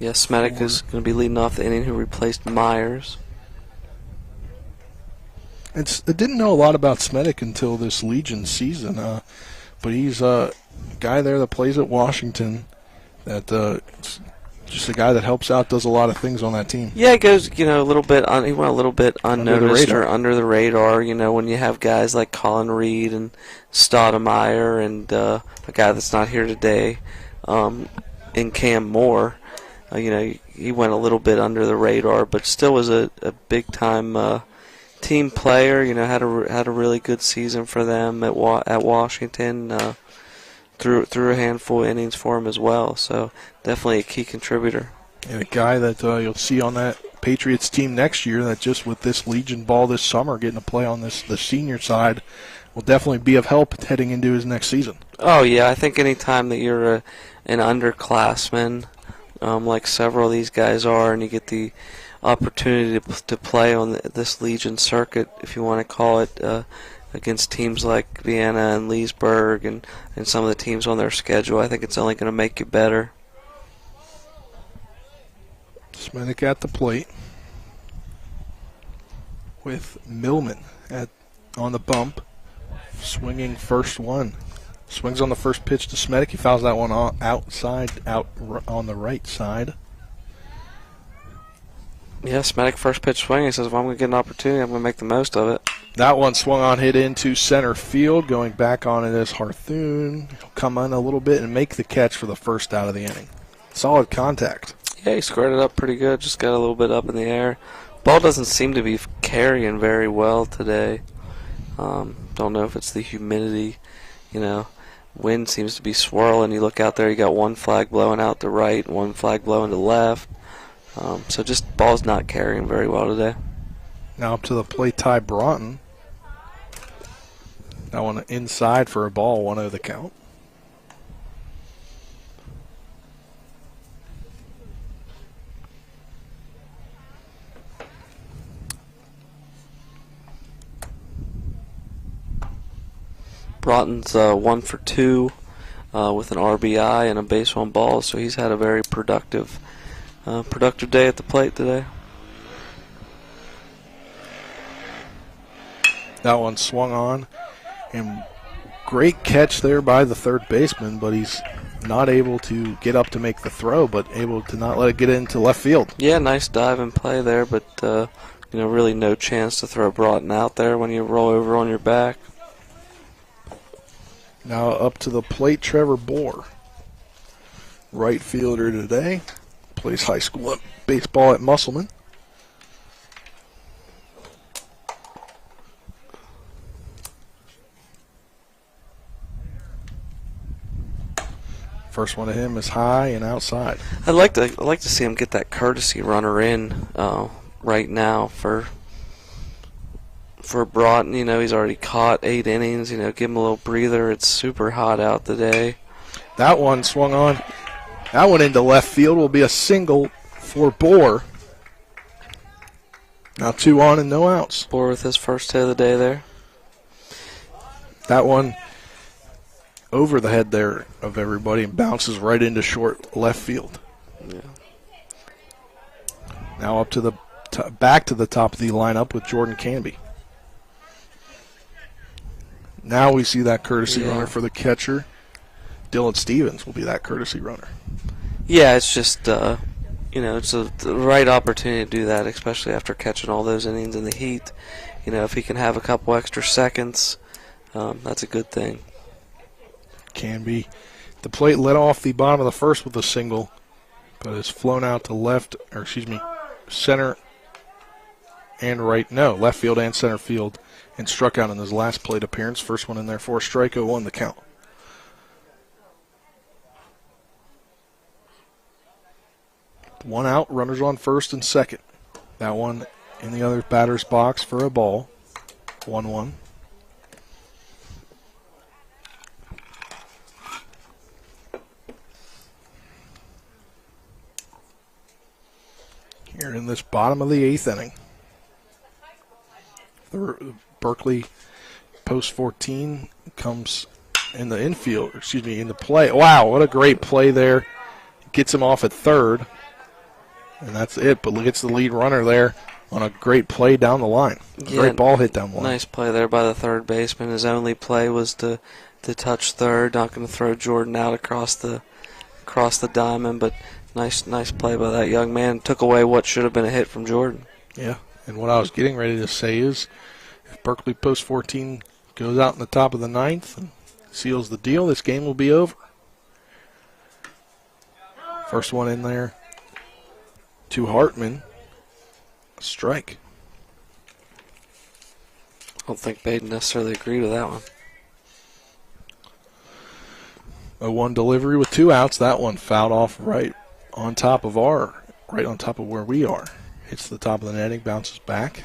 Yeah, Smedick is going to be leading off the inning, who replaced Myers. I didn't know a lot about Smedick until this Legion season, but he's a guy there that plays at Washington, that just a guy that helps out, does a lot of things on that team. Yeah, he goes, a little bit he went a little bit unnoticed or under the radar. When you have guys like Colin Reed and Stottemeyer and a guy that's not here today, in Cam Moore, he went a little bit under the radar, but still was a big time team player. Had a really good season for them at Washington. Threw a handful of innings for him as well, so definitely a key contributor. And a guy that you'll see on that Patriots team next year that just with this Legion ball this summer getting to play on the senior side will definitely be of help heading into his next season. Oh, yeah, I think any time that you're an underclassman, like several of these guys are, and you get the opportunity to play on this Legion circuit, if you want to call it, against teams like Vienna and Leesburg and some of the teams on their schedule, I think it's only going to make you better. Smedick at the plate with Millman on the bump, swinging first one. Swings on the first pitch to Smedick. He fouls that one out on the right side. Yeah, Smedick first pitch swing. He says, if I'm going to get an opportunity, I'm going to make the most of it. That one swung on, hit into center field. Going back on it is Harthoon. He'll come on a little bit and make the catch for the first out of the inning. Solid contact. Yeah, he squared it up pretty good. Just got a little bit up in the air. Ball doesn't seem to be carrying very well today. Don't know if it's the humidity. Wind seems to be swirling. You look out there, you got one flag blowing out to right, one flag blowing to left. So just ball's not carrying very well today. Now up to the plate, Ty Broughton. That one inside for a ball, 1-0 the count. Broughton's 1 for 2 with an RBI and a base on ball, so he's had a very productive day at the plate today. That one swung on, and great catch there by the third baseman, but he's not able to get up to make the throw, but able to not let it get into left field. Yeah, nice dive and play there, but really no chance to throw Broughton out there when you roll over on your back. Now up to the plate, Trevor Bohr. Right fielder today. Plays high school baseball at Musselman. First one to him is high and outside. I'd like to see him get that courtesy runner in right now for Broughton. He's already caught 8 innings. Give him a little breather. It's super hot out today. That one swung on. That one into left field will be a single for Bohr. Now 2 on and no outs. Bohr with his first hit of the day there. That one over the head there of everybody and bounces right into short left field. Yeah. Now up to the back to the top of the lineup with Jordan Canby. Now we see that courtesy runner for the catcher. Dylan Stevens will be that courtesy runner. Yeah, it's just, it's the right opportunity to do that, especially after catching all those innings in the heat. If he can have a couple extra seconds, that's a good thing. Canby. The plate led off the bottom of the first with a single, but it's flown out to center and right. No, left field and center field, and struck out in his last plate appearance. First one in there for a strike, 0-1 the count. One out, runners on first and second. That one in the other batter's box for a ball. 1-1. Here in this bottom of the 8th inning. The Berkeley post 14 comes in the infield, in the play. Wow, what a great play there. Gets him off at third. And that's it, but gets the lead runner there on a great play down the line. Great ball hit down the line. Nice play there by the third baseman. His only play was to touch third. Not going to throw Jordan out across the across the diamond, but nice play by that young man. Took away what should have been a hit from Jordan. Yeah, and what I was getting ready to say is if Berkeley Post 14 goes out in the top of the ninth and seals the deal, this game will be over. First one in there to Hartman. A strike. I don't think Baden necessarily agreed with that one. A 1 delivery with 2 outs. That one fouled off right on top of where we are. Hits the top of the netting, bounces back.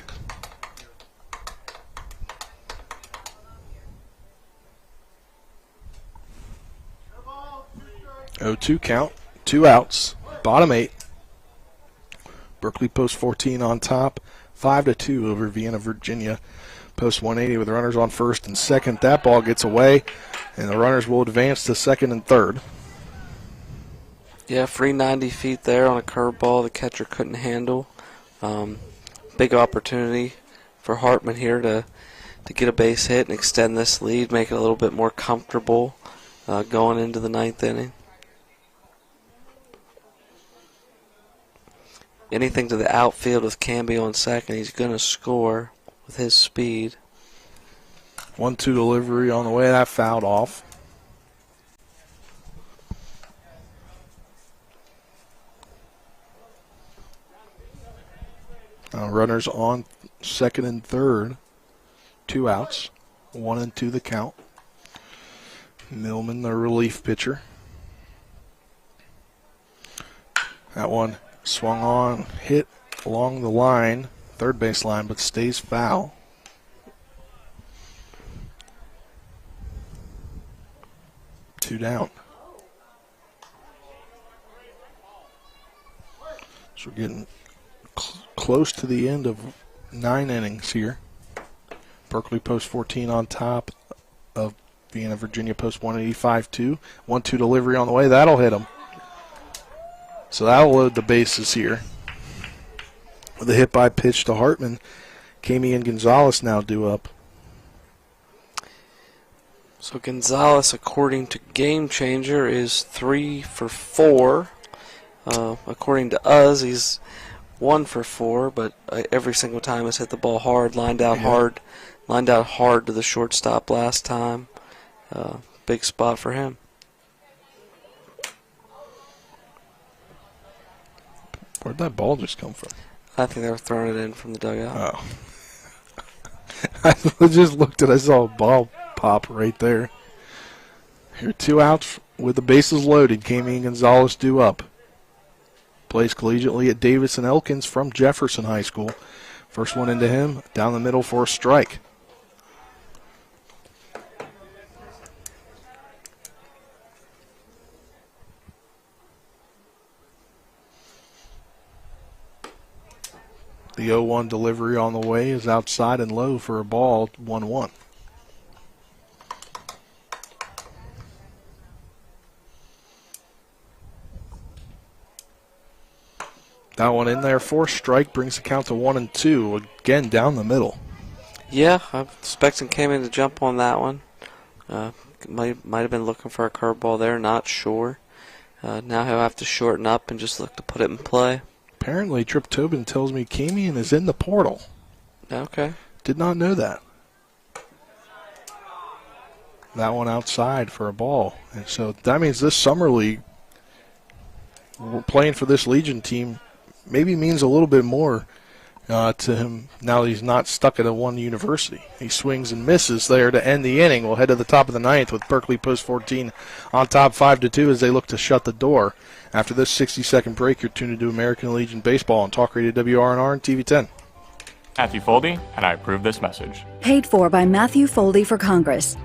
Oh-2 count, 2 outs, bottom 8. Berkeley Post 14 on top, 5-2 over Vienna, Virginia. Post 180 with runners on first and second. That ball gets away, and the runners will advance to second and third. Yeah, free 90 feet there on a curveball the catcher couldn't handle. Big opportunity for Hartman here to get a base hit and extend this lead, make it a little bit more comfortable going into the ninth inning. Anything to the outfield with Camby on second, he's going to score with his speed. 1-2 delivery on the way, that fouled off. Runners on second and third, 2 outs, 1-2 the count. Millman, the relief pitcher. That one swung on, hit along the line, third base line, but stays foul. Two down. So we're getting close to the end of 9 innings here. Berkeley Post 14 on top of Vienna, Virginia Post 185-2. 1-2 delivery on the way. That'll hit him. So that'll load the bases here. With a hit by pitch to Hartman, Caiman Gonzalez now due up. So Gonzalez, according to Game Changer, is 3 for 4. According to us, he's 1 for 4, but every single time has hit the ball hard, lined out hard to the shortstop last time. Big spot for him. Where'd that ball just come from? I think they were throwing it in from the dugout. Oh. I just looked and I saw a ball pop right there. Here, 2 outs with the bases loaded. Caiman Gonzalez due up. Plays collegiately at Davis and Elkins from Jefferson High School. First one into him, down the middle for a strike. The 0-1 delivery on the way is outside and low for a ball, 1-1. That one in there for a strike, brings the count to 1-2. Again, down the middle. Yeah, I'm expecting Caiman to jump on that one. Might have been looking for a curveball there, not sure. Now he'll have to shorten up and just look to put it in play. Apparently, Trip Tobin tells me Caiman is in the portal. Okay. Did not know that. That one outside for a ball. And so that means this summer league, we're playing for this Legion team, maybe means a little bit more to him now that he's not stuck at a one university. He swings and misses there to end the inning. We'll head to the top of the ninth with Berkeley Post 14 on top 5-2 as they look to shut the door. After this 60-second break, you're tuned into American Legion Baseball on Talk Radio WRNR and TV 10. Matthew Foldy, and I approve this message. Paid for by Matthew Foldy for Congress.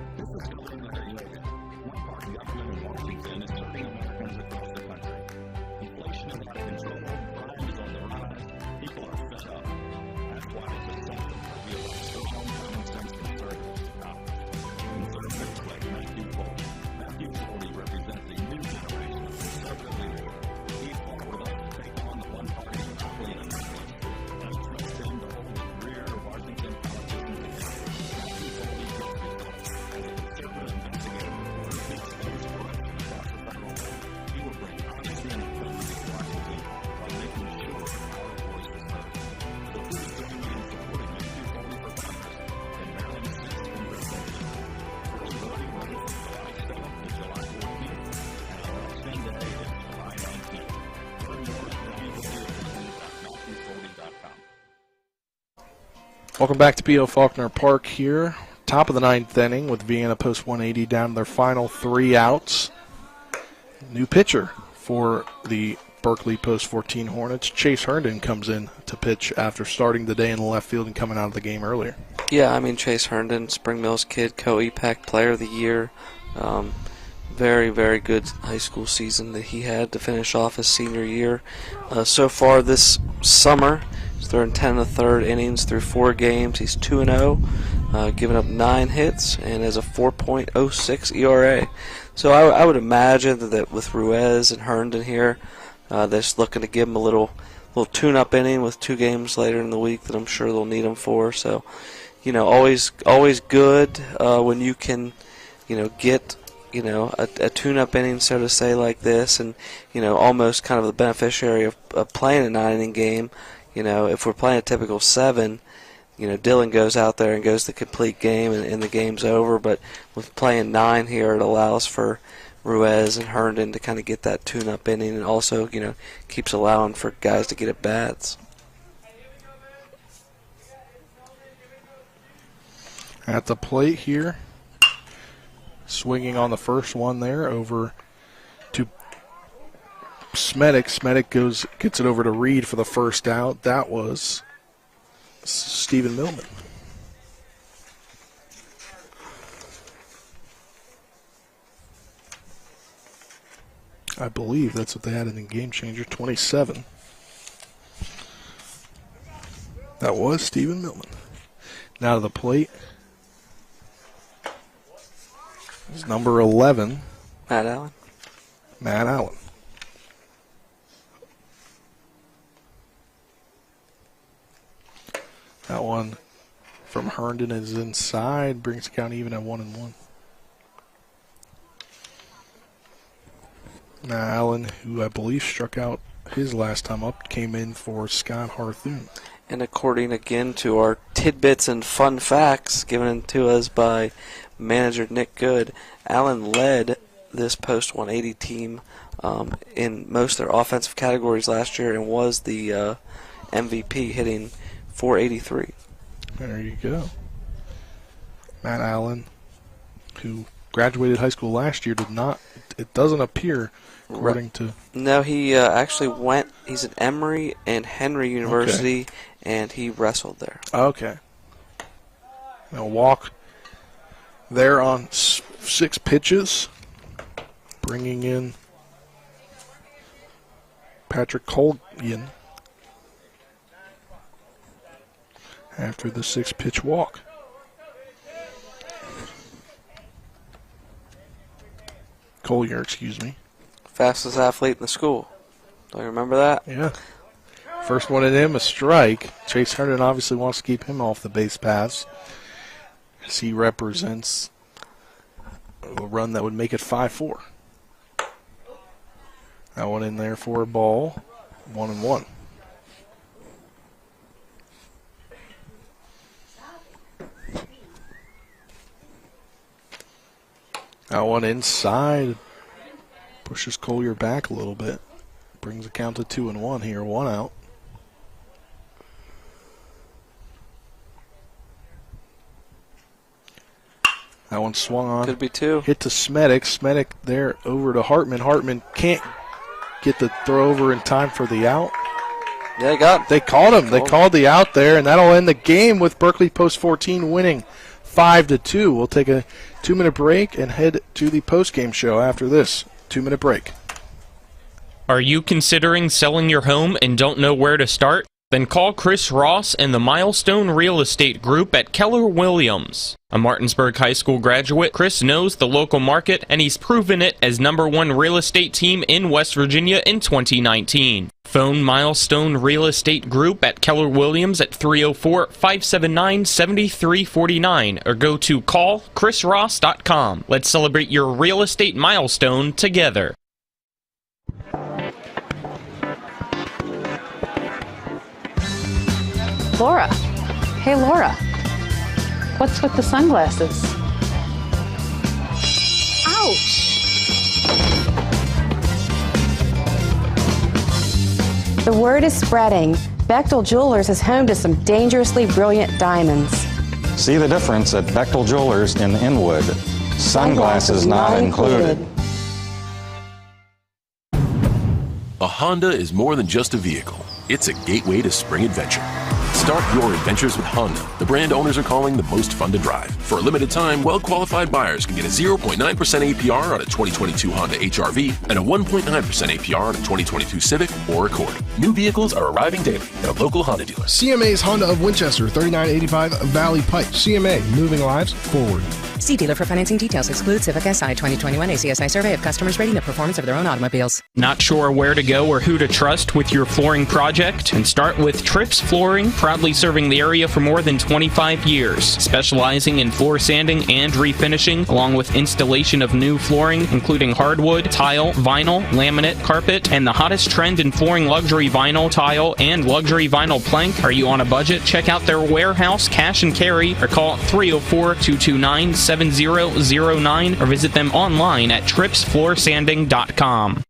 Welcome back to P.O. Faulkner Park here. Top of the 9th inning with Vienna post 180 down to their final 3 outs. New pitcher for the Berkeley post 14 Hornets. Chase Herndon comes in to pitch after starting the day in the left field and coming out of the game earlier. Yeah, I mean, Chase Herndon, Spring Mills kid, co-EPAC player of the year. Very, very good high school season that he had to finish off his senior year. So far this summer, he's throwing 10 1/3 innings through 4 games. He's 2-0, giving up 9 hits, and has a 4.06 ERA. So I would imagine that with Ruiz and Herndon here, they're just looking to give him a little tune-up inning with 2 games later in the week that I'm sure they'll need him for. So, always good when you can, get a tune-up inning, so to say, like this, and almost kind of the beneficiary of playing a 9-inning game. If we're playing a typical 7, Dylan goes out there and goes the complete game, and the game's over. But with playing 9 here, it allows for Ruiz and Herndon to kind of get that tune-up inning, and also keeps allowing for guys to get at bats. At the plate here, swinging on the first one there over to Smedic. Smedic gets it over to Reed for the first out. That was Stephen Millman. I believe that's what they had in the game changer, 27. That was Stephen Millman. Now to the plate is number 11. Matt Allen. Matt Allen. That one from Herndon is inside, brings the count even at 1-1. Now Allen, who I believe struck out his last time up, came in for Scott Harthoon. And according again to our tidbits and fun facts given to us by manager Nick Good, Allen led this post 180 team in most of their offensive categories last year and was the MVP, hitting .483. There you go. Matt Allen, who graduated high school last year, it doesn't appear, according to... No, he actually he's at Emory and Henry University, and he wrestled there. Okay. Now walk there on 6 pitches, bringing in Patrick Collier after the 6-pitch walk. Collier, excuse me. Fastest athlete in the school. Do you remember that? Yeah. First one at him, a strike. Chase Herndon obviously wants to keep him off the base paths, as he represents a run that would make it 5-4. That one in there for a ball, 1-1. That one inside, pushes Collier back a little bit, brings the count to 2-1 here, 1 out. That one swung on. Could be 2. Hit to Smedic. Smedic there over to Hartman. Hartman can't get the throw over in time for the out. Yeah, they called him. They called the out there, and that'll end the game with Berkeley Post 14 winning 5-2. We'll take a 2-minute break and head to the post-game show after this 2-minute break. Are you considering selling your home and don't know where to start? Then call Chris Ross and the Milestone Real Estate Group at Keller Williams. A Martinsburg High School graduate, Chris knows the local market, and he's proven it as #1 real estate team in West Virginia in 2019. Phone Milestone Real Estate Group at Keller Williams at 304-579-7349 or go to callchrisross.com. Let's celebrate your real estate milestone together. Laura. Hey, Laura. What's with the sunglasses? Ouch! The word is spreading. Bechtel Jewelers is home to some dangerously brilliant diamonds. See the difference at Bechtel Jewelers in Inwood. Sunglasses not included. A Honda is more than just a vehicle. It's a gateway to spring adventure. Start your adventures with Honda, the brand owners are calling the most fun to drive. For a limited time, well-qualified buyers can get a 0.9% APR on a 2022 Honda HR-V and a 1.9% APR on a 2022 Civic or Accord. New vehicles are arriving daily at a local Honda dealer. CMA's Honda of Winchester, 3985 Valley Pike. CMA, moving lives forward. See dealer for financing details. Exclude Civic SI 2021 ACSI survey of customers rating the performance of their own automobiles. Not sure where to go or who to trust with your flooring project? And start with Trips Flooring, proudly serving the area for more than 25 years, specializing in floor sanding and refinishing, along with installation of new flooring, including hardwood, tile, vinyl, laminate, carpet, and the hottest trend in flooring, luxury vinyl, tile, and luxury vinyl plank. Are you on a budget? Check out their warehouse, cash and carry, or call 304-229-7009 or visit them online at tripsfloorsanding.com.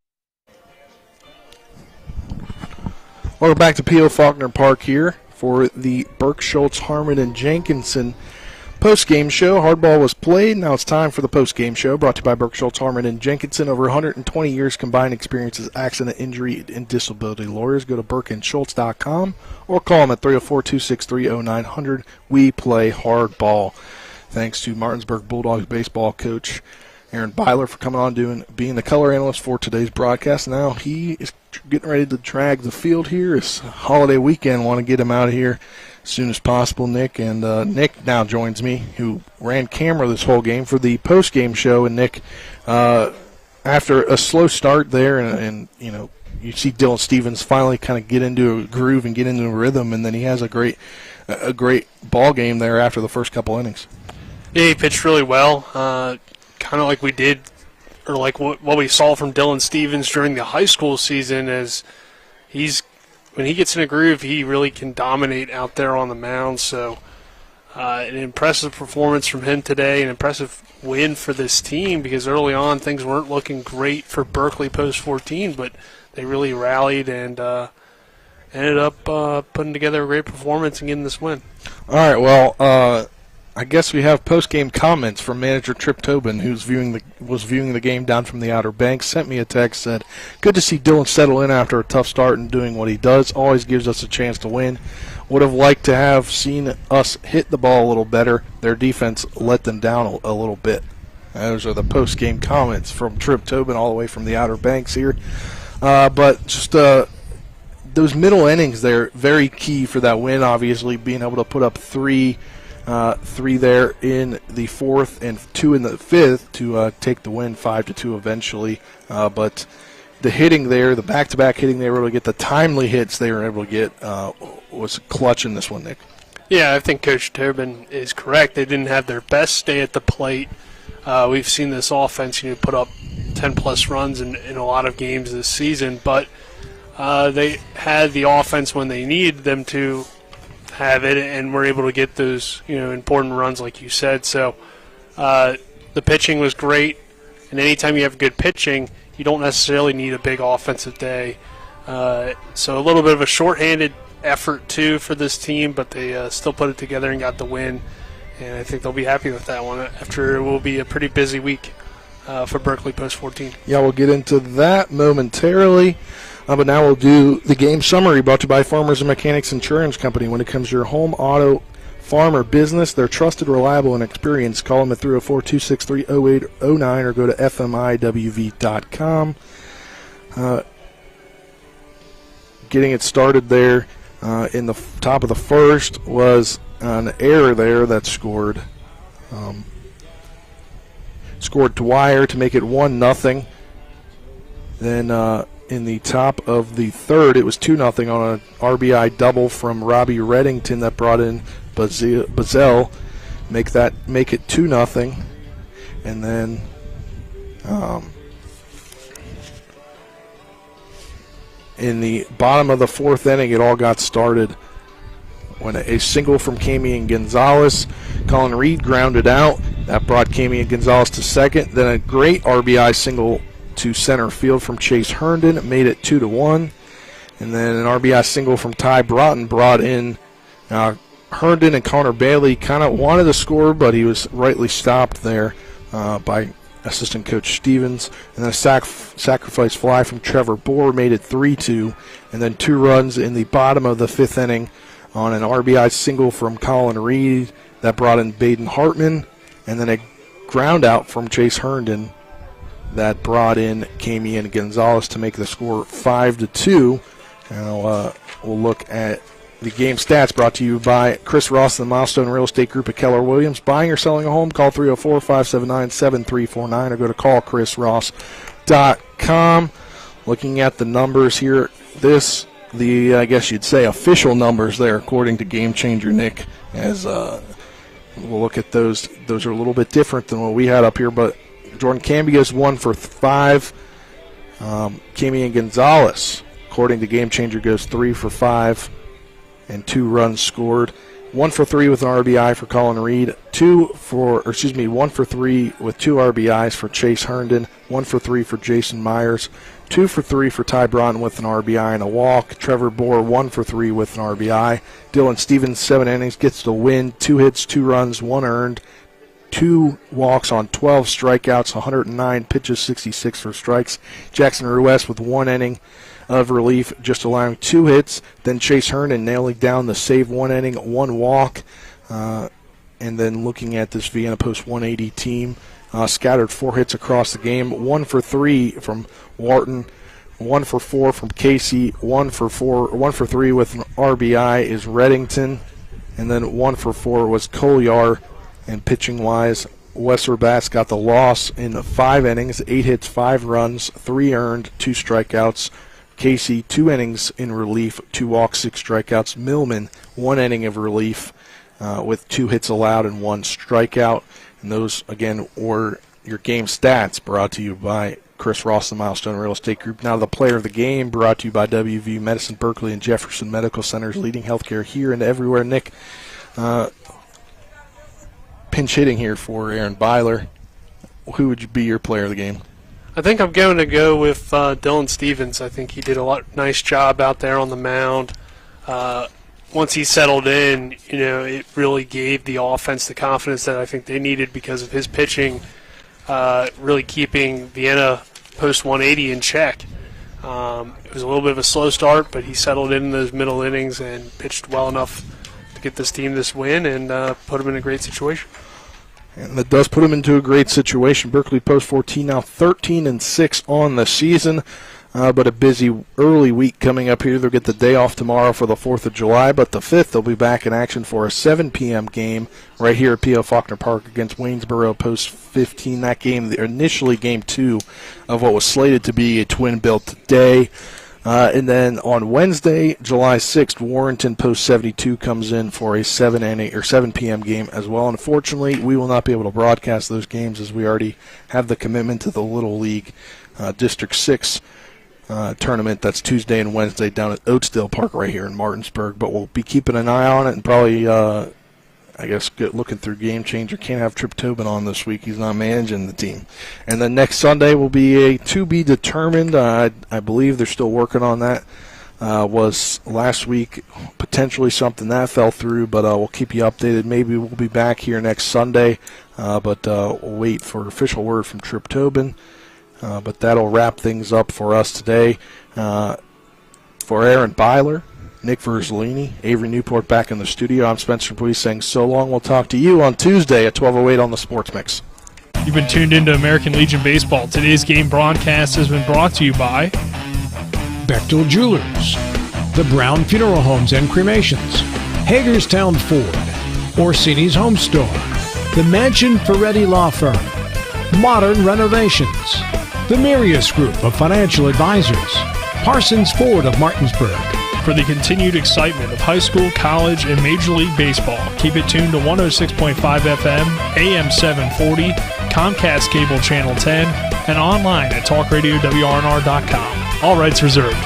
Welcome back to P.O. Faulkner Park here for the Burke, Schultz, Harmon, and Jenkinson post-game show. Hardball was played. Now it's time for the post-game show, brought to you by Burke, Schultz, Harmon, and Jenkinson. Over 120 years combined experience as accident, injury, and disability lawyers. Go to burkeandschultz.com or call them at 304-263-0900. We play hardball. Thanks to Martinsburg Bulldogs baseball coach Aaron Byler for coming on being the color analyst for today's broadcast. Now he is getting ready to drag the field here. It's a holiday weekend. Want to get him out of here as soon as possible, Nick. And Nick now joins me, who ran camera this whole game for the post-game show. And Nick, after a slow start there, and you know, you see Dylan Stevens finally kind of get into a groove and get into a rhythm, and then he has a great ball game there after the first couple innings. Yeah, he pitched really well, kind of like we did, or like what we saw from Dylan Stevens during the high school season. As when he gets in a groove, he really can dominate out there on the mound. So an impressive performance from him today, an impressive win for this team, because early on things weren't looking great for Berkeley post 14, but they really rallied and ended up putting together a great performance and getting this win. All right, well, I guess we have post-game comments from manager Trip Tobin, who's was viewing the game down from the Outer Banks. Sent me a text, said, "Good to see Dylan settle in after a tough start and doing what he does. Always gives us a chance to win. Would have liked to have seen us hit the ball a little better. Their defense let them down a little bit." Those are the post-game comments from Trip Tobin all the way from the Outer Banks here. But just those middle innings there, very key for that win, obviously, being able to put up three there in the fourth and 2 in the fifth to take the win 5-2 eventually. But the hitting there, the back-to-back hitting they were able to get, the timely hits they were able to get was clutch in this one, Nick. Yeah, I think Coach Tobin is correct. They didn't have their best day at the plate. We've seen this offense put up 10-plus runs in a lot of games this season, but they had the offense when they needed them to have it, and were able to get those important runs like you said. So the pitching was great, and anytime you have good pitching, you don't necessarily need a big offensive day. So a little bit of a shorthanded effort too for this team, but they still put it together and got the win, and I think they'll be happy with that one after it will be a pretty busy week for Berkeley post 14. Yeah, we'll get into that momentarily. But now we'll do the game summary brought to you by Farmers and Mechanics Insurance Company. When it comes to your home, auto, farm, or business, they're trusted, reliable, and experienced. Call them at 304-263-0809 or go to fmiwv.com. Getting it started there in the top of the first was an error there that scored Dwyer to make it 1-0. Then in the top of the third, it was 2-0 on an RBI double from Robbie Reddington that brought in Bazil, make it 2-0, and then in the bottom of the fourth inning, it all got started when a single from Caiman Gonzalez, Colin Reed grounded out. That brought Caiman Gonzalez to second. Then a great RBI single to center field from Chase Herndon made it 2-1. And then an RBI single from Ty Broughton brought in Herndon, and Connor Bailey kind of wanted to score, but he was rightly stopped there by assistant coach Stevens. And then a sacrifice fly from Trevor Bohr made it 3-2. And then 2 runs in the bottom of the 5th inning on an RBI single from Colin Reed that brought in Baden Hartman. And then a ground out from Chase Herndon that brought in Caiman Gonzalez to make the score 5-2. Now we'll look at the game stats brought to you by Chris Ross and the Milestone Real Estate Group at Keller Williams. Buying or selling a home, call 304-579-7349 or go to callchrisross.com. Looking at the numbers here, I guess you'd say official numbers there according to Game Changer Nick, as we'll look at those. Those are a little bit different than what we had up here, but Jordan Cambia's 1 for 5. Caiman Gonzalez, according to Game Changer, goes 3 for 5 and 2 runs scored. 1 for 3 with an RBI for Colin Reed. 1 for 3 with 2 RBIs for Chase Herndon. 1 for 3 for Jason Myers. 2 for 3 for Ty Broughton with an RBI and a walk. Trevor Bohr 1 for 3 with an RBI. Dylan Stevens, 7 innings, gets the win. 2 hits, 2 runs, 1 earned. 2 walks on 12 strikeouts, 109 pitches, 66 for strikes. Jackson Ruiz with 1 inning of relief, just allowing 2 hits. Then Chase Herndon nailing down the save, 1 inning, 1 walk. And then looking at this Vienna Post 180 team, scattered 4 hits across the game. 1 for 3 from Wharton, 1 for 4 from Casey, 1 for 3 with an RBI is Reddington, and then 1 for 4 was Collier. And pitching-wise, Wesser Bass got the loss in 5 innings, 8 hits, 5 runs, 3 earned, 2 strikeouts. Casey, 2 innings in relief, 2 walks, 6 strikeouts. Millman, 1 inning of relief with 2 hits allowed and 1 strikeout. And those, again, were your game stats brought to you by Chris Ross, the Milestone Real Estate Group. Now the player of the game brought to you by WVU Medicine, Berkeley, and Jefferson Medical Centers, leading healthcare here and everywhere. Nick, pinch hitting here for Aaron Byler. Who would be your player of the game? I think I'm going to go with Dylan Stevens. I think he did a nice job out there on the mound. Once he settled in, it really gave the offense the confidence that I think they needed because of his pitching, really keeping Vienna Post 180 in check. It was a little bit of a slow start, but he settled in those middle innings and pitched well enough to get this team this win and put them in a great situation. And that does put them into a great situation. Berkeley Post 14 now 13-6 on the season, but a busy early week coming up here. They'll get the day off tomorrow for the 4th of July, but the 5th they'll be back in action for a 7 p.m. game right here at P.O. Faulkner Park against Waynesboro Post 15. That game, initially game 2 of what was slated to be a twin-built day. And then on Wednesday, July 6th, Warrenton Post 72 comes in for a 7 p.m. game as well. Unfortunately, we will not be able to broadcast those games as we already have the commitment to the Little League District 6 tournament. That's Tuesday and Wednesday down at Oatsdale Park right here in Martinsburg. But we'll be keeping an eye on it and probably, looking through Game Changer. Can't have Trip Tobin on this week. He's not managing the team. And then next Sunday will be a to be determined. I believe they're still working on that. Was last week potentially something that fell through, but we'll keep you updated. Maybe we'll be back here next Sunday, but we'll wait for official word from Trip Tobin. But that'll wrap things up for us today. For Aaron Byler, Nick Verzolini, Avery Newport back in the studio. I'm Spencer Bowie saying so long. We'll talk to you on Tuesday at 12:08 on the Sports Mix. You've been tuned into American Legion Baseball. Today's game broadcast has been brought to you by Bechtel Jewelers, the Brown Funeral Homes and Cremations, Hagerstown Ford, Orsini's Home Store, the Mansion Ferretti Law Firm, Modern Renovations, the Mirius Group of Financial Advisors, Parsons Ford of Martinsburg. For the continued excitement of high school, college, and Major League Baseball, keep it tuned to 106.5 FM, AM 740, Comcast Cable Channel 10, and online at talkradiowrnr.com. All rights reserved.